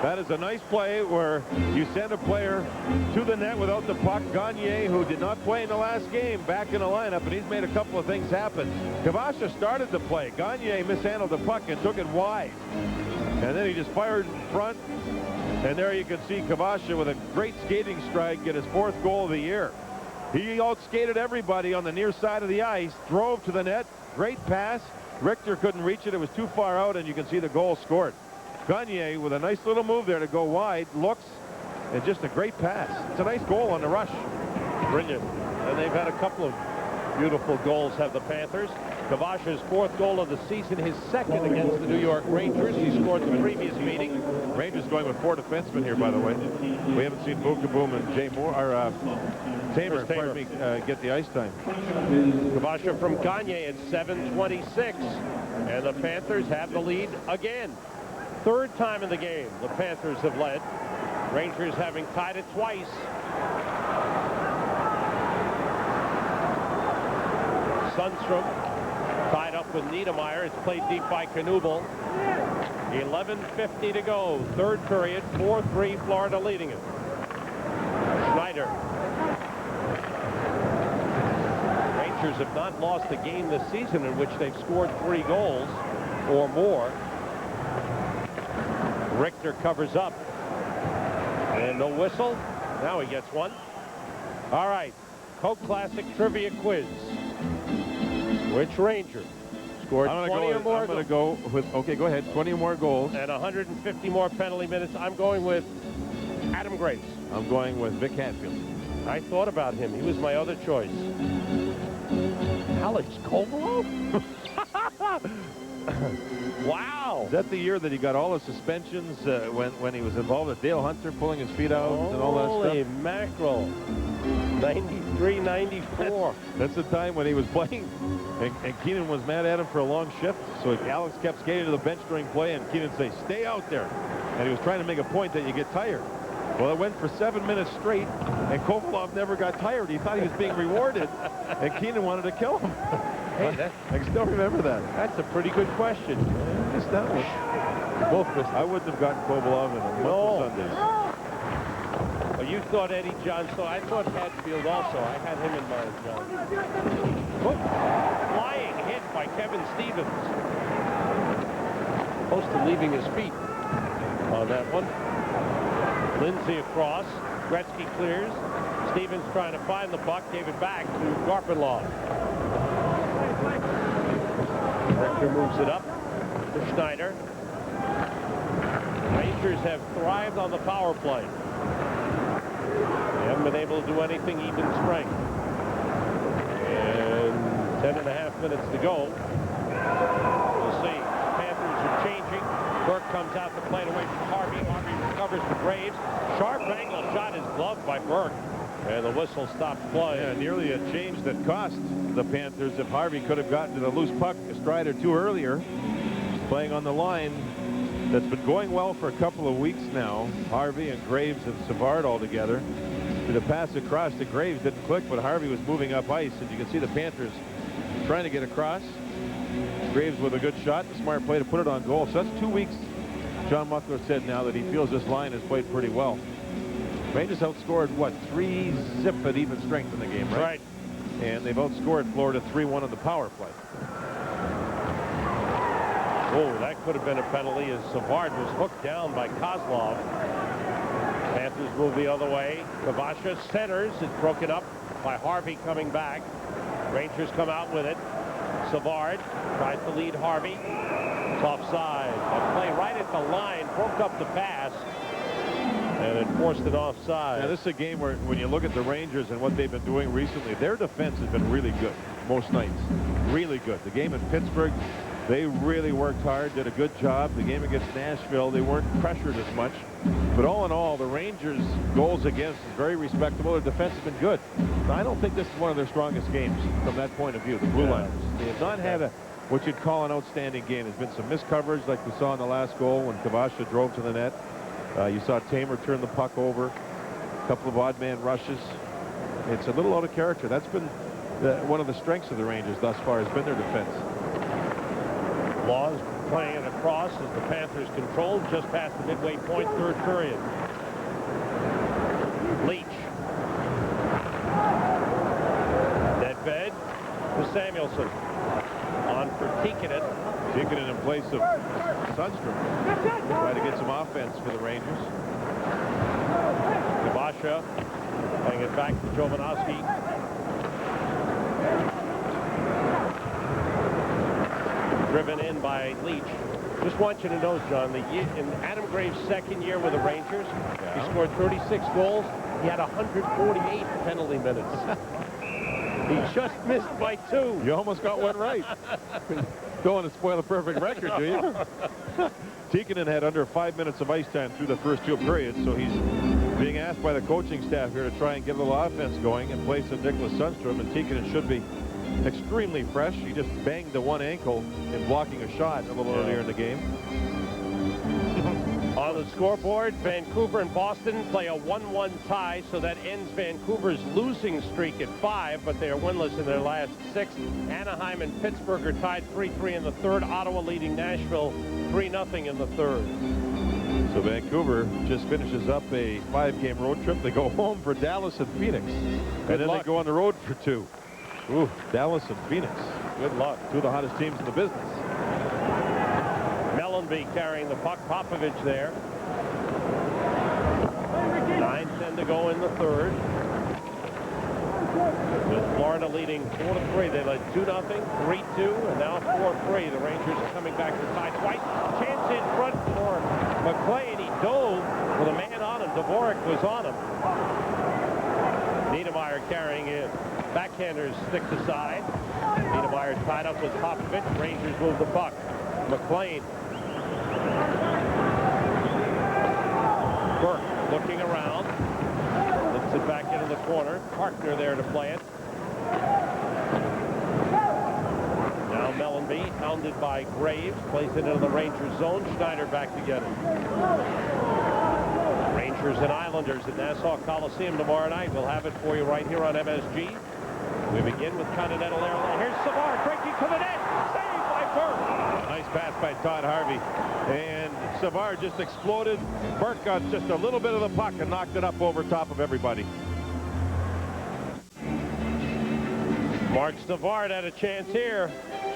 That is a nice play where you send a player to the net without the puck. Gagne, who did not play in the last game, back in the lineup, and he's made a couple of things happen. Kavasha started the play. Gagne mishandled the puck and took it wide. And then he just fired in front. And there you can see Kavasha with a great skating strike get his 4th goal of the year. He outskated everybody on the near side of the ice, drove to the net, great pass. Richter couldn't reach it. It was too far out, and you can see the goal scored. Gagne with a nice little move there to go wide, looks, and just a great pass. It's a nice goal on the rush. Brilliant. And they've had a couple of beautiful goals, have the Panthers. Kavasha's 4th goal of the season, his 2nd against the New York Rangers. He scored the previous meeting. Rangers going with 4 defensemen here, by the way. We haven't seen Boom and Jay Moore, or Tamer, pardon me, get the ice time. Kavasha from Gagne at 7:26. And the Panthers have the lead again. 3rd time in the game the Panthers have led. Rangers having tied it twice. Sundstrom tied up with Niedermayer. It's played deep by Knuble. 11:50 to go. 3rd period. 4-3 Florida leading it. Schneider. Rangers have not lost a game this season in which they've scored 3 goals or more. Richter covers up. And no whistle. Now he gets one. All right. Coke Classic Trivia Quiz. Which Ranger Scored I'm 20 or more. I'm going to go with, okay, go ahead, 20 more goals. And 150 more penalty minutes. I'm going with Adam Graves. I'm going with Vic Hatfield. I thought about him. He was my other choice. Alex Kovalov? Wow. Is that the year that he got all the suspensions when he was involved with Dale Hunter pulling his feet out and all that stuff? Holy mackerel. 93, 94. That's the time when he was playing, and Keenan was mad at him for a long shift. So Alex kept skating to the bench during play, and Keenan say, "Stay out there." And he was trying to make a point that you get tired. Well, it went for 7 minutes straight, and Kovalov never got tired. He thought he was being rewarded, and Keenan wanted to kill him. Hey, I can still remember that. that's a pretty good question. I missed that one. Both missed. I wouldn't have gotten Kovalov in a month of Sundays. Well, you thought Eddie Johnson. I thought Hatfield also. I had him in mind, John. Whoop. Flying hit by Kevin Stevens. Close to leaving his feet on that one. Lindsay across. Gretzky clears. Stevens trying to find the puck. Gave it back to Garpenlaw. Rector moves it up to Schneider. Rangers have thrived on the power play. They haven't been able to do anything even strength. And 10.5 minutes to go. We'll see. Panthers are changing. Burke comes out to play it away from Harvey. Harvey recovers for Graves. Sharp angle shot is gloved by Burke. And the whistle stops play. Yeah, nearly a change that cost the Panthers if Harvey could have gotten to the loose puck a stride or two earlier. Playing on the line that's been going well for a couple of weeks now. Harvey and Graves and Savard all together. The pass across to Graves didn't click, but Harvey was moving up ice, and you can see the Panthers trying to get across. Graves with a good shot, a smart play to put it on goal. So that's 2 weeks. John Muckler said now that he feels this line has played pretty well. Rangers outscored, what, 3-0 at even strength in the game, right? Right. And they've outscored Florida 3-1 on the power play. Oh, that could have been a penalty as Savard was hooked down by Kozlov. Panthers move the other way. Kavasha centers. It's broken up by Harvey coming back. Rangers come out with it. Savard tries to lead Harvey. It's offside. A play right at the line. Broke up the pass. And it forced it offside. Now, this is a game where when you look at the Rangers and what they've been doing recently, their defense has been really good most nights. Really good. The game in Pittsburgh, they really worked hard, did a good job. The game against Nashville, they weren't pressured as much. But all in all, the Rangers' goals against is very respectable. Their defense has been good. Now, I don't think this is one of their strongest games from that point of view, the Blue Liners. They have not had what you'd call an outstanding game. There's been some missed coverage like we saw in the last goal when Kavasha drove to the net. You saw Tamer turn the puck over. A couple of odd man rushes. It's a little out of character. That's been one of the strengths of the Rangers thus far, has been their defense. Laws playing it across as the Panthers controlled just past the midway point, third period. Leach. Deadbed to Samuelson. On for Tikkanen. Tikkanen in place of Sundstrom. Try to get some offense for the Rangers. Kavasha playing it back to Jovanovski. Driven in by Leach. Just want you to know, John, in Adam Graves' second year with the Rangers, he scored 36 goals. He had 148 penalty minutes. He just missed by 2. You almost got one right. Don't want to spoil a perfect record, do you? Tikkanen had under 5 minutes of ice time through the first 2 periods, so he's being asked by the coaching staff here to try and get a little offense going in place of Nicholas Sundstrom, and Tikkanen should be extremely fresh. He just banged the one ankle in blocking a shot a little earlier in the game. On the scoreboard, Vancouver and Boston play a 1-1 tie, so that ends Vancouver's losing streak at 5, but they are winless in their last 6. Anaheim and Pittsburgh are tied 3-3 in the third. Ottawa leading Nashville 3-0 in the third. So Vancouver just finishes up a 5-game road trip. They go home for Dallas and Phoenix. And then they go on the road for 2. Ooh, Dallas and Phoenix. Good luck. 2 of the hottest teams in the business. Mellenby carrying the puck. Popovich there. 9:10 to go in the third. With Florida leading 4-3. They led 2-0, 3-2, and now 4-3. The Rangers are coming back to tie twice. Chance in front for McLean. He dove with a man on him. Dvorak was on him. Niedermeyer carrying it. Backhanders stick to side. Niedermeyer tied up with Popovich. Rangers move the puck. McLean. Burke looking around. Lifts it back into the corner. Parkner there to play it. Now Mellenby, hounded by Graves, plays it into the Rangers zone. Schneider back to get it. Rangers and Islanders at Nassau Coliseum tomorrow night. We'll have it for you right here on MSG. We begin with Continental Airlines. Here's Savard breaking to the net. Saved by Burke. Nice pass by Todd Harvey. And Savard just exploded. Burke got just a little bit of the puck and knocked it up over top of everybody. Mark Savard had a chance here.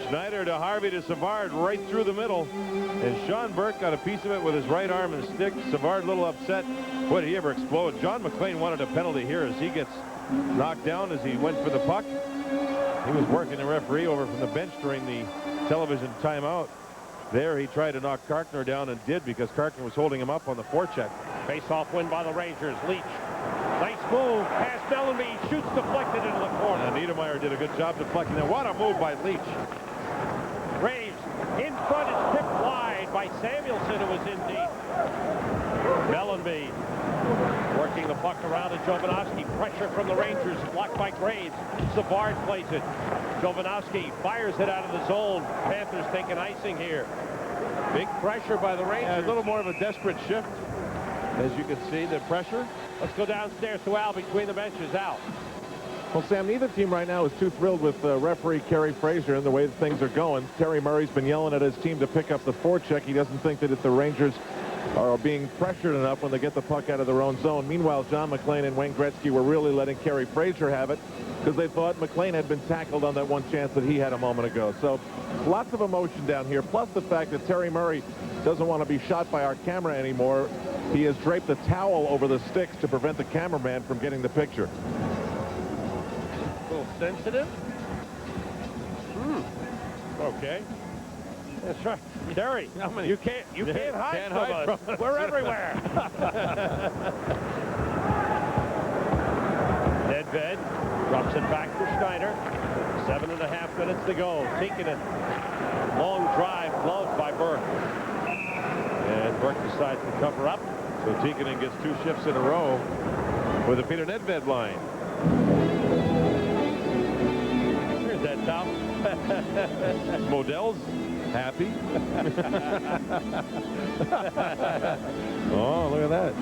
Schneider to Harvey to Savard right through the middle. And Sean Burke got a piece of it with his right arm and stick. Savard a little upset. Boy, did he ever explode. John McLean wanted a penalty here as he gets knocked down as he went for the puck. He was working the referee over from the bench during the television timeout. There he tried to knock Karkner down and did, because Karkner was holding him up on the forecheck. Face-off win by the Rangers. Leach. Nice move. Past Mellenby. Shoots deflected into the corner. And Niedermeyer did a good job deflecting that. What a move by Leach. Graves in front. It's tipped wide by Samuelson, who was in deep. Mellenby working the puck around to Jovanovski. Pressure from the Rangers. Blocked by Graves. Savard plays it. Jovanovski fires it out of the zone. Panthers take an icing here. Big pressure by the Rangers. Yeah, a little more of a desperate shift. As you can see, the pressure. Let's go downstairs to Al between the benches. Al. Well, Sam, neither team right now is too thrilled with referee Kerry Fraser and the way that things are going. Terry Murray's been yelling at his team to pick up the forecheck. He doesn't think that if the Rangers are being pressured enough when they get the puck out of their own zone. Meanwhile, John McLean and Wayne Gretzky were really letting Kerry Fraser have it because they thought McLean had been tackled on that one chance that he had a moment ago. So lots of emotion down here, plus the fact that Terry Murray doesn't want to be shot by our camera anymore. He has draped a towel over the sticks to prevent the cameraman from getting the picture. A little sensitive. Okay. That's right. Terry, you can't hide from us. We're everywhere. Nedved drops it back to Schneider. 7.5 minutes to go. Tikkanen. Long drive, gloved by Burke. And Burke decides to cover up. So Tikkanen gets 2 shifts in a row with the Peter Nedved line. Here's that towel. Modell's happy. Oh, look at that.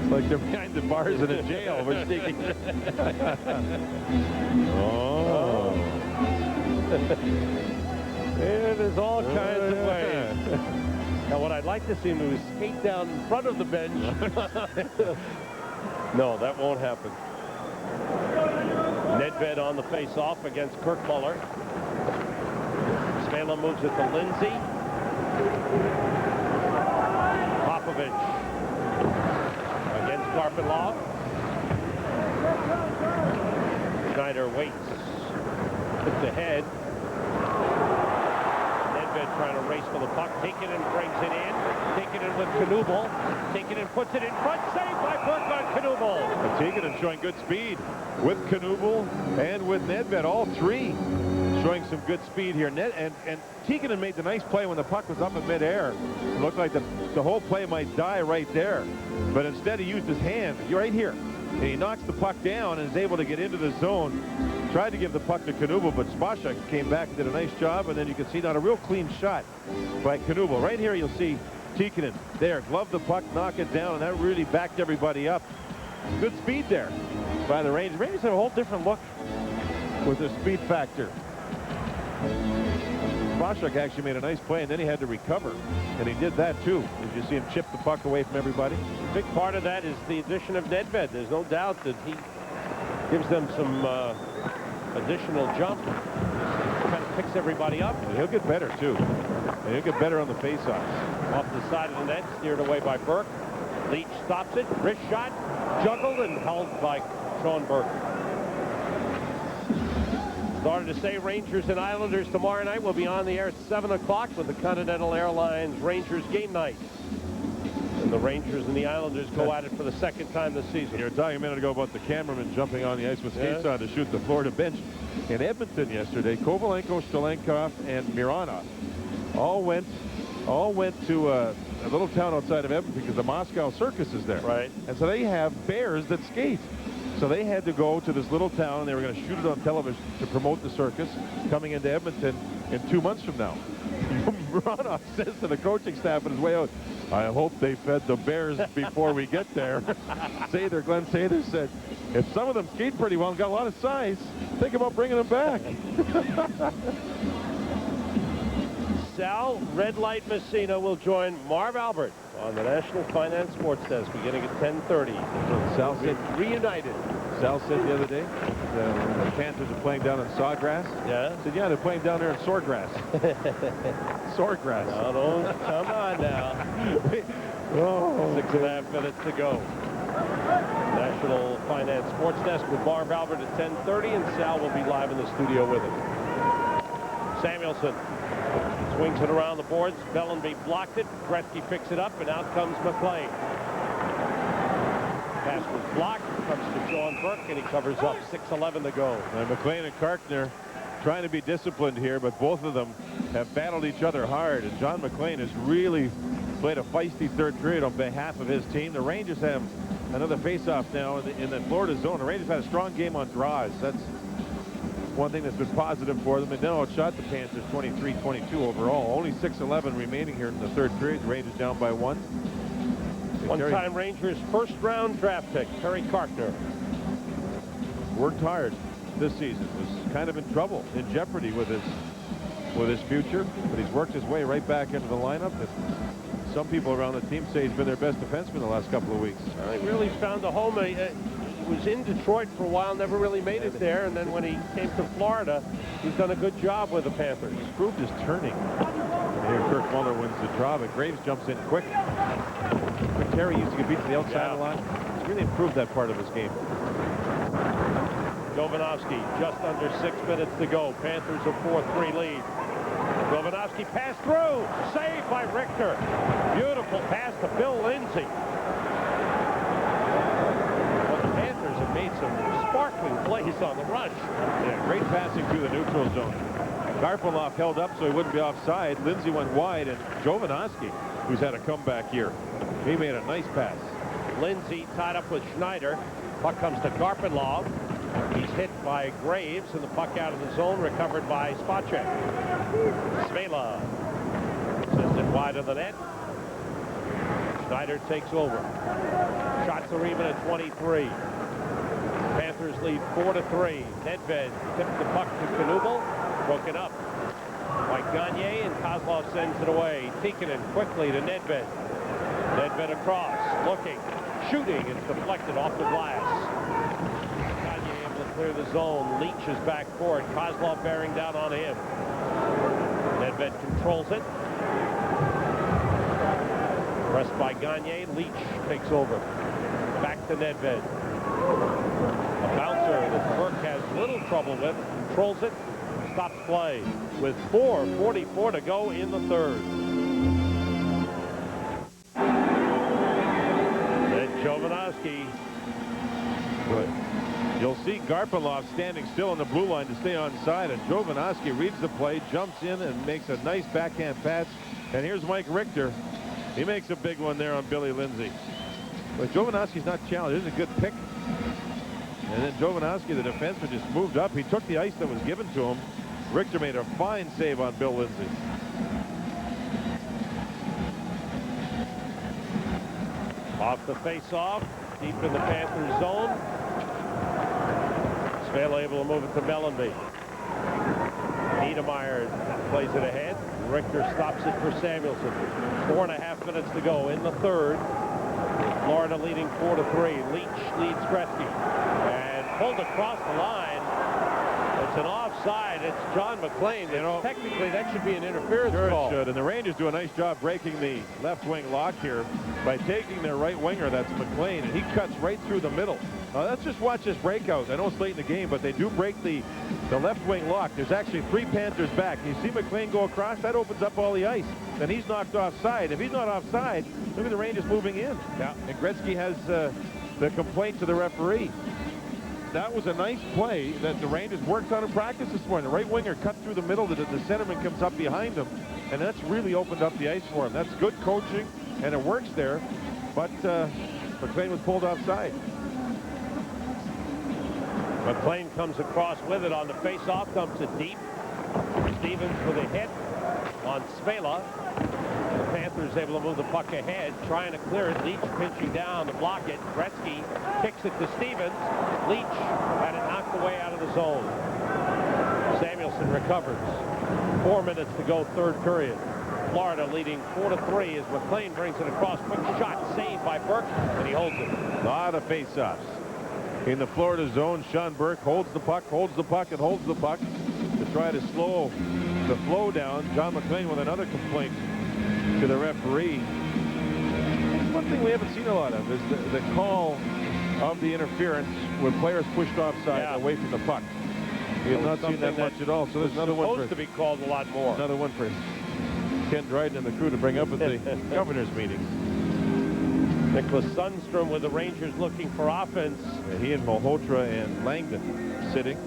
It's like they're behind the bars in a jail. We're sneaking. Oh. There's all kinds of ways. Now, what I'd like to see him do is skate down in front of the bench. No, that won't happen. Nedved on the face-off against Kirk Muller. Spanla moves it to Lindsay. Popovich against Karpinlov. Schneider waits. Puts ahead. Nedved trying to race for the puck. Tikkanen brings it in. Tikkanen with Knuble. Tikkanen puts it in front. Saved by Burke on Knuble. Tikkanen showing good speed with Knuble and with Nedved. All three showing some good speed here. And Tikkanen made the nice play when the puck was up in midair. It looked like the whole play might die right there. But instead he used his hand right here. And he knocks the puck down and is able to get into the zone. Tried to give the puck to Knuble, but Spacek came back and did a nice job. And then you can see not a real clean shot by Knuble. Right here you'll see Tikkanen there. Glove the puck, knock it down, and that really backed everybody up. Good speed there by the Rangers. Rangers have a whole different look with their speed factor. Spacek actually made a nice play, and then he had to recover, and he did that too. Did you see him chip the puck away from everybody? A big part of that is the addition of Nedved. There's no doubt that he gives them some additional jump. Kind of picks everybody up. And he'll get better too. And he'll get better on the face-offs. Off the side of the net, steered away by Burke. Leach stops it. Wrist shot, juggled and held by Sean Burke. Started to say Rangers and Islanders tomorrow night. Will be on the air at 7 o'clock with the Continental Airlines Rangers game night. And the Rangers and the Islanders go at it for the second time this season. You were talking a minute ago about the cameraman jumping on the ice with skates on to shoot the Florida bench. In Edmonton yesterday, Kovalenko, Stalenkov, and Mironov all went to a little town outside of Edmonton because the Moscow Circus is there. Right. And so they have bears that skate. So they had to go to this little town, and they were going to shoot it on television to promote the circus coming into Edmonton in 2 months from now. Mironov says to the coaching staff on his way out, I hope they fed the bears before we get there. Glenn Sather said, if some of them skate pretty well and got a lot of size, think about bringing them back. Sal Red Light Messina will join Marv Albert on the National Finance Sports Desk beginning at 10:30. Sal said reunited. Sal said the other day the Panthers are playing down in Sawgrass. Yeah. I said, yeah, they're playing down there in Soregrass. Soregrass. No, don't, come on now. 6.5 minutes to go. National Finance Sports Desk with Marv Albert at 10:30, and Sal will be live in the studio with him. Samuelson swings it around the boards. Bellenby blocked it. Gretzky picks it up, and out comes McLean. Pass was blocked. Comes to Sean Burke, and he covers up. 6:11 to go. And McLean and Karkner trying to be disciplined here, but both of them have battled each other hard. And John McLean has really played a feisty third period on behalf of his team. The Rangers have another face-off now in the Florida zone. The Rangers had a strong game on draws. That's one thing that's been positive for them. And now outshot the Panthers 23-22 overall. Only 6:11 remaining here in the third period. The Rangers down by 1. One-time Rangers first-round draft pick, Terry Karkner. Worked hard this season. Was kind of in trouble, in jeopardy with his future, but he's worked his way right back into the lineup. And some people around the team say he's been their best defenseman the last couple of weeks. He really found a home. He was in Detroit for a while, never really made it there, and then when he came to Florida, he's done a good job with the Panthers. He's proved his turning. And here Kirk Muller wins the draw, but Graves jumps in quick. Terry used to get beat to the outside a lot. He's really improved that part of his game. Jovanovski, just under 6 minutes to go. Panthers a 4-3 lead. Jovanovski passed through. Saved by Richter. Beautiful pass to Bill Lindsay. Well, the Panthers have made some sparkling plays on the rush. Yeah, great passing through the neutral zone. Garpenloff held up so he wouldn't be offside. Lindsay went wide, and Jovanovski, who's had a comeback here, he made a nice pass. Lindsay tied up with Schneider. Puck comes to Garpenlov. He's hit by Graves, and the puck out of the zone, recovered by Spacek. Svela sends it wide of the net. Schneider takes over. Shots are even at 23. Panthers lead 4-3. Nedved tipped the puck to Knuble. Broken up by Gagne, and Kozlov sends it away. Tikkanen quickly to Nedved. Nedved across, looking, shooting. It's deflected off the glass. Gagne able to clear the zone. Leach is back for it. Kozlov bearing down on him. Nedved controls it. Pressed by Gagne. Leach takes over. Back to Nedved. A bouncer that Burke has little trouble with. Controls it. Stops play with 4:44 to go in the third. Then Jovanovski. Good. You'll see Garpenlov standing still on the blue line to stay onside, and Jovanovski reads the play, jumps in, and makes a nice backhand pass. And here's Mike Richter. He makes a big one there on Billy Lindsay. But Jovanovski's not challenged. This is a good pick. And then Jovanovski, the defenseman, just moved up. He took the ice that was given to him. Richter made a fine save on Bill Lindsay. Off the face-off, deep in the Panthers zone. Svela able to move it to Bellenby. Niedermeyer plays it ahead. Richter stops it for Samuelson. 4.5 minutes to go in the third. Florida leading 4-3. Leach leads Gretzky. And pulled across the line. But It's an offside. It's John McLean. You know, technically, that should be an interference Sure call. it should. And the Rangers do a nice job breaking the left wing lock here by taking their right winger, that's McLean, and he cuts right through the middle. Let's just watch this breakout. I know it's late in the game, but they do break the left wing lock. There's actually 3 Panthers back. You see McLean go across, that opens up all the ice. Then he's knocked offside. If he's not offside, look at the Rangers moving in. Yeah. And Gretzky has the complaint to the referee. That was a nice play that the Rangers worked on in practice this morning. The right winger cut through the middle. The centerman comes up behind him, and that's really opened up the ice for him. That's good coaching, and it works there. But McLean was pulled offside. McLean comes across with it on the face-off, dumps it deep. Stevens with a hit on Svela. The Panthers able to move the puck ahead, trying to clear it. Leach pinching down to block it. Gretzky kicks it to Stevens. Leach had it knocked away out of the zone. Samuelson recovers. 4 minutes to go, third period. Florida leading 4-3 as McLean brings it across. Quick shot saved by Burke, and he holds it. A lot of face-offs. In the Florida zone, Sean Burke holds the puck, and holds the puck to try to slow the flow down. John McLean with another complaint to the referee. One thing we haven't seen a lot of is the call of the interference when players pushed offside away from the puck. We have not seen that much at all. So there's another one supposed to be called a lot more. Another one for Ken Dryden and the crew to bring up at the governor's meeting. Nicholas Sundstrom with the Rangers looking for offense. He and Malhotra and Langdon sitting.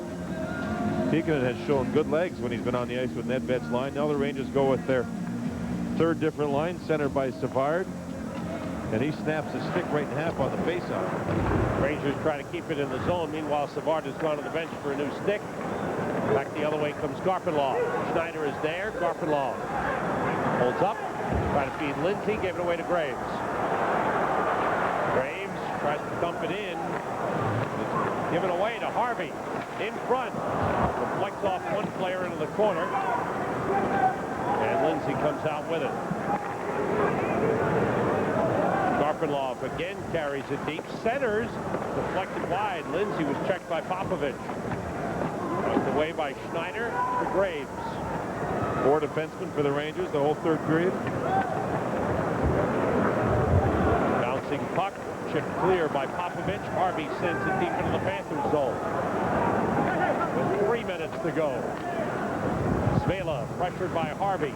Tikkanen has shown good legs when he's been on the ice with Nedved's line. Now the Rangers go with their third different line, centered by Savard. And he snaps his stick right in half on the faceoff. Rangers try to keep it in the zone. Meanwhile, Savard has gone to the bench for a new stick. Back the other way comes Garpenlaw. Schneider is there. Garpenlaw holds up. Try to feed Lindsay. Gave it away to Graves. Graves tries to dump it in. Give it away to Harvey. In front. Deflects off one player into the corner. And Lindsay comes out with it. Garpenlaw again carries it deep. Centers. Deflected wide. Lindsay was checked by Popovich. Knocked away by Schneider to Graves. 4 defensemen for the Rangers the whole third period. Bouncing puck. Chipped clear by Popovich. Harvey sends it deep into the Panthers zone. With 3 minutes to go. Svela pressured by Harvey.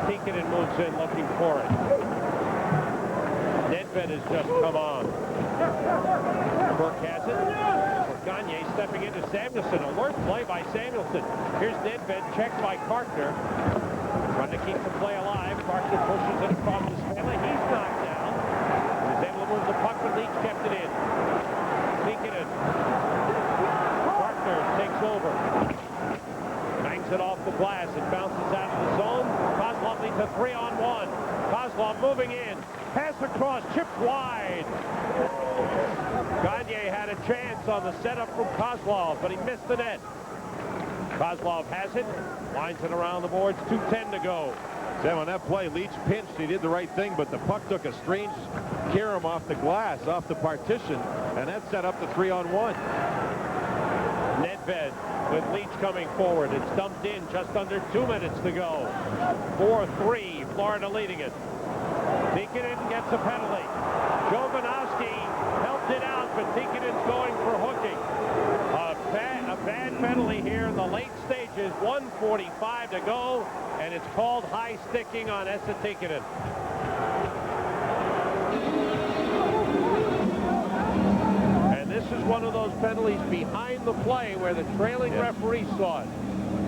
Tikkanen moves in looking for it. Nedved has just come on. Burke has it. Gagne stepping into Samuelson. Alert play by Samuelson. Here's Nedved checked by Karkner. Trying to keep the play alive. Karkner pushes it across to Svela. He's knocked down. He was able to move the puck, but Leach kept it in. Tikkanen. Karkner takes over. Bangs it off the glass. It bounces out of the zone. Kozlov leads a 3-on-1. Kozlov moving in. Pass across. Chipped wide. Gagne had a chance on the setup from Kozlov, but he missed the net. Kozlov has it. Lines it around the boards. 2:10 to go. Sam, on that play, Leach pinched. He did the right thing, but the puck took a strange carom off the glass, off the partition, and that set up the 3-on-1. Nedved with Leach coming forward. It's dumped in just under 2 minutes to go. 4-3, Florida leading it. Tikkanen gets a penalty. Jovanovski helped it out, but Tikkanen's going for hooking. A bad penalty here in the late stages. 1:45 to go, and it's called high sticking on Esa Tikkanen. And this is one of those penalties behind the play where the trailing referee saw it.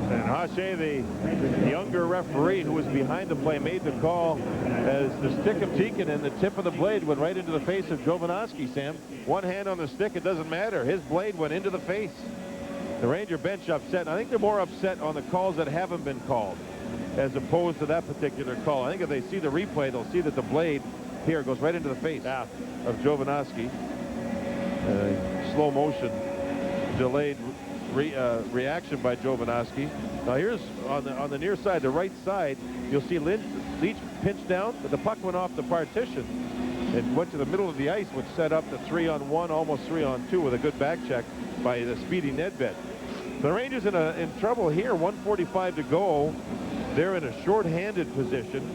And Hache, the younger referee who was behind the play, made the call as the stick of Tikkanen, the tip of the blade went right into the face of Jovanovski, Sam. One hand on the stick, it doesn't matter. His blade went into the face. The Ranger bench upset. I think they're more upset on the calls that haven't been called as opposed to that particular call. I think if they see the replay, they'll see that the blade here goes right into the face of Jovanovski. Slow motion, delayed reaction by Jovanovski. Now here's on the near side, the right side, you'll see Leach pinched down, but the puck went off the partition and went to the middle of the ice, which set up the 3-on-1, almost 3-on-2 with a good back check by the speedy Nedved. The Rangers in trouble here. 1:45 to go. They're in a shorthanded position,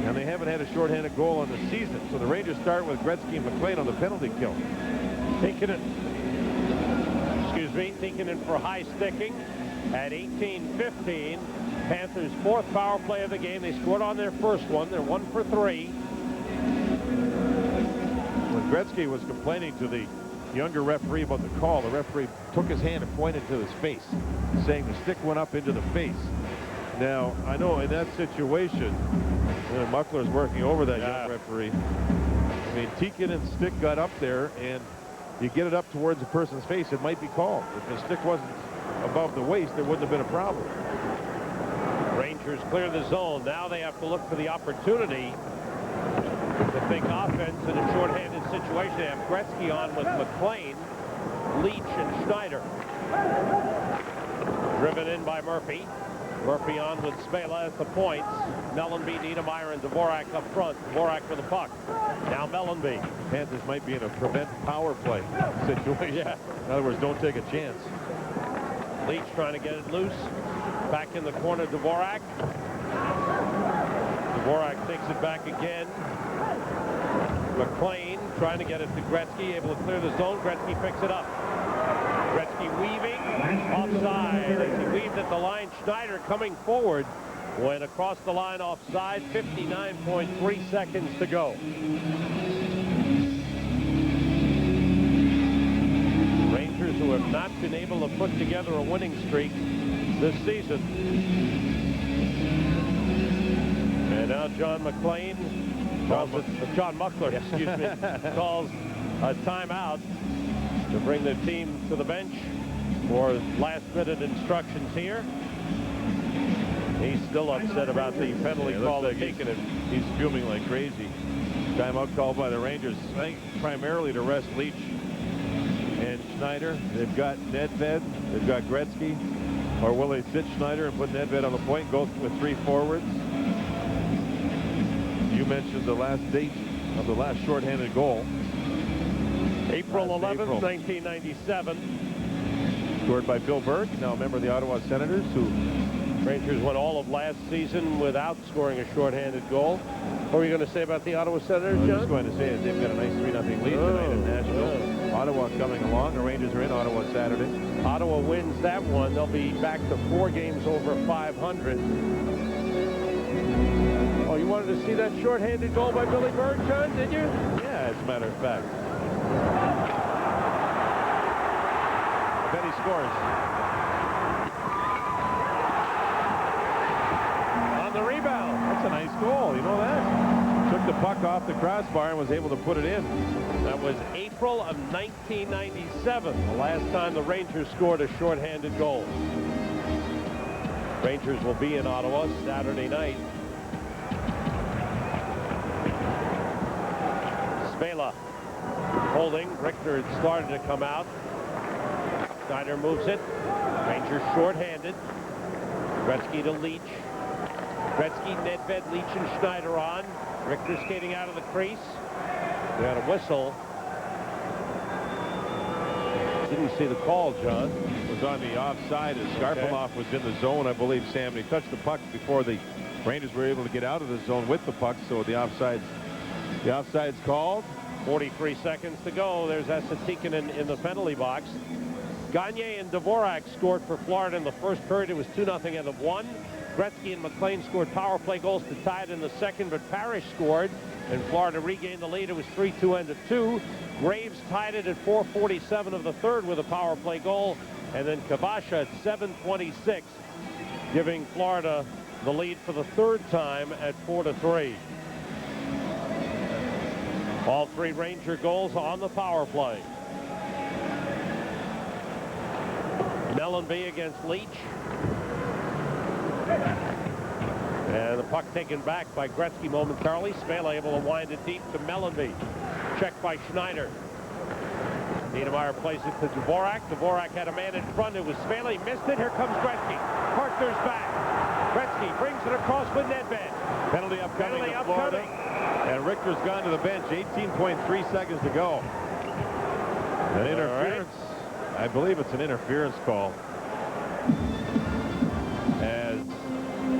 and they haven't had a shorthanded goal on the season. So the Rangers start with Gretzky and McLean on the penalty kill. Taking it for high sticking at 18:15. Panthers' 4th power play of the game. They scored on their first one. They're 1 for 3. When Gretzky was complaining to the younger referee about the call, the referee took his hand and pointed to his face, saying the stick went up into the face. Now, I know in that situation, Muckler's working over that young referee. I mean, Tiikkanen's stick got up there, and you get it up towards a person's face, it might be called. If the stick wasn't above the waist, there wouldn't have been a problem. Rangers clear the zone. Now they have to look for the opportunity to think offense in a shorthanded situation. They have Gretzky on with McLean, Leach, and Schneider. Driven in by Murphy. Murphy on with Spela at the points. Mellenby, Niedermeyer, and Dvorak up front. Dvorak for the puck. Now Mellenby. Panthers might be in a prevent power play situation. Yeah. In other words, don't take a chance. Leach trying to get it loose. Back in the corner, Dvorak. Dvorak takes it back again. McLean trying to get it to Gretzky, able to clear the zone. Gretzky picks it up. Gretzky weaving, offside. As he weaved at the line, Schneider coming forward. Went across the line offside, 59.3 seconds to go. Rangers, who have not been able to put together a winning streak this season. And now John McLean, John Muckler, excuse me, calls a timeout to bring the team to the bench for last-minute instructions here. He's still upset about the penalty call they're taking it. He's fuming like crazy. Timeout called by the Rangers, I think primarily to rest Leach and Schneider. They've got Nedved, they've got Gretzky. Or will they sit Schneider and put Nedved on the point, go with 3 forwards? You mentioned the last date of the last shorthanded goal. April 11th, 1997. Scored by Bill Burke, now a member of the Ottawa Senators, who Rangers went all of last season without scoring a shorthanded goal. What were you going to say about the Ottawa Senators, John? I was just going to say that they've got a nice 3-0 lead tonight in Nashville. Ottawa coming along. The Rangers are in Ottawa Saturday. Ottawa wins that one. They'll be back to 4 games over 500. Oh, you wanted to see that shorthanded goal by Billy Burke, John, did you? Yeah, as a matter of fact. I bet he scores. On the rebound. That's a nice goal. You know that? Took the puck off the crossbar and was able to put it in. That was April of 1997, the last time the Rangers scored a shorthanded goal. Rangers will be in Ottawa Saturday night. Spela holding. Richter had started to come out. Schneider moves it. Rangers shorthanded. Gretzky to Leach. Gretzky, Nedved, Leach, and Schneider on. Richter skating out of the crease. We had a whistle. Didn't see the call, John. It was on the offside as Skarpalov was in the zone, I believe, Sam. And he touched the puck before the Rangers were able to get out of the zone with the puck, so the offside's called. 43 seconds to go. There's Tiikkanen in the penalty box. Gagne and Dvorak scored for Florida in the first period. It was 2-0 end of 1. Gretzky and McLean scored power play goals to tie it in the second, but Parrish scored, and Florida regained the lead. It was 3-2 end of 2. Graves tied it at 4:47 of the third with a power play goal, and then Kavasha at 7:26, giving Florida the lead for the third time at 4-3. All 3 Ranger goals on the power play. Mellenby against Leach. And the puck taken back by Gretzky momentarily. Spela able to wind it deep to Mellenby. Checked by Schneider. Niedermeyer plays it to Dvorak. Dvorak had a man in front. It was Spela. He missed it. Here comes Gretzky. Partner's back. Gretzky brings it across with Nedved. Penalty upcoming to Florida. And Richter's gone to the bench. 18.3 seconds to go. An interference I believe it's an interference call. As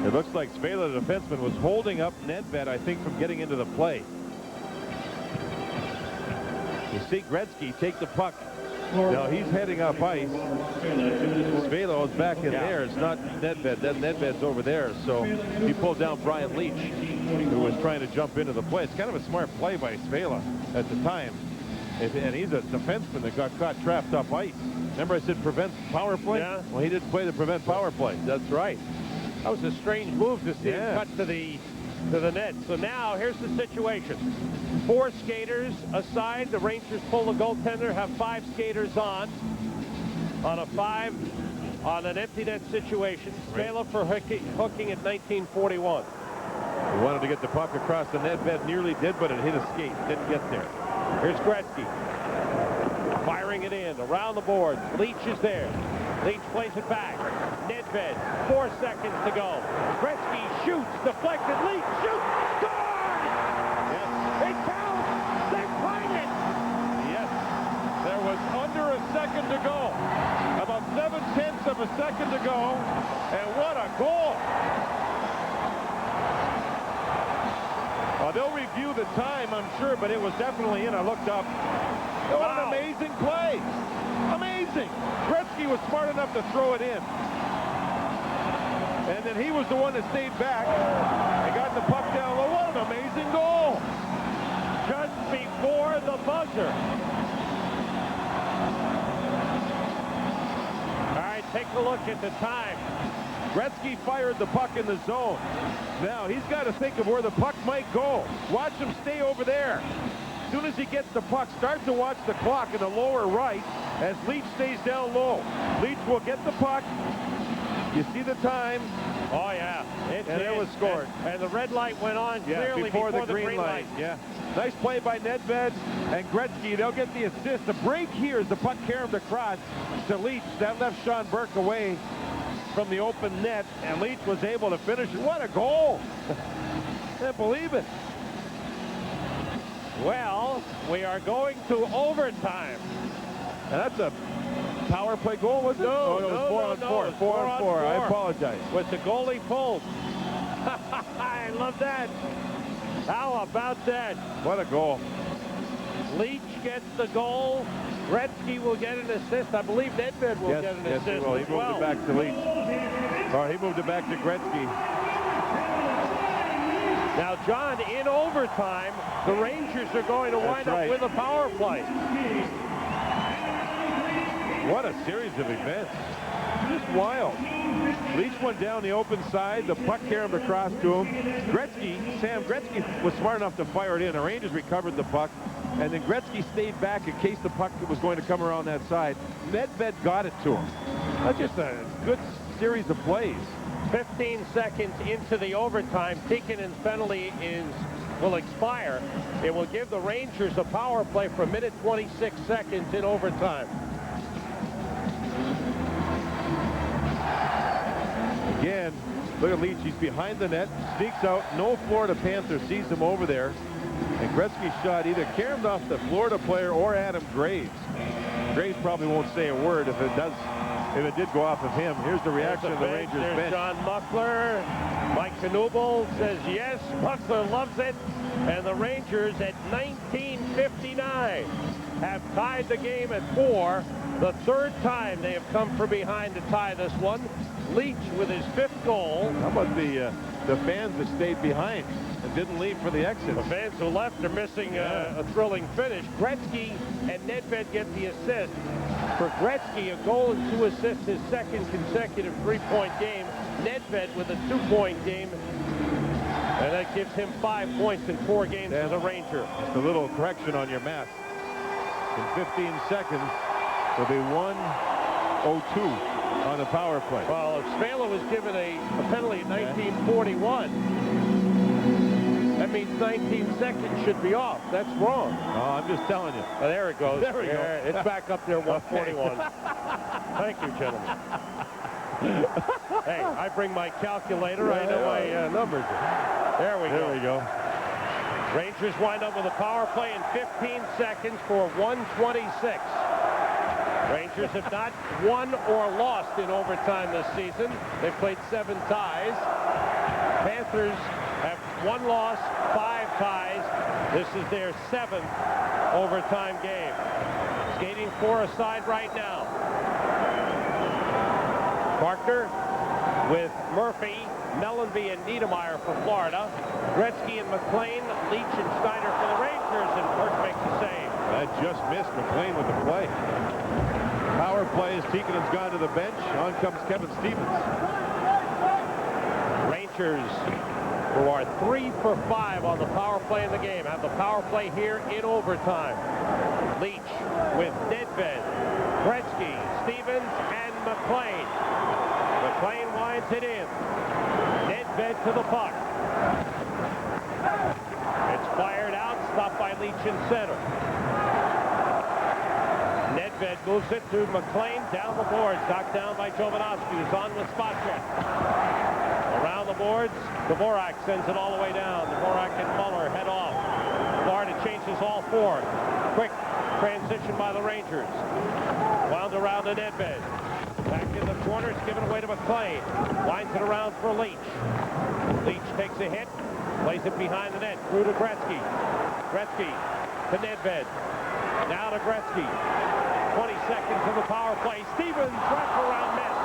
it looks like Svela, the defenseman, was holding up Nedved, I think, from getting into the play. You see Gretzky take the puck. Now he's heading up ice. Svela is back in there. It's not Nedved. That Nedved's over there. So he pulled down Brian Leach, who was trying to jump into the play. It's kind of a smart play by Svela at the time. And he's a defenseman that got caught trapped up ice. Remember I said prevent power play? Yeah. Well, he didn't play the prevent power play. That's right. That was a strange move to see him cut to the net. So now here's the situation. 4 skaters aside. The Rangers pull the goaltender, have 5 skaters on a 5 on an empty net situation. Svela for hooking at 1941. He wanted to get the puck across the net. Nedved nearly did, but it hit a skate. Didn't get there. Here's Gretzky. Firing it in around the board. Leach is there. Leach plays it back. Nedved, 4 seconds to go. Gretzky shoots, deflected. Leach shoots, scores! Yes. It counts! They find it! Yes. There was under a second to go. About 7/10 of a second to go. And what a goal! They'll review the time, I'm sure, but it was definitely in. I looked up. What an amazing play. Amazing. Gretzky was smart enough to throw it in. And then he was the one that stayed back and got the puck down low. What an amazing goal. Just before the buzzer. All right, take a look at the time. Gretzky fired the puck in the zone. Now he's got to think of where the puck might go. Watch him stay over there. As soon as he gets the puck, start to watch the clock in the lower right as Leach stays down low. Leach will get the puck. You see the time. Oh, yeah. It was scored. And the red light went on clearly before the green light. Yeah. Nice play by Nedved and Gretzky. They'll get the assist. The break here is the puck carried across to Leach. That left Sean Burke away from the open net, and Leach was able to finish it. What a goal! Can't believe it. Well, we are going to overtime. And that's a power play goal, was it? No, it was no, 4 on 4. 4 on 4. I apologize. With the goalie pulled. I love that. How about that? What a goal. Leach gets the goal. Gretzky will get an assist. I believe Nedved will get an assist. Yes, he will. He moved it back to Leach. Or he moved it back to Gretzky. Now, John, in overtime, the Rangers are going to wind up with a power play. What a series of events. Just wild. Leach went down the open side. The puck carried across to him. Gretzky, Sam Gretzky was smart enough to fire it in. The Rangers recovered the puck. And then Gretzky stayed back in case the puck was going to come around that side. Nedved got it to him. That's just a good series of plays. 15 seconds into the overtime, Tikkanen's penalty will expire. It will give the Rangers a power play for 1:26 seconds in overtime. Again, look at Leach. He's behind the net, sneaks out. No Florida Panther sees him over there. And Gretzky's shot either caromed off the Florida player or Adam Graves. Graves probably won't say a word if it did go off of him. Here's the reaction of the Rangers bench. John Muckler. Mike Knuble says yes. Muckler loves it. And the Rangers at 19:59 have tied the game at 4. The 3rd time they have come from behind to tie this one. Leach with his 5th goal. How about the fans that stayed behind and didn't leave for the exit? The fans who left are missing a thrilling finish. Gretzky and Nedved get the assist. For Gretzky, a goal and 2 assists, his 2nd consecutive 3-point game. Nedved with a 2-point game. And that gives him 5 points in 4 games as a Ranger. Just a little correction on your math. In 15 seconds, there'll be 1:02 on the power play. Well, if Svela was given a penalty in 1941, that means 19 seconds should be off. That's wrong. Oh, I'm just telling you. Oh, there it goes. There we go. It's back up there, 141. Thank you, gentlemen. Hey, I bring my calculator. I know my numbers. There we go. There we go. Rangers wind up with a power play in 15 seconds for 1:26. Rangers have not won or lost in overtime this season. They've played 7 ties. Panthers have 1 loss, 5 ties. This is their 7th overtime game. Skating 4 aside right now. Parker with Murphy, Mellenby, and Niedermeyer for Florida. Gretzky and McLean, Leach and Schneider for the Rangers, and Burke makes the save. That just missed McLean with the play. Power play as Tikkanen's gone to the bench. On comes Kevin Stevens. Rangers, who are 3 for 5 on the power play in the game, have the power play here in overtime. Leach with Nedved, Gretzky, Stevens, and McLean. McLean winds it in. Nedved to the puck. It's fired out, stopped by Leach in center. Nedved moves it to McLean, down the boards, knocked down by Jovanovski, who's on with spot check. Around the boards, Dvorak sends it all the way down. Dvorak and Muller head off. Florida changes all 4. Quick transition by the Rangers. Wound around to Nedved. Back in the corner, it's given away to McLean. Winds it around for Leach. Leach takes a hit, plays it behind the net. Through to Gretzky. Gretzky to Nedved. Now to Gretzky. 20 seconds in the power play. Stevens, wraparound miss.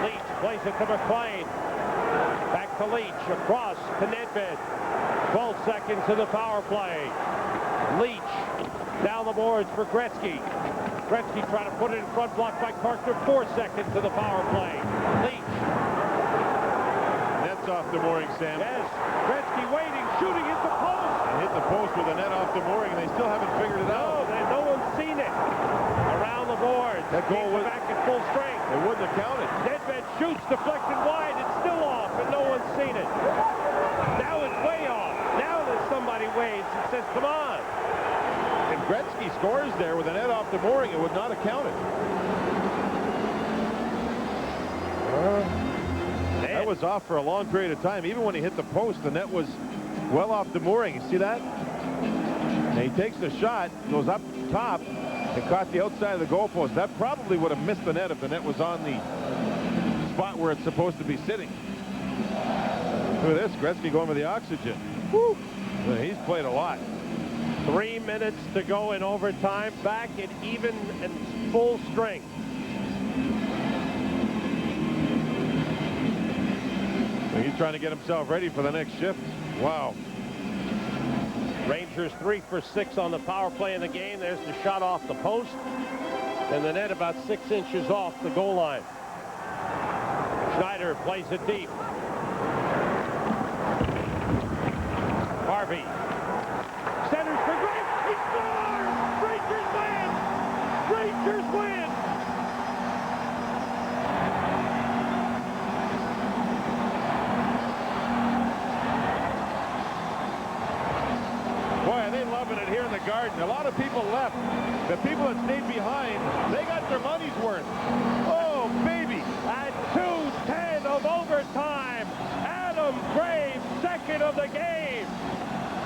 Leach plays it to McLean. Back to Leach, across to Nedved. 12 seconds in the power play. Leach down the boards for Gretzky. Gretzky trying to put it in front, blocked by Carter. 4 seconds to the power play. Leach. Net's off the mooring, Sam. Yes. Gretzky waiting, shooting, hit the post. They hit the post with a net off the mooring, and they still haven't figured it out. No one's seen it. Around the boards. That goal was back at full strength. It wouldn't have counted. Nedved shoots, deflected wide. It's still off, and no one's seen it. Now it's way off. Now there's somebody waves and says, come on. If Gretzky scores there with a net off the mooring, it would not have counted. That was off for a long period of time. Even when he hit the post, the net was well off the mooring. You see that? And he takes the shot, goes up top, and caught the outside of the goalpost. That probably would have missed the net if the net was on the spot where it's supposed to be sitting. Look at this, Gretzky going for the oxygen. Woo. He's played a lot. 3 minutes to go in overtime, back at even and full strength. He's trying to get himself ready for the next shift. Wow. Rangers 3 for 6 on the power play in the game. There's the shot off the post. And the net about 6 inches off the goal line. Schneider plays it deep. Harvey. Centers for Grant. He scores! Rangers win! Rangers win! Boy, are they loving it here in the Garden. A lot of people left. The people that stayed behind, they got their money's worth. Oh, baby. At 2:10 of overtime, Adam Graves, second of the game.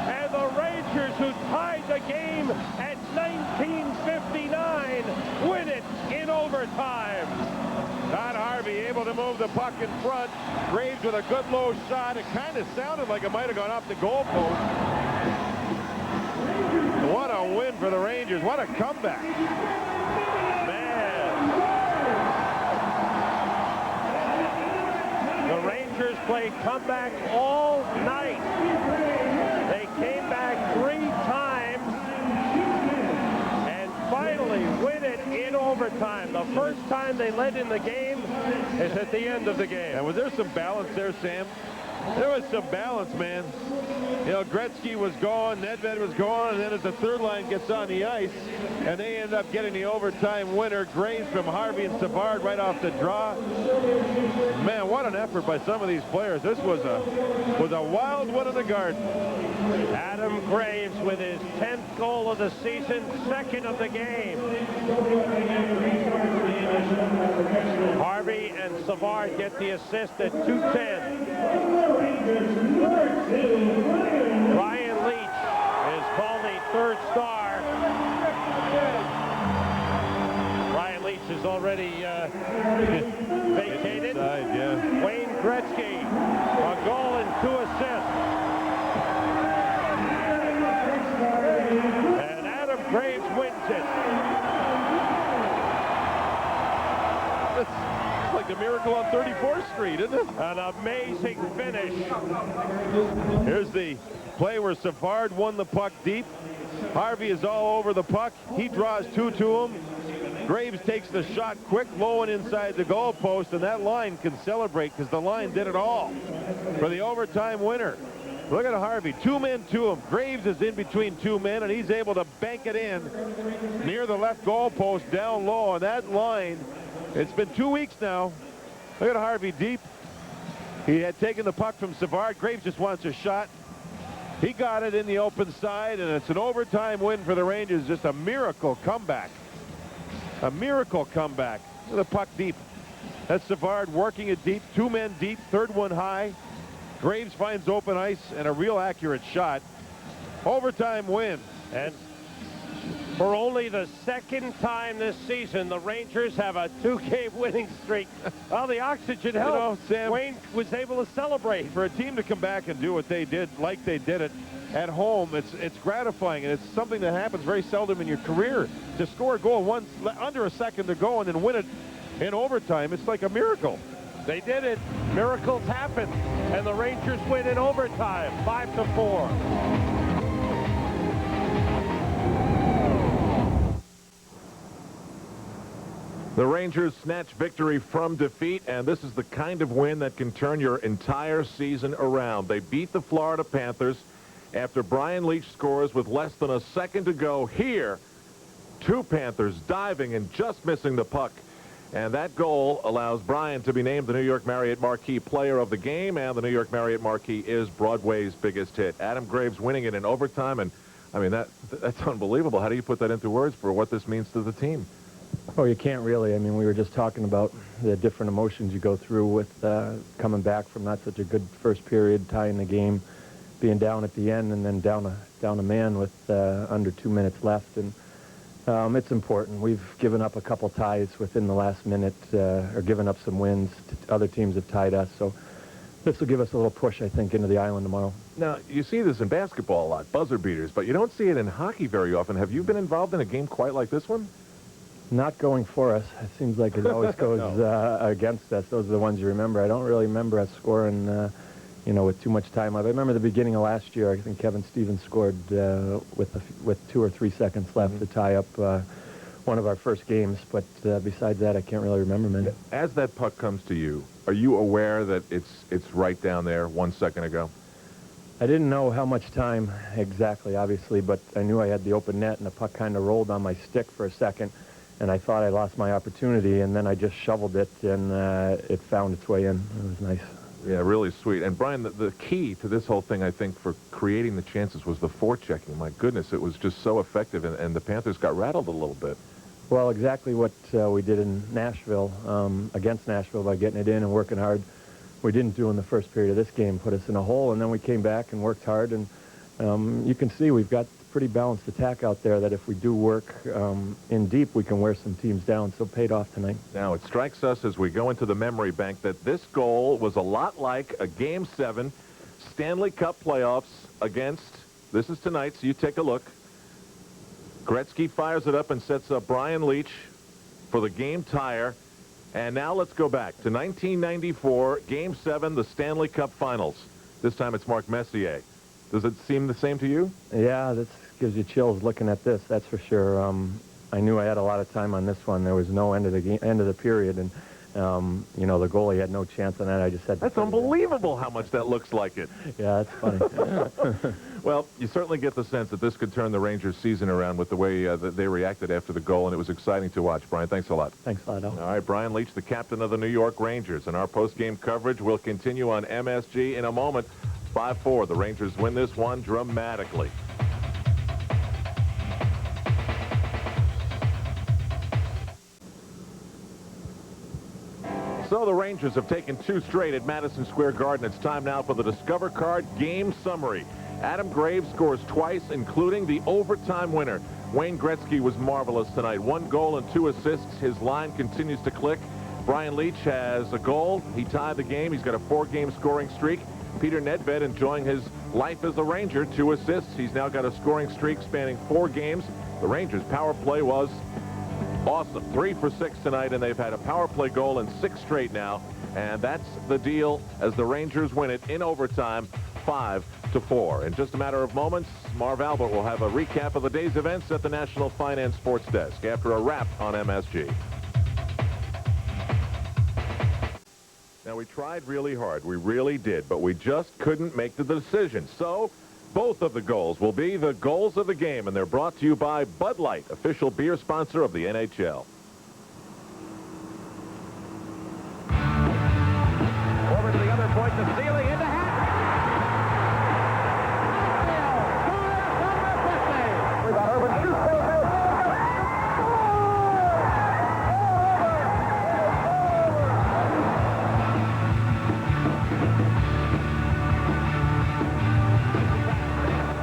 And the Rangers, who tied the game at 19:59, win it in overtime. Todd Harvey able to move the puck in front. Graves with a good low shot. It kind of sounded like it might have gone off the goalpost. What a win for the Rangers. What a comeback. Man. The Rangers played comeback all night. They came back 3 times and finally win it in overtime. The first time they led in the game is at the end of the game. And was there some balance there, Sam? There was some balance, man. You know, Gretzky was gone, Nedved was gone, and then as the third line gets on the ice, and they end up getting the overtime winner, Graves from Harvey and Savard right off the draw. Man, what an effort by some of these players. This was a wild one in the Garden. Adam Graves with his 10th goal of the season, second of the game. Harvey and Savard get the assist at 2:10. Ryan Leach is called the third star. already vacated. Inside, yeah. Wayne Gretzky, a goal and 2 assists. And Adam Graves wins it. It's like the miracle on 34th Street, isn't it? An amazing finish. Here's the play where Savard won the puck deep. Harvey is all over the puck. He draws 2 to him. Graves takes the shot quick, low and inside the goalpost, and that line can celebrate because the line did it all for the overtime winner. Look at Harvey, 2 men to him. Graves is in between 2 men, and he's able to bank it in near the left goalpost down low. And that line, it's been 2 weeks now. Look at Harvey deep. He had taken the puck from Savard. Graves just wants a shot. He got it in the open side, and it's an overtime win for the Rangers. Just a miracle comeback. A miracle comeback. The puck deep. That's Savard working it deep. 2 men deep, 3rd one high. Graves finds open ice and a real accurate shot. Overtime win. And for only the 2nd time this season, the Rangers have a 2-game winning streak. Well, the oxygen helped. You know, Sam, Wayne was able to celebrate. for a team to come back and do what they did, like they did it at home, it's gratifying, and it's something that happens very seldom in your career. To score a goal under a second to go and then win it in overtime, it's like a miracle. They did it. Miracles happen. And the Rangers win in overtime, 5-4. The Rangers snatch victory from defeat, and this is the kind of win that can turn your entire season around. They beat the Florida Panthers after Brian Leetch scores with less than a second to go. Here, 2 Panthers diving and just missing the puck. And that goal allows Brian to be named the New York Marriott Marquee Player of the Game, and the New York Marriott Marquee is Broadway's biggest hit. Adam Graves winning it in overtime, and I mean, that's unbelievable. How do you put that into words for what this means to the team? Oh, you can't really. I mean, we were just talking about the different emotions you go through with coming back from not such a good first period, tying the game, being down at the end, and then down a man with under 2 minutes left. And it's important. We've given up a couple ties within the last minute, or given up some wins. Other teams have tied us, so this will give us a little push, I think, into the island tomorrow. Now, you see this in basketball a lot, buzzer beaters, but you don't see it in hockey very often. Have you been involved in a game quite like this one? Not going for us. It seems like it always goes against us. Those are the ones you remember. I don't really remember us scoring, with too much time. I remember the beginning of last year. I think Kevin Stevens scored with 2 or 3 seconds left to tie up one of our first games. But besides that, I can't really remember many. As that puck comes to you, are you aware that it's right down there 1 second ago? I didn't know how much time exactly, obviously, but I knew I had the open net, and the puck kind of rolled on my stick for a second. And I thought I lost my opportunity, and then I just shoveled it, and it found its way in. It was nice. Yeah, really sweet. And, Brian, the key to this whole thing, I think, for creating the chances was the forechecking. My goodness, it was just so effective, and the Panthers got rattled a little bit. Well, exactly what we did in Nashville, against Nashville, by getting it in and working hard. We didn't do in the first period of this game, put us in a hole, and then we came back and worked hard. And you can see we've got pretty balanced attack out there that if we do work in deep, we can wear some teams down. So it paid off tonight. Now, it strikes us as we go into the memory bank that this goal was a lot like a Game 7 Stanley Cup playoffs against, this is tonight, so you take a look. Gretzky fires it up and sets up Brian Leetch for the game tire. And now let's go back to 1994, Game 7, the Stanley Cup Finals. This time it's Mark Messier. Does it seem the same to you? Yeah, this gives you chills looking at this, that's for sure. I knew I had a lot of time on this one. There was no end of the period, and the goalie had no chance on that. I just had to. That's unbelievable how much that looks like it. Yeah, that's funny. Well, you certainly get the sense that this could turn the Rangers' season around with the way that they reacted after the goal, and it was exciting to watch. Brian, thanks a lot. Thanks a lot, Al. All right, Brian Leetch, the captain of the New York Rangers, and our post-game coverage will continue on MSG in a moment. 5-4. The Rangers win this one dramatically. So the Rangers have taken 2 straight at Madison Square Garden. It's time now for the Discover Card game summary. Adam Graves scores twice, including the overtime winner. Wayne Gretzky was marvelous tonight. 1 goal and 2 assists. His line continues to click. Brian Leach has a goal. He tied the game. He's got a 4-game scoring streak. Peter Nedved enjoying his life as a Ranger. 2 assists. He's now got a scoring streak spanning 4 games. The Rangers' power play was awesome. 3 for 6 tonight, and they've had a power play goal in 6 straight now. And that's the deal as the Rangers win it in overtime, 5-4. In just a matter of moments, Marv Albert will have a recap of the day's events at the National Finance Sports Desk after a wrap on MSG. Now, we tried really hard. We really did, but we just couldn't make the decision. So, both of the goals will be the goals of the game, and they're brought to you by Bud Light, official beer sponsor of the NHL. Over to the other point, the ceiling, into hat. We got Urban shoots.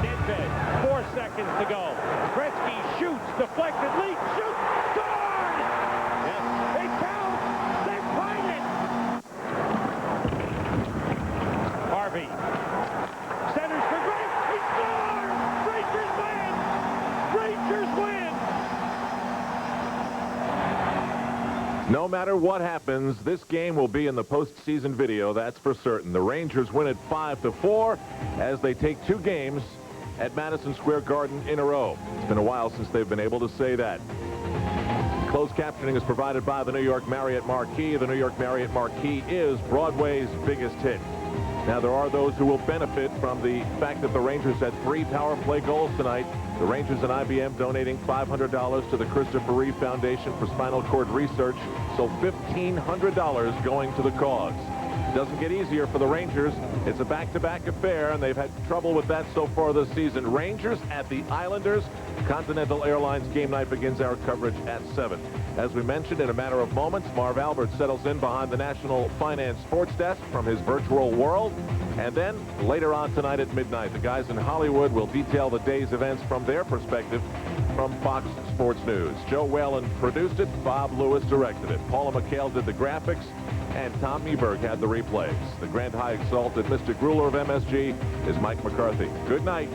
Nedved, 4 seconds to go. Gretzky shoots, deflected, Leach shoots, scored! Yes. It counts! They've tied it! Harvey centers for Grant. He scores! Rangers win! Rangers win! No matter what happens, this game will be in the postseason video, that's for certain. The Rangers win it 5-4 as they take 2 games at Madison Square Garden in a row. It's been a while since they've been able to say that. Closed captioning is provided by the New York Marriott Marquis. The New York Marriott Marquis is Broadway's biggest hit. Now, there are those who will benefit from the fact that the Rangers had 3 power play goals tonight. The Rangers and IBM donating $500 to the Christopher Reeve Foundation for Spinal Cord Research, so $1,500 going to the cause. It doesn't get easier for the Rangers. It's a back-to-back affair, and they've had trouble with that so far this season. Rangers at the Islanders. Continental Airlines game night begins our coverage at 7. As we mentioned, in a matter of moments, Marv Albert settles in behind the National Finance Sports Desk from his virtual world. And then, later on tonight at midnight, the guys in Hollywood will detail the day's events from their perspective from Fox Sports News. Joe Whalen produced it. Bob Lewis directed it. Paula McHale did the graphics. And Tom Meberg had the replays. The Grand High Exalted Mystic Ruler of MSG is Mike McCarthy. Good night.